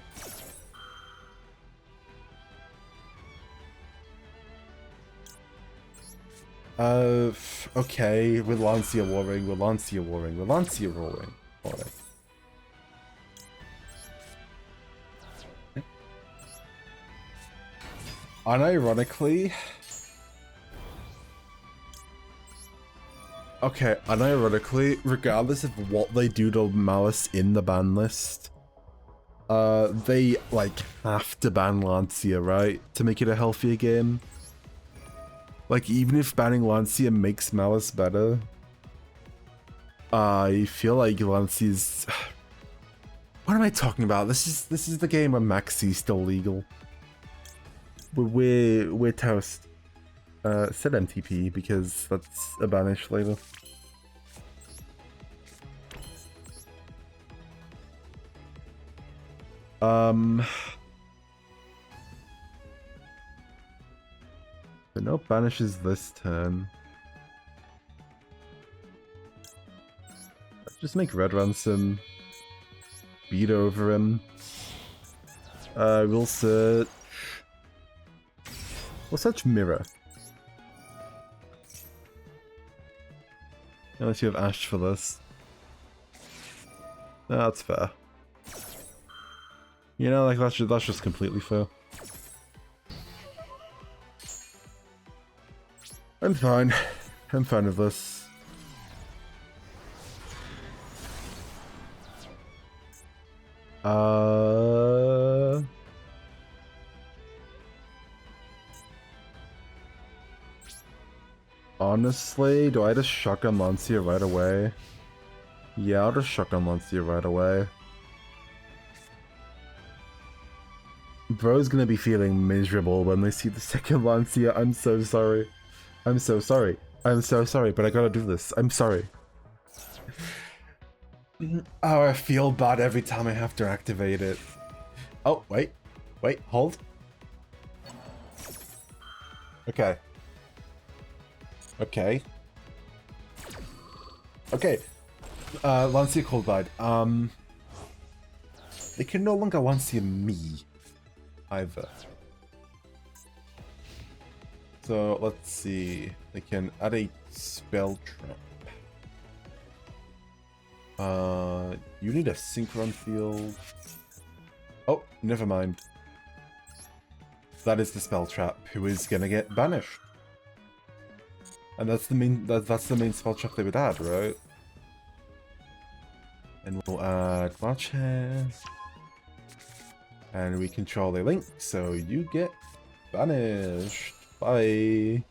Okay, with Lancia warring, with Lancia warring, with Lancia warring. Alright. Unironically... Okay, unironically, regardless of what they do to Malice in the ban list, they, like, have to ban Lancia, right? To make it a healthier game. Like, even if banning Lancia makes Malice better, I feel like Lancia's... What am I talking about? This is the game where Maxi's still legal. We're toast. Set MTP because that's a banish later. But no banishes this turn. Let's just make Red Ransom beat over him. We'll search Mirror. Unless you have Ash for this. No, that's fair. You know, like that's just completely fair. I'm fine. I'm fine with this. Honestly, do I just shotgun Lancia right away? Yeah, I'll just shotgun Lancia right away. Bro's gonna be feeling miserable when they see the second Lancia. I'm so sorry. I'm so sorry. I'm so sorry, but I gotta do this. I'm sorry. Oh, I feel bad every time I have to activate it. Oh, wait. Wait, hold. Okay. Okay. Okay. Lancia cold died. They can no longer Lancia me either. So let's see. They can add a spell trap. You need a synchron field. Oh, never mind. That is the spell trap who is gonna get banished. And that's the main spell trap they would add, right? And we'll add March Hair. And we control a link, so you get banished. Bye.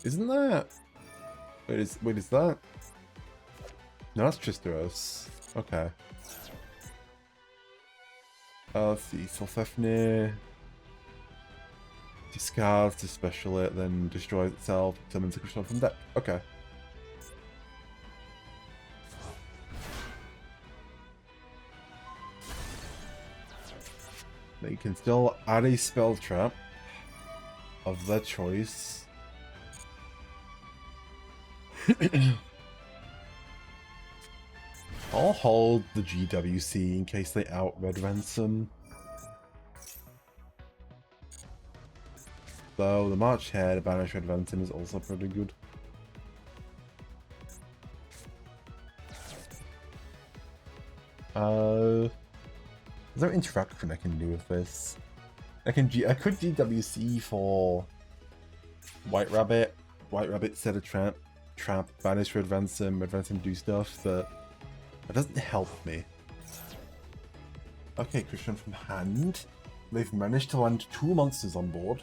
Isn't that? Wait, is that? No, that's Tristeros. Okay. Let's see. Self-Fafnir. Discards to special it, then destroys itself, summons a crystal from deck. Okay. They can still add a spell trap of their choice. I'll hold the GWC in case they out-red ransom. Though the March Hare, Banish Red Ransom is also pretty good. Is there interaction I can do with this? I could GWC for White Rabbit. White Rabbit set a trap, banish Red Ransom do stuff, but that doesn't help me. Okay, Christian from hand. They've managed to land 2 monsters on board.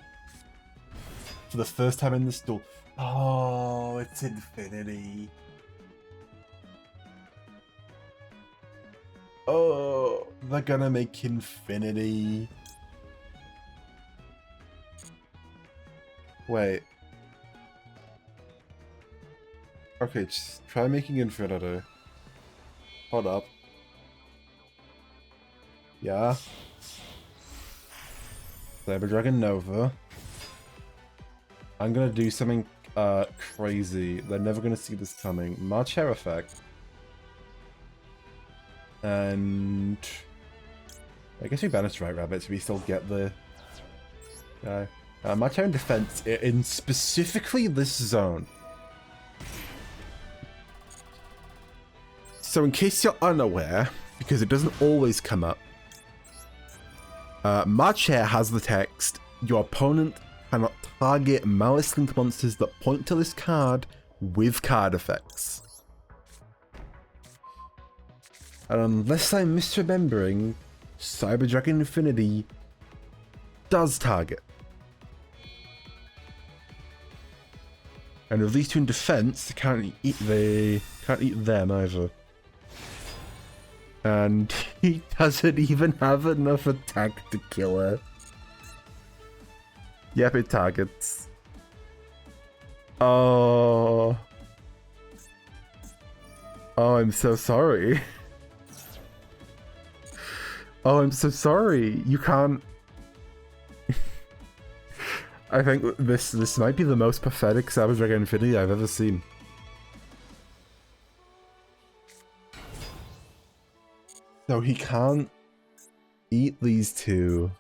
For the first time in the store. Oh, it's Infinity. Oh, they're gonna make Infinity. Wait. Okay, just try making Infinity. Hold up. Yeah. Cyber Dragon Nova. I'm gonna do something crazy. They're never gonna see this coming. March Hare effect. And I guess we banish White Rabbit so we still get the guy. March Hare in defense in specifically this zone. So in case you're unaware, because it doesn't always come up, March Hare has the text, your opponent cannot target malice-linked monsters that point to this card with card effects. And unless I'm misremembering, Cyber Dragon Infinity does target. And with these two in defense, they can't eat them either. And he doesn't even have enough attack to kill her. Yep, it targets. Oh. Oh, I'm so sorry. Oh, I'm so sorry. You can't... I think this might be the most pathetic Cyber Dragon Infinity I've ever seen. So he can't eat these two.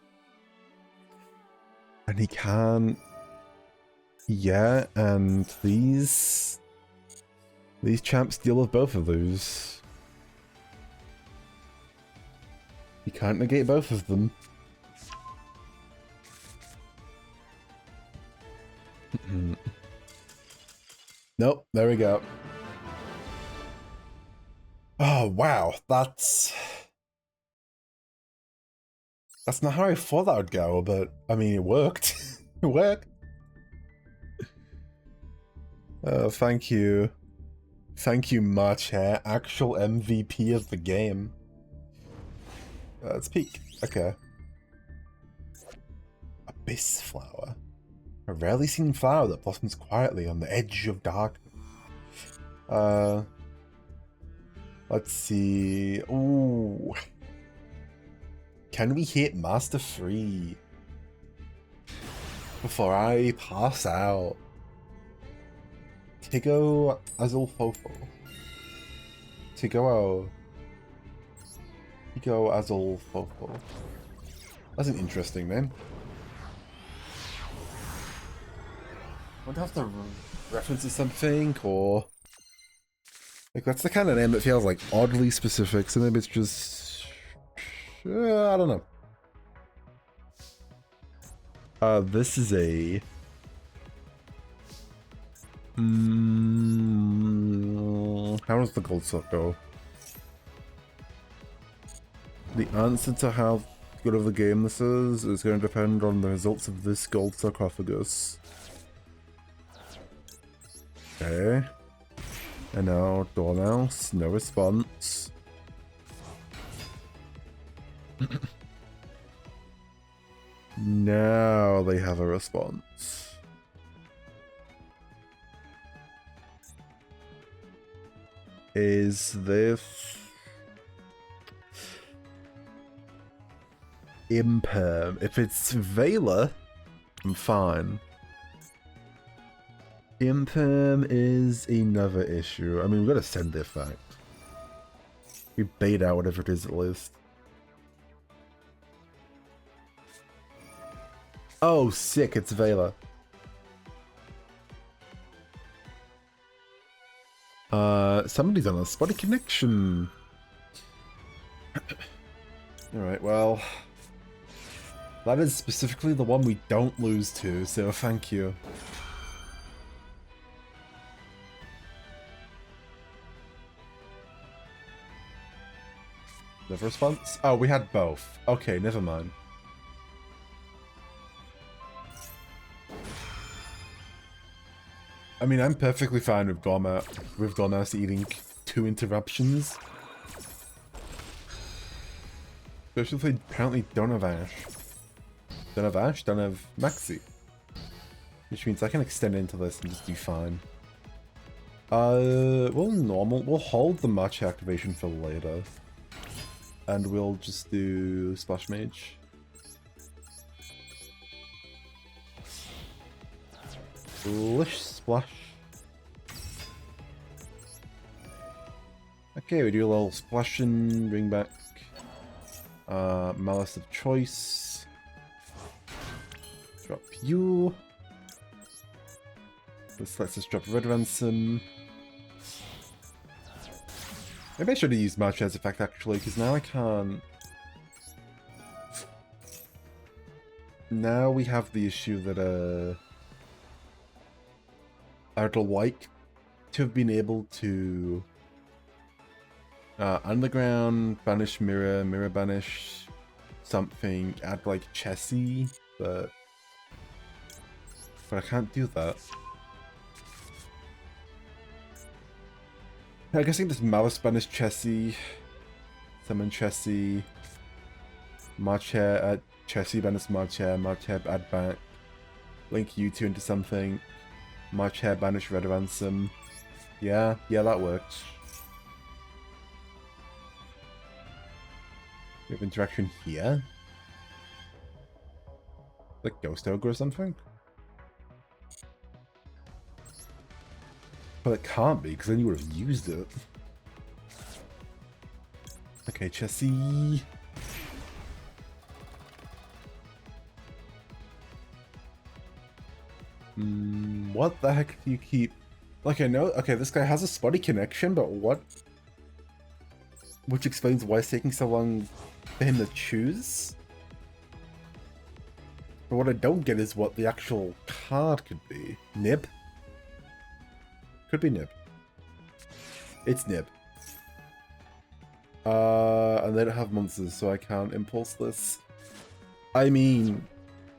And he can't... Yeah, and these champs deal with both of those. You can't negate both of them. Nope, there we go. Oh, wow, that's not how I thought that would go, but, I mean, it worked. It worked. Thank you. Thank you, March Hare, actual MVP of the game. Let's peek. Okay. Abyss Flower. A rarely seen flower that blossoms quietly on the edge of darkness. Let's see. Ooh. Can we hit Master 3 before I pass out? Tigo Azulfofo. Tigo Azulfofo. That's an interesting name. I wonder if the reference to something, or like that's the kind of name that feels like oddly specific. So maybe it's just I don't know. This is a how does the gold sock go? The answer to how good of a game this is going to depend on the results of this gold sarcophagus. Okay. And now Dormouse, no response. Now they have a response. Is this... Imperm. If it's Vela, I'm fine. Imperm is another issue. I mean, we've got to send the effect. We bait out whatever it is at least. Oh, sick, it's Vela. Somebody's on a spotty connection. Alright, well... that is specifically the one we don't lose to, so thank you. The response? Oh, we had both. Okay, never mind. I mean, I'm perfectly fine with Dormouse eating 2 interruptions. Especially if they apparently don't have Ash. Don't have Ash, don't have Maxi. Which means I can extend into this and just do fine. We'll hold the match activation for later. And we'll just do Splash Mage. Splish Splash. Okay, we do a little splashing, bring back Malice of Choice. Drop you. This lets us drop Red Ransom. Maybe I should have used March's effect actually, because now I can't. Now we have the issue that I would like to have been able to underground, banish mirror, mirror banish something, add like Chessie, but I can't do that. I guess I can just Malice banish Chessie, summon Chessie, Marcher, add Chessie banish Marcher, Marcher add back, link you two into something, Marcher banish Red Ransom. Yeah, that works. We have interaction here? Like Ghost Ogre or something? But it can't be, because then you would have used it. Okay, Chessie. What the heck do you keep? Like, I know, okay, this guy has a spotty connection, but what? Which explains why it's taking so long for him to choose. But what I don't get is what the actual card could be. Nib? Could be Nib. It's Nib. And they don't have monsters, so I can't impulse this. I mean...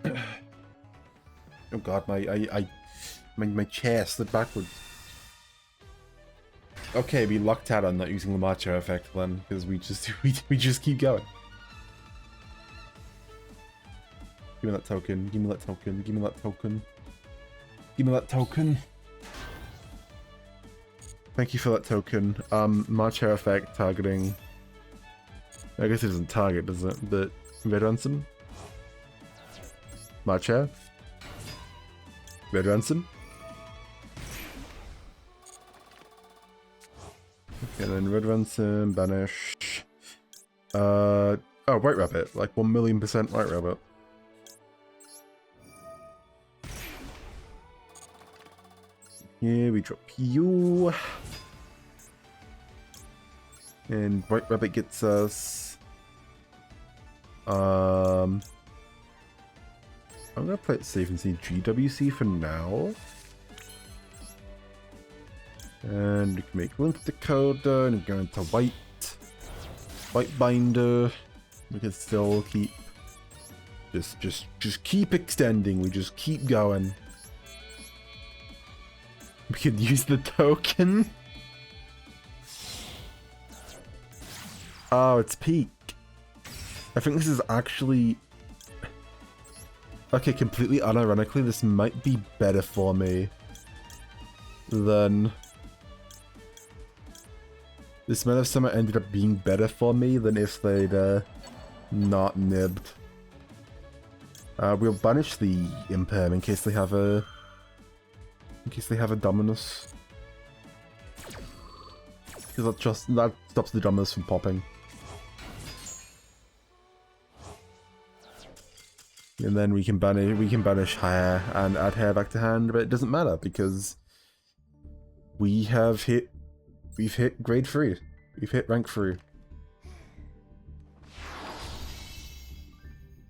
oh god, my chair slid backwards. Okay, we lucked out on not using the Marcher effect then, because we just keep going. Give me that token, give me that token, give me that token. Give me that token. Thank you for that token. Marcher effect targeting. I guess it doesn't target, does it? But Red Ransom? Marcher? Red Ransom? Okay, then Red Ransom, banish. Oh, White Rabbit. Like 1,000,000% White Rabbit. Here we drop you. And White Rabbit gets us. I'm gonna play it safe and see GWC for now. And we can make Link Dakota and go into White Binder. We can still keep just keep extending, we just keep going. We could use the token. Oh, it's peak. I think this is actually... okay, completely unironically, this might be better for me than... this might have somehow ended up being better for me than if they'd not nibbed. We'll banish the Imperm in case they have a... Dominus. Because that stops the Dominus from popping. And then we can banish Hair and add Hair back to hand, but it doesn't matter because we've hit grade 3. We've hit rank 3.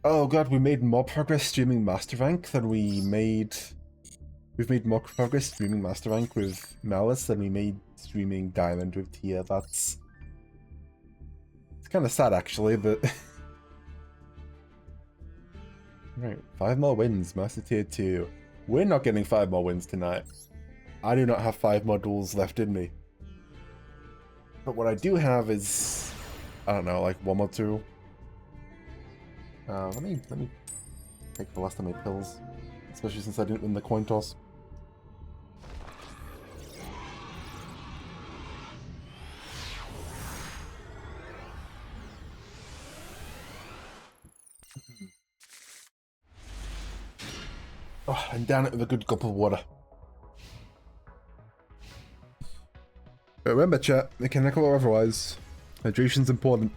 Oh god, we made more progress streaming Master Rank than we've made more progress streaming Master Rank with Malice than we made streaming Diamond with Tia. It's kind of sad actually, but right, 5 more wins, Master Tier 2. We're not getting 5 more wins tonight. I do not have 5 more duels left in me. But what I do have is, I don't know, like 1 or 2. Let me take the last of my pills, especially since I didn't win the coin toss. Oh, and down it with a good gulp of water. But remember, chat, mechanical or otherwise, hydration's important.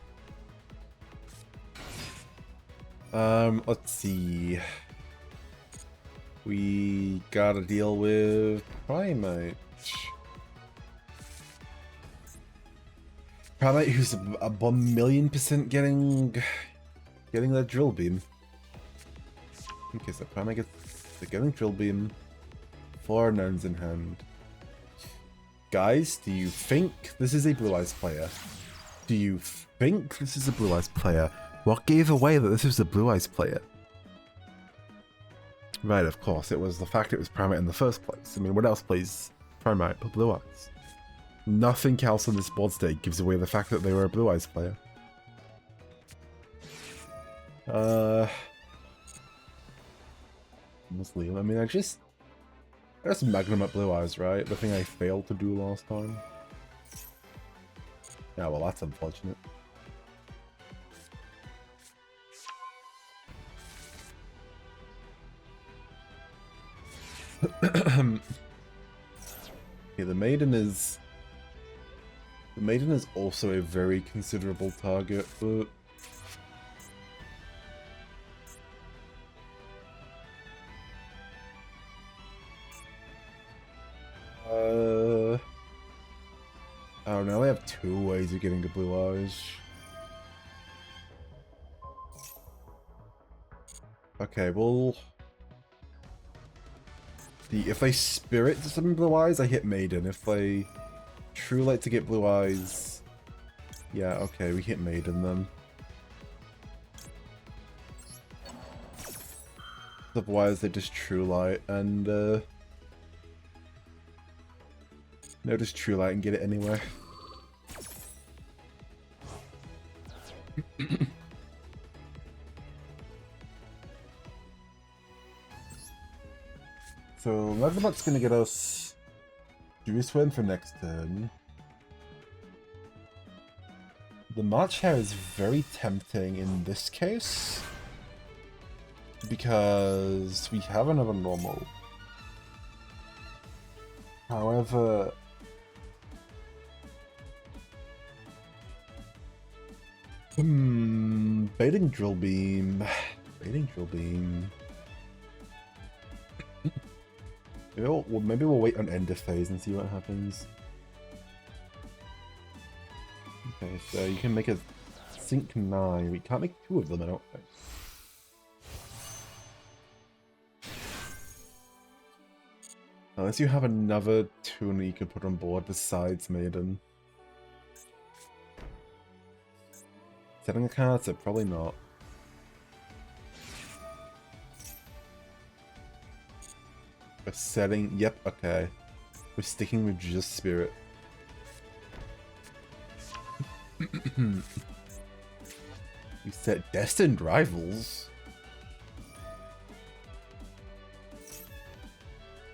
Let's see. We gotta deal with Primate. Primate who's a 1,000,000% getting that drill beam. Okay, so Primate gets the getting drill beam, 4 unknowns in hand. Guys, do you think this is a Blue Eyes player? Do you think this is a Blue Eyes player? What gave away that this was a Blue Eyes player? Right, of course, it was the fact it was Primate in the first place. I mean, what else plays Primate but Blue Eyes? Nothing else on this board state gives away the fact that they were a Blue Eyes player. Honestly, I mean, I just Magnum at Blue Eyes, right? The thing I failed to do last time. Yeah, well, that's unfortunate. Yeah, the maiden is also a very considerable target, but I don't know, they have 2 ways of getting to Blue Eyes. Okay, well, if they Spirit to summon Blue Eyes, I hit Maiden. If they True Light to get Blue Eyes, yeah, okay, we hit Maiden then. Otherwise, they just True Light and no, just True Light and get it anyway. So Magnabot's gonna get us Juice Win for next turn. The March Hare is very tempting in this case because we have another normal. However, baiting Drill Beam. Maybe we'll wait on end of phase and see what happens. Okay, so you can make a Sync 9. We can't make 2 of them, I don't think. Unless you have another tune that you could put on board besides Maiden. Setting a card, so probably not. We're setting, yep, okay. We're sticking with just Spirit. We set Destined Rivals.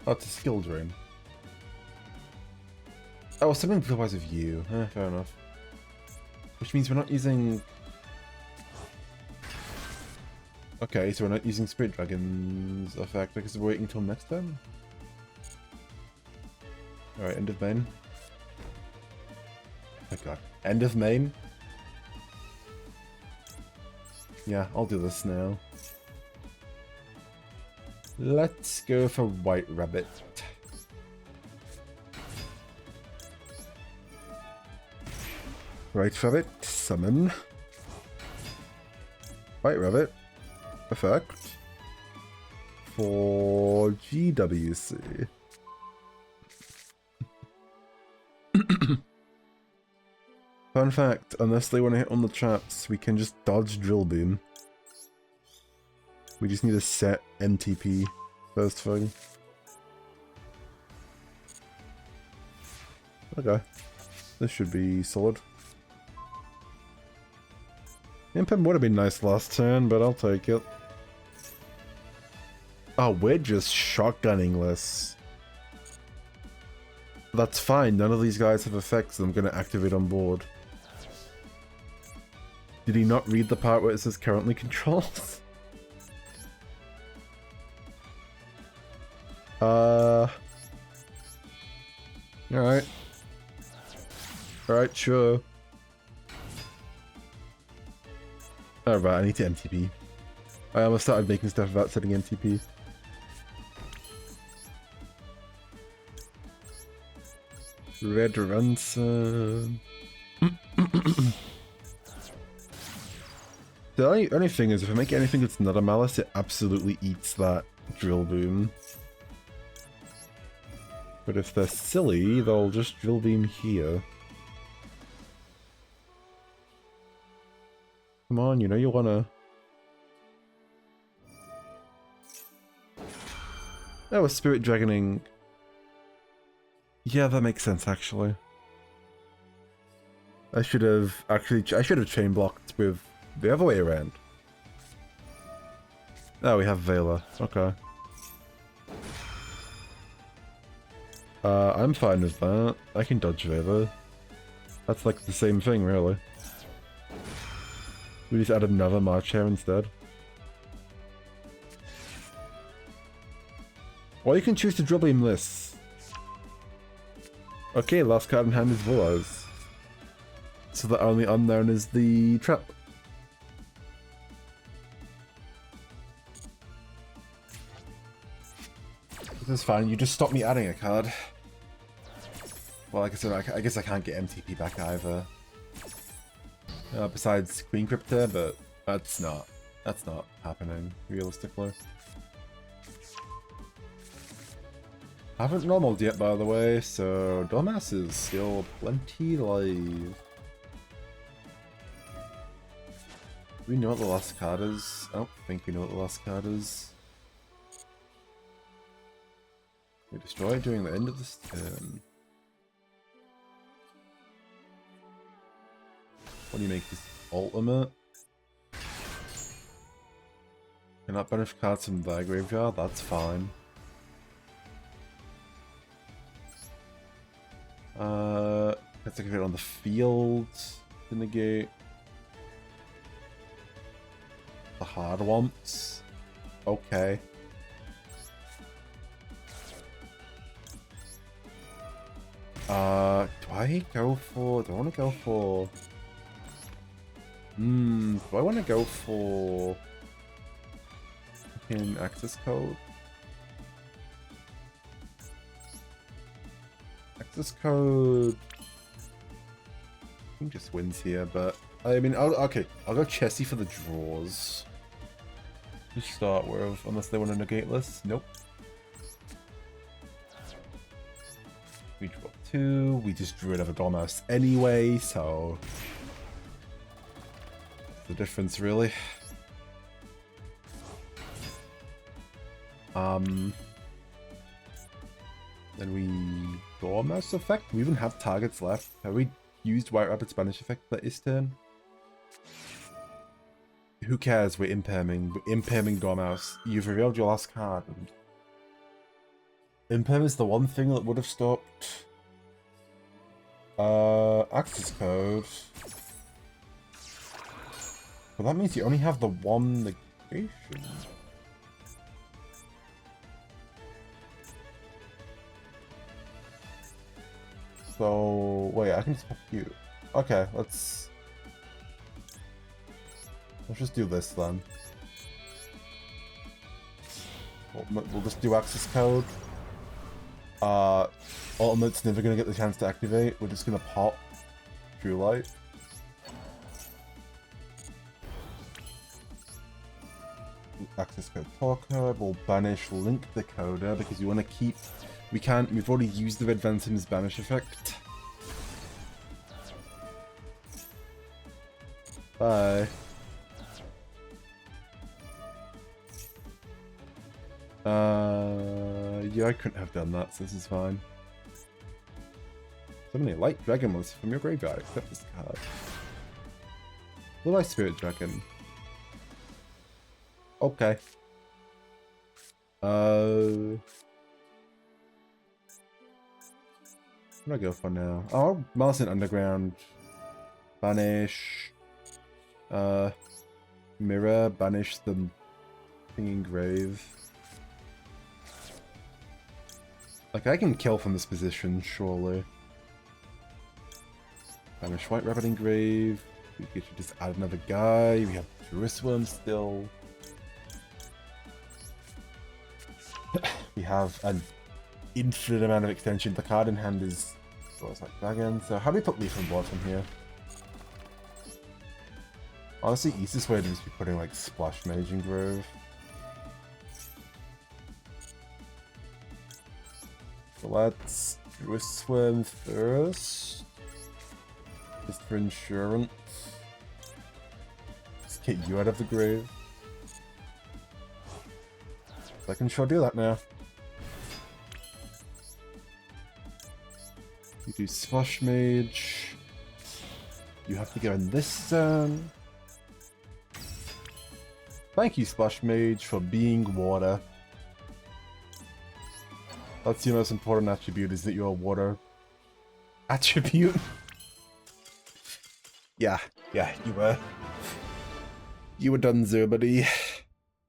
Oh, it's a skill drain. Oh, something Blue Eyes of you. Fair enough. Which means we're not using... Okay, so we're not using Spirit Dragon's effect because we're waiting until next turn? Alright, end of main. Oh god. End of main? Yeah, I'll do this now. Let's go for White Rabbit. White Rabbit, summon. White Rabbit, effect. For GWC. Fun fact, unless they want to hit on the traps, we can just dodge Drill Beam. We just need to set MTP first thing. Okay. This should be solid. Impem would have been nice last turn, but I'll take it. Oh, we're just shotgunning this. That's fine, none of these guys have effects that I'm going to activate on board. Did he not read the part where it says currently controls? Alright. Alright, sure. Alright, I need to MTP. I almost started making stuff about setting MTP. Red Ransom. The only thing is, if I make anything that's not a Malice, it absolutely eats that Drill Boom. But if they're silly, they'll just Drill Beam here. Come on, you know you wanna... Oh, a Spirit Dragoning. Yeah, that makes sense, actually. I should have chain blocked with the other way around. Oh, we have Vela. Okay. I'm fine with that. I can dodge Vela. That's like the same thing, really. We just add another March Hare instead. Or you can choose to Drill Beam this. Okay, last card in hand is Willows. So the only unknown is the trap. This is fine, you just stop me adding a card. Well, like I said, I guess I can't get MTP back either. Besides Queen Crypta, but that's not happening, realistically. I haven't normaled yet, by the way, so Dormouse is still plenty live. Do we know what the last card is? I don't think we know what the last card is. We destroy it during the end of this turn. What do you make this ultimate? Cannot banish cards from their graveyard, that's fine. Let's activate it on the field to negate the hard ones. Okay. Do I want to go for... do I want to go for... fucking access code? Access code... I think just wins here, but... I mean, I'll go Chessie for the draws. To start with, unless they want to negate this. Nope. We draw 2, we just drew another Dormouse anyway, so... What's the difference, really? Then we... Dormouse effect? We even have targets left. Have we used White Rabbit's Spanish effect for this turn? Who cares? We're impairming Dormouse. You've revealed your last card. Imperm is the one thing that would have stopped access code. Well, that means you only have the one Nation. So wait, I can swap you. Okay, let's just do this then. We'll just do access code. Ultimate's never gonna get the chance to activate. We're just gonna pop True Light. Access code talker. We'll banish Link Decoder because we want to keep. We've already used the Red Phantom's banish effect. Bye. Yeah, I couldn't have done that, so this is fine. Suddenly, Light Dragon was from your graveyard, except this card. Blue Eye Spirit Dragon. Okay. What do I go for now? Oh, Malice Underground. Banish. Mirror. Banish the Singing Grave. Like, I can kill from this position, surely. Banish White Rabbit Engrave. We could just add another guy. We have Jerusalem still. We have an infinite amount of extension. The card in hand is like Dragon. So how do we put Leaf on board from here? Honestly, easiest way to just be putting like Splash Mage and Grove. So let's do a swim first. Just for insurance. Just get you out of the grave. I can sure do that now. You do Splash Mage. You have to go in this zone. Thank you, Splash Mage, for being water. That's your most important attribute, is that you're a water attribute. Yeah, you were done, Zerbody.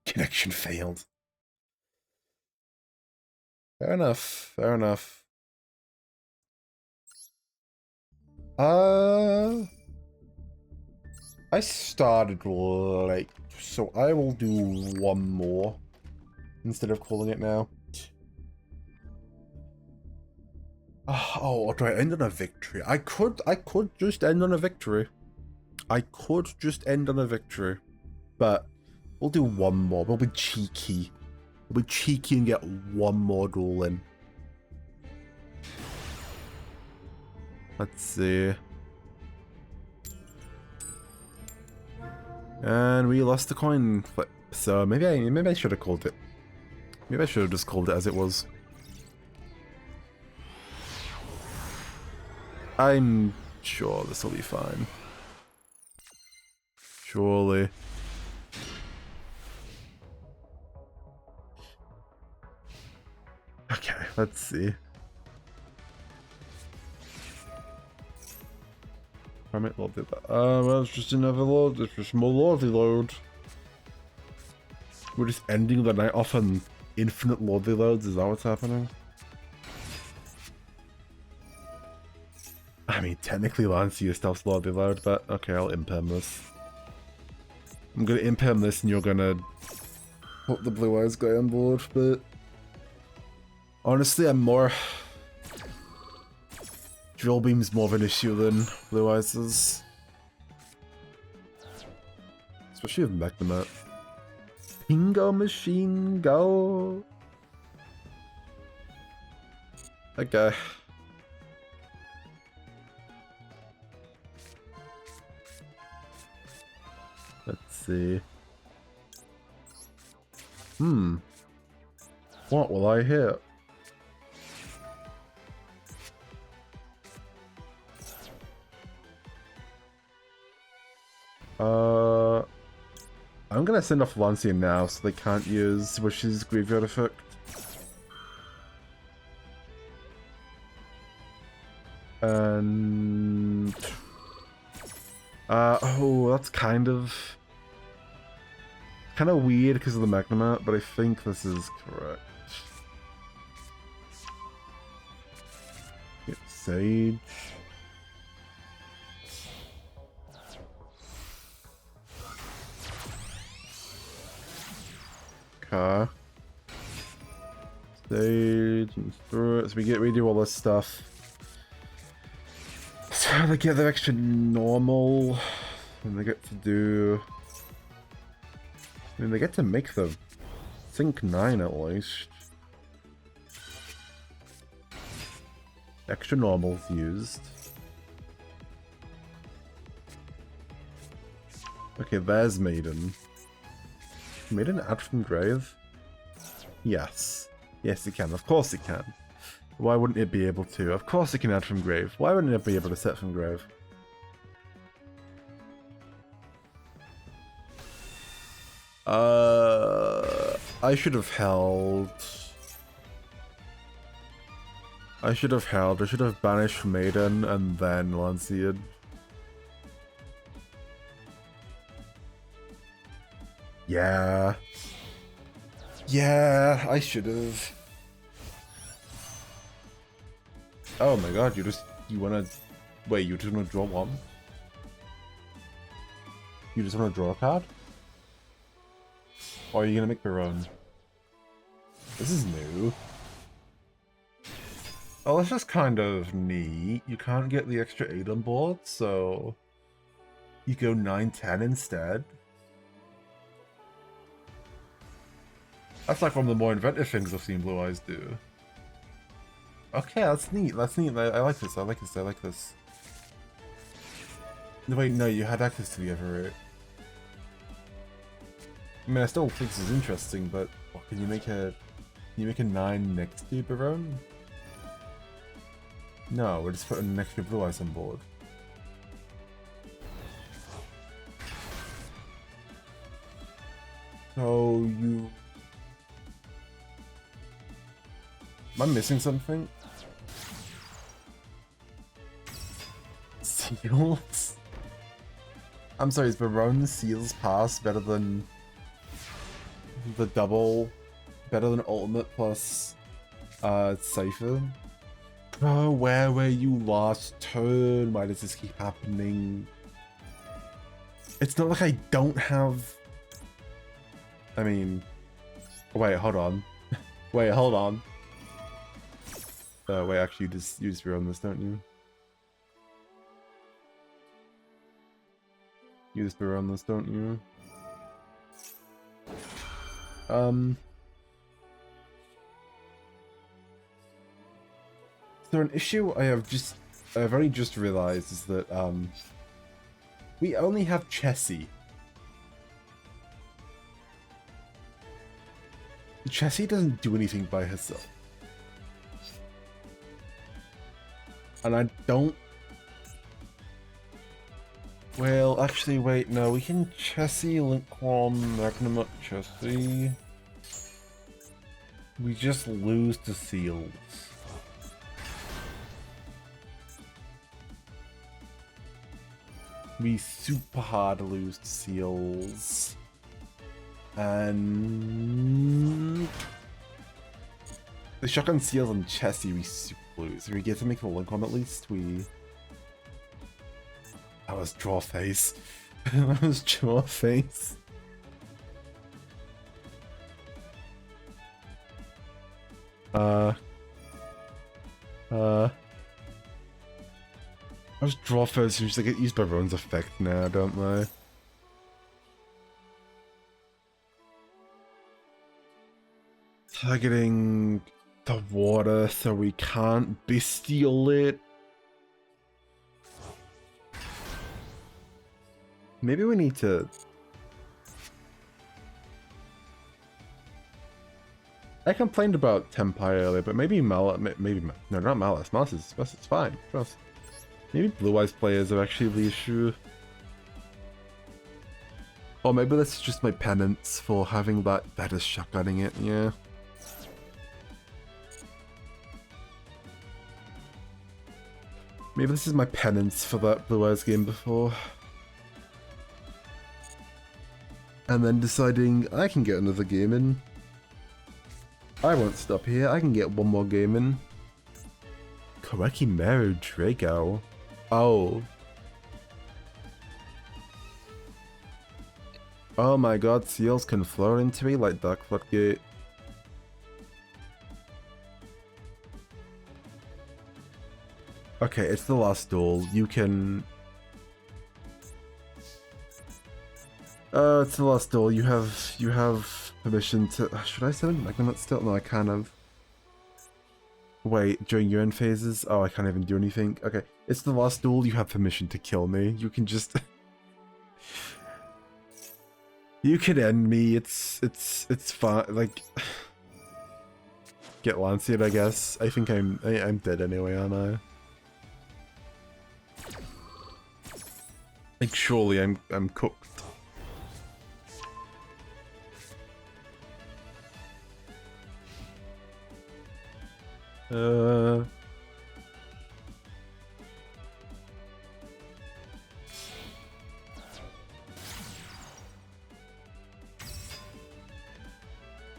Connection failed. Fair enough, fair enough. I started late, so I will do one more instead of calling it now. Oh, do I end on a victory? I could just end on a victory. But we'll do one more. We'll be cheeky. We'll be cheeky and get one more duel in. Let's see. And we lost the coin flip. So maybe I should have called it. Maybe I should have just called it as it was. I'm sure this will be fine. Surely. Okay, let's see. I might not do that. Well, it's just another load. It's just more lordy load. We're just ending the night off on infinite lordy loads. Is that what's happening? I mean, technically Lancia stuff's lordy load, but okay, I'll imperm this. I'm gonna imperm this, and you're gonna put the Blue Eyes guy on board, but honestly, I'm more. Drill Beam's more of an issue than Blue Eyes is. Especially with Magnemite. Pingo Machine, go! Okay. Let's see. What will I hit? I'm gonna send off Lancia now so they can't use Wish's Graveyard effect. And oh, that's kind of kind of weird because of the Magnum art, but I think this is correct. Get Sage. Car. Stage and through it. So we do all this stuff. So they get their extra normal, and they get to do. I mean, they get to make the Sync 9 at least. Extra normals used. Okay, there's Maiden. Maiden add from grave? Yes. Yes, it can. Of course it can. Why wouldn't it be able to? Of course it can add from grave. Why wouldn't it be able to set from grave? I should have held. I should have banished Maiden and then Lanceiad. Yeah. Yeah, I should have. Oh my god, you wanna... Wait, you just wanna draw one? You just wanna draw a card? Or are you gonna make your own? This is new. Oh, that's just kind of neat. You can't get the extra 8 on board, so... You go 9-10 instead. That's like one of the more inventive things I've seen Blue Eyes do. Okay, that's neat. That's neat. I like this. I like this. I like this. No, wait, no, you had access to the Everett. I mean, I still think this is interesting, but what, can you make a 9 next to Barone? No, we're just putting an extra Blue Eyes on board. So you... Am I missing something? Seals? I'm sorry, is Baron's Seals Pass better than the double? Better than Ultimate plus Cypher? Oh, where were you last turn? Why does this keep happening? It's not like I don't have... I mean... Wait, hold on. Wait, hold on. Wait, actually, you just run this, don't you? You just run this, don't you? So an issue I've only just realized is that, we only have Chessie. Chessie doesn't do anything by herself. And I don't... Well, actually, wait, no, we can Chessie, Lincoln, Magnum up Chessie. We just lose to Seals. We super hard lose to Seals. And... The Shotgun Seals and Chessie we super lose. If we get to make the link on at least, we... That was draw face. That was draw face. I just draw face, they get used by Rowan's effect now, don't they? Targeting the water so we can't bestial it. Maybe we need to... I complained about Tempai earlier, but maybe no, not Malice. Malice is fine. Trust. Maybe Blue Eyes players are actually the issue. Or maybe this is just my penance for having that better shotgunning it, yeah. Maybe this is my penance for that Blue Eyes game before. and then deciding I can get another game in. I won't stop here, I can get one more game in. Koreki Meru Drago. Oh. Oh my god, seals can float into me like Dark Floodgate. Okay, it's the last duel. You can... it's the last duel. You have permission to... Should I summon Magnemite still? No, I kind of... Wait, during your end phases? Oh, I can't even do anything. Okay, it's the last duel. You have permission to kill me. You can just... You can end me. It's fine. Like... Get Lancet, I guess. I think I'm dead anyway, aren't I? Like, surely I'm cooked.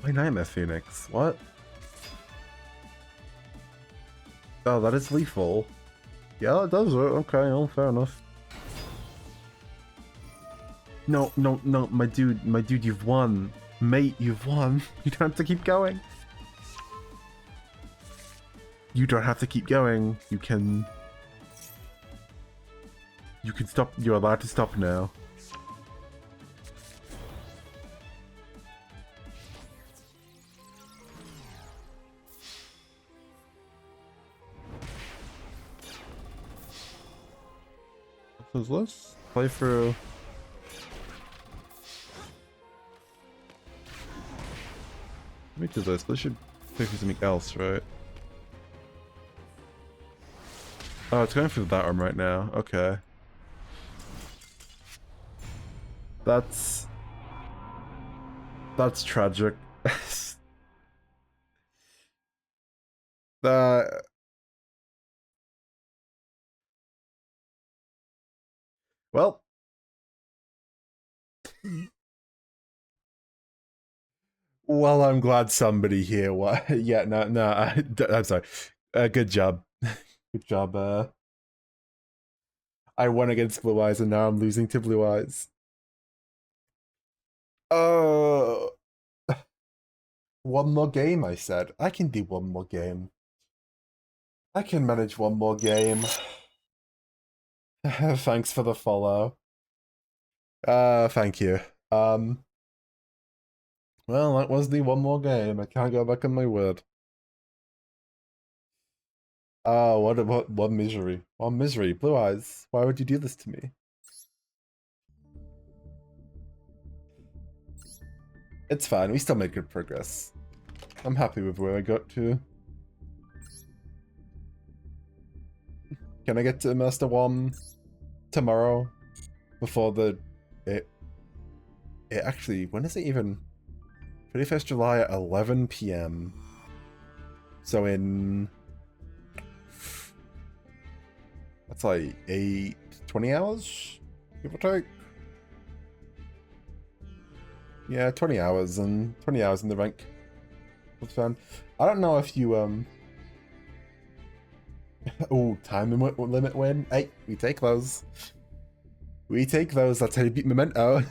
Why Nightmare Phoenix? What? Oh, that is lethal. Yeah, it does it. Okay, oh, fair enough. No, my dude, you've won. Mate, you've won. You don't have to keep going. You don't have to keep going. You can stop. You're allowed to stop now. So let's play through. Let me do this. This should play for something else, right? Oh, it's going through that arm right now. Okay. That's tragic. Well. Well, I'm glad somebody here. What? Yeah, no, I'm sorry. Good job. Good job. I won against Blue Eyes and now I'm losing to Blue Eyes. One more game, I said. I can do one more game. I can manage one more game. Thanks for the follow. Thank you. Well, that was the one more game. I can't go back on my word. Oh, what misery. What misery. Blue Eyes, why would you do this to me? It's fine, we still make good progress. I'm happy with where I got to. Can I get to Master 1 tomorrow? Before the... It actually, when is it even? 21st July at 11 PM. So in... That's like 20 hours? Give or take? Yeah, 20 hours and 20 hours in the rank. That's fun. I don't know if you oh, time limit win. Hey, we take those. We take those. That's how you beat Memento.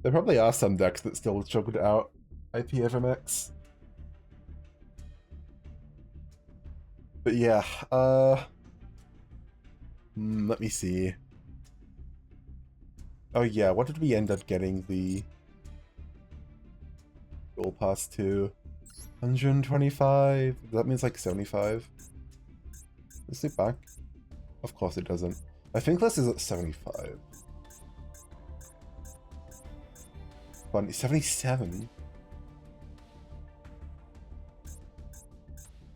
There probably are some decks that still struggled out IPFMX. But yeah, let me see. Oh yeah, what did we end up getting the goal pass to? 125? That means like 75. Let's look back. Of course it doesn't. I think this is at 75. Funny, 77?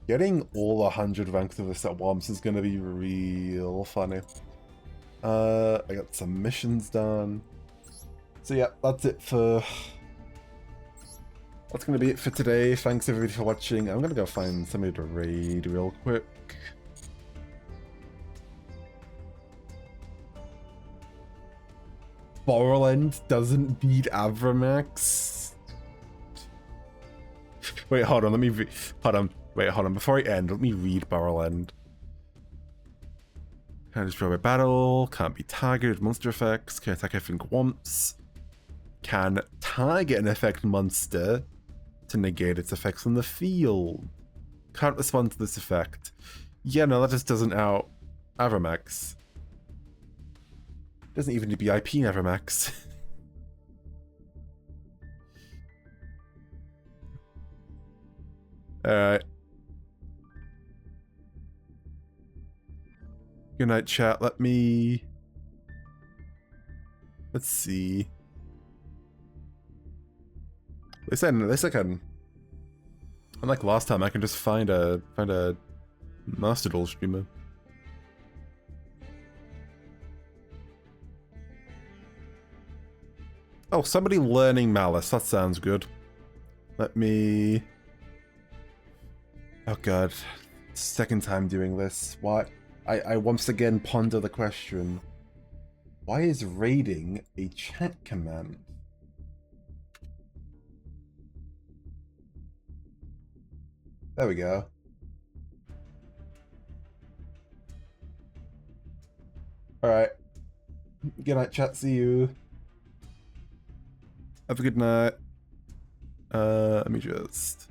Getting all 100 ranks of this at once is gonna be real funny. I got some missions done. So yeah, that's it for... That's gonna be it for today. Thanks everybody for watching. I'm gonna go find somebody to raid real quick. Borderland doesn't beat Avramax? Wait, hold on, let me hold on. Wait, hold on. Before I end, let me read Borderland. Can't destroy by battle, can't be targeted, monster effects, can attack everything once. Can target an effect monster to negate its effects on the field. Can't respond to this effect. Yeah, no, that just doesn't out Avramax. Doesn't even need to be IP in Avramax. Alright. Good night, chat. Let's see. At least I can. Unlike last time, I can just find a Master Duel streamer. Oh, somebody learning Malice. That sounds good. Let me... Oh god. Second time doing this. Why? I once again ponder the question. Why is raiding a chat command? There we go. Alright. Good night, chat. See you. Have a good night. Let me just...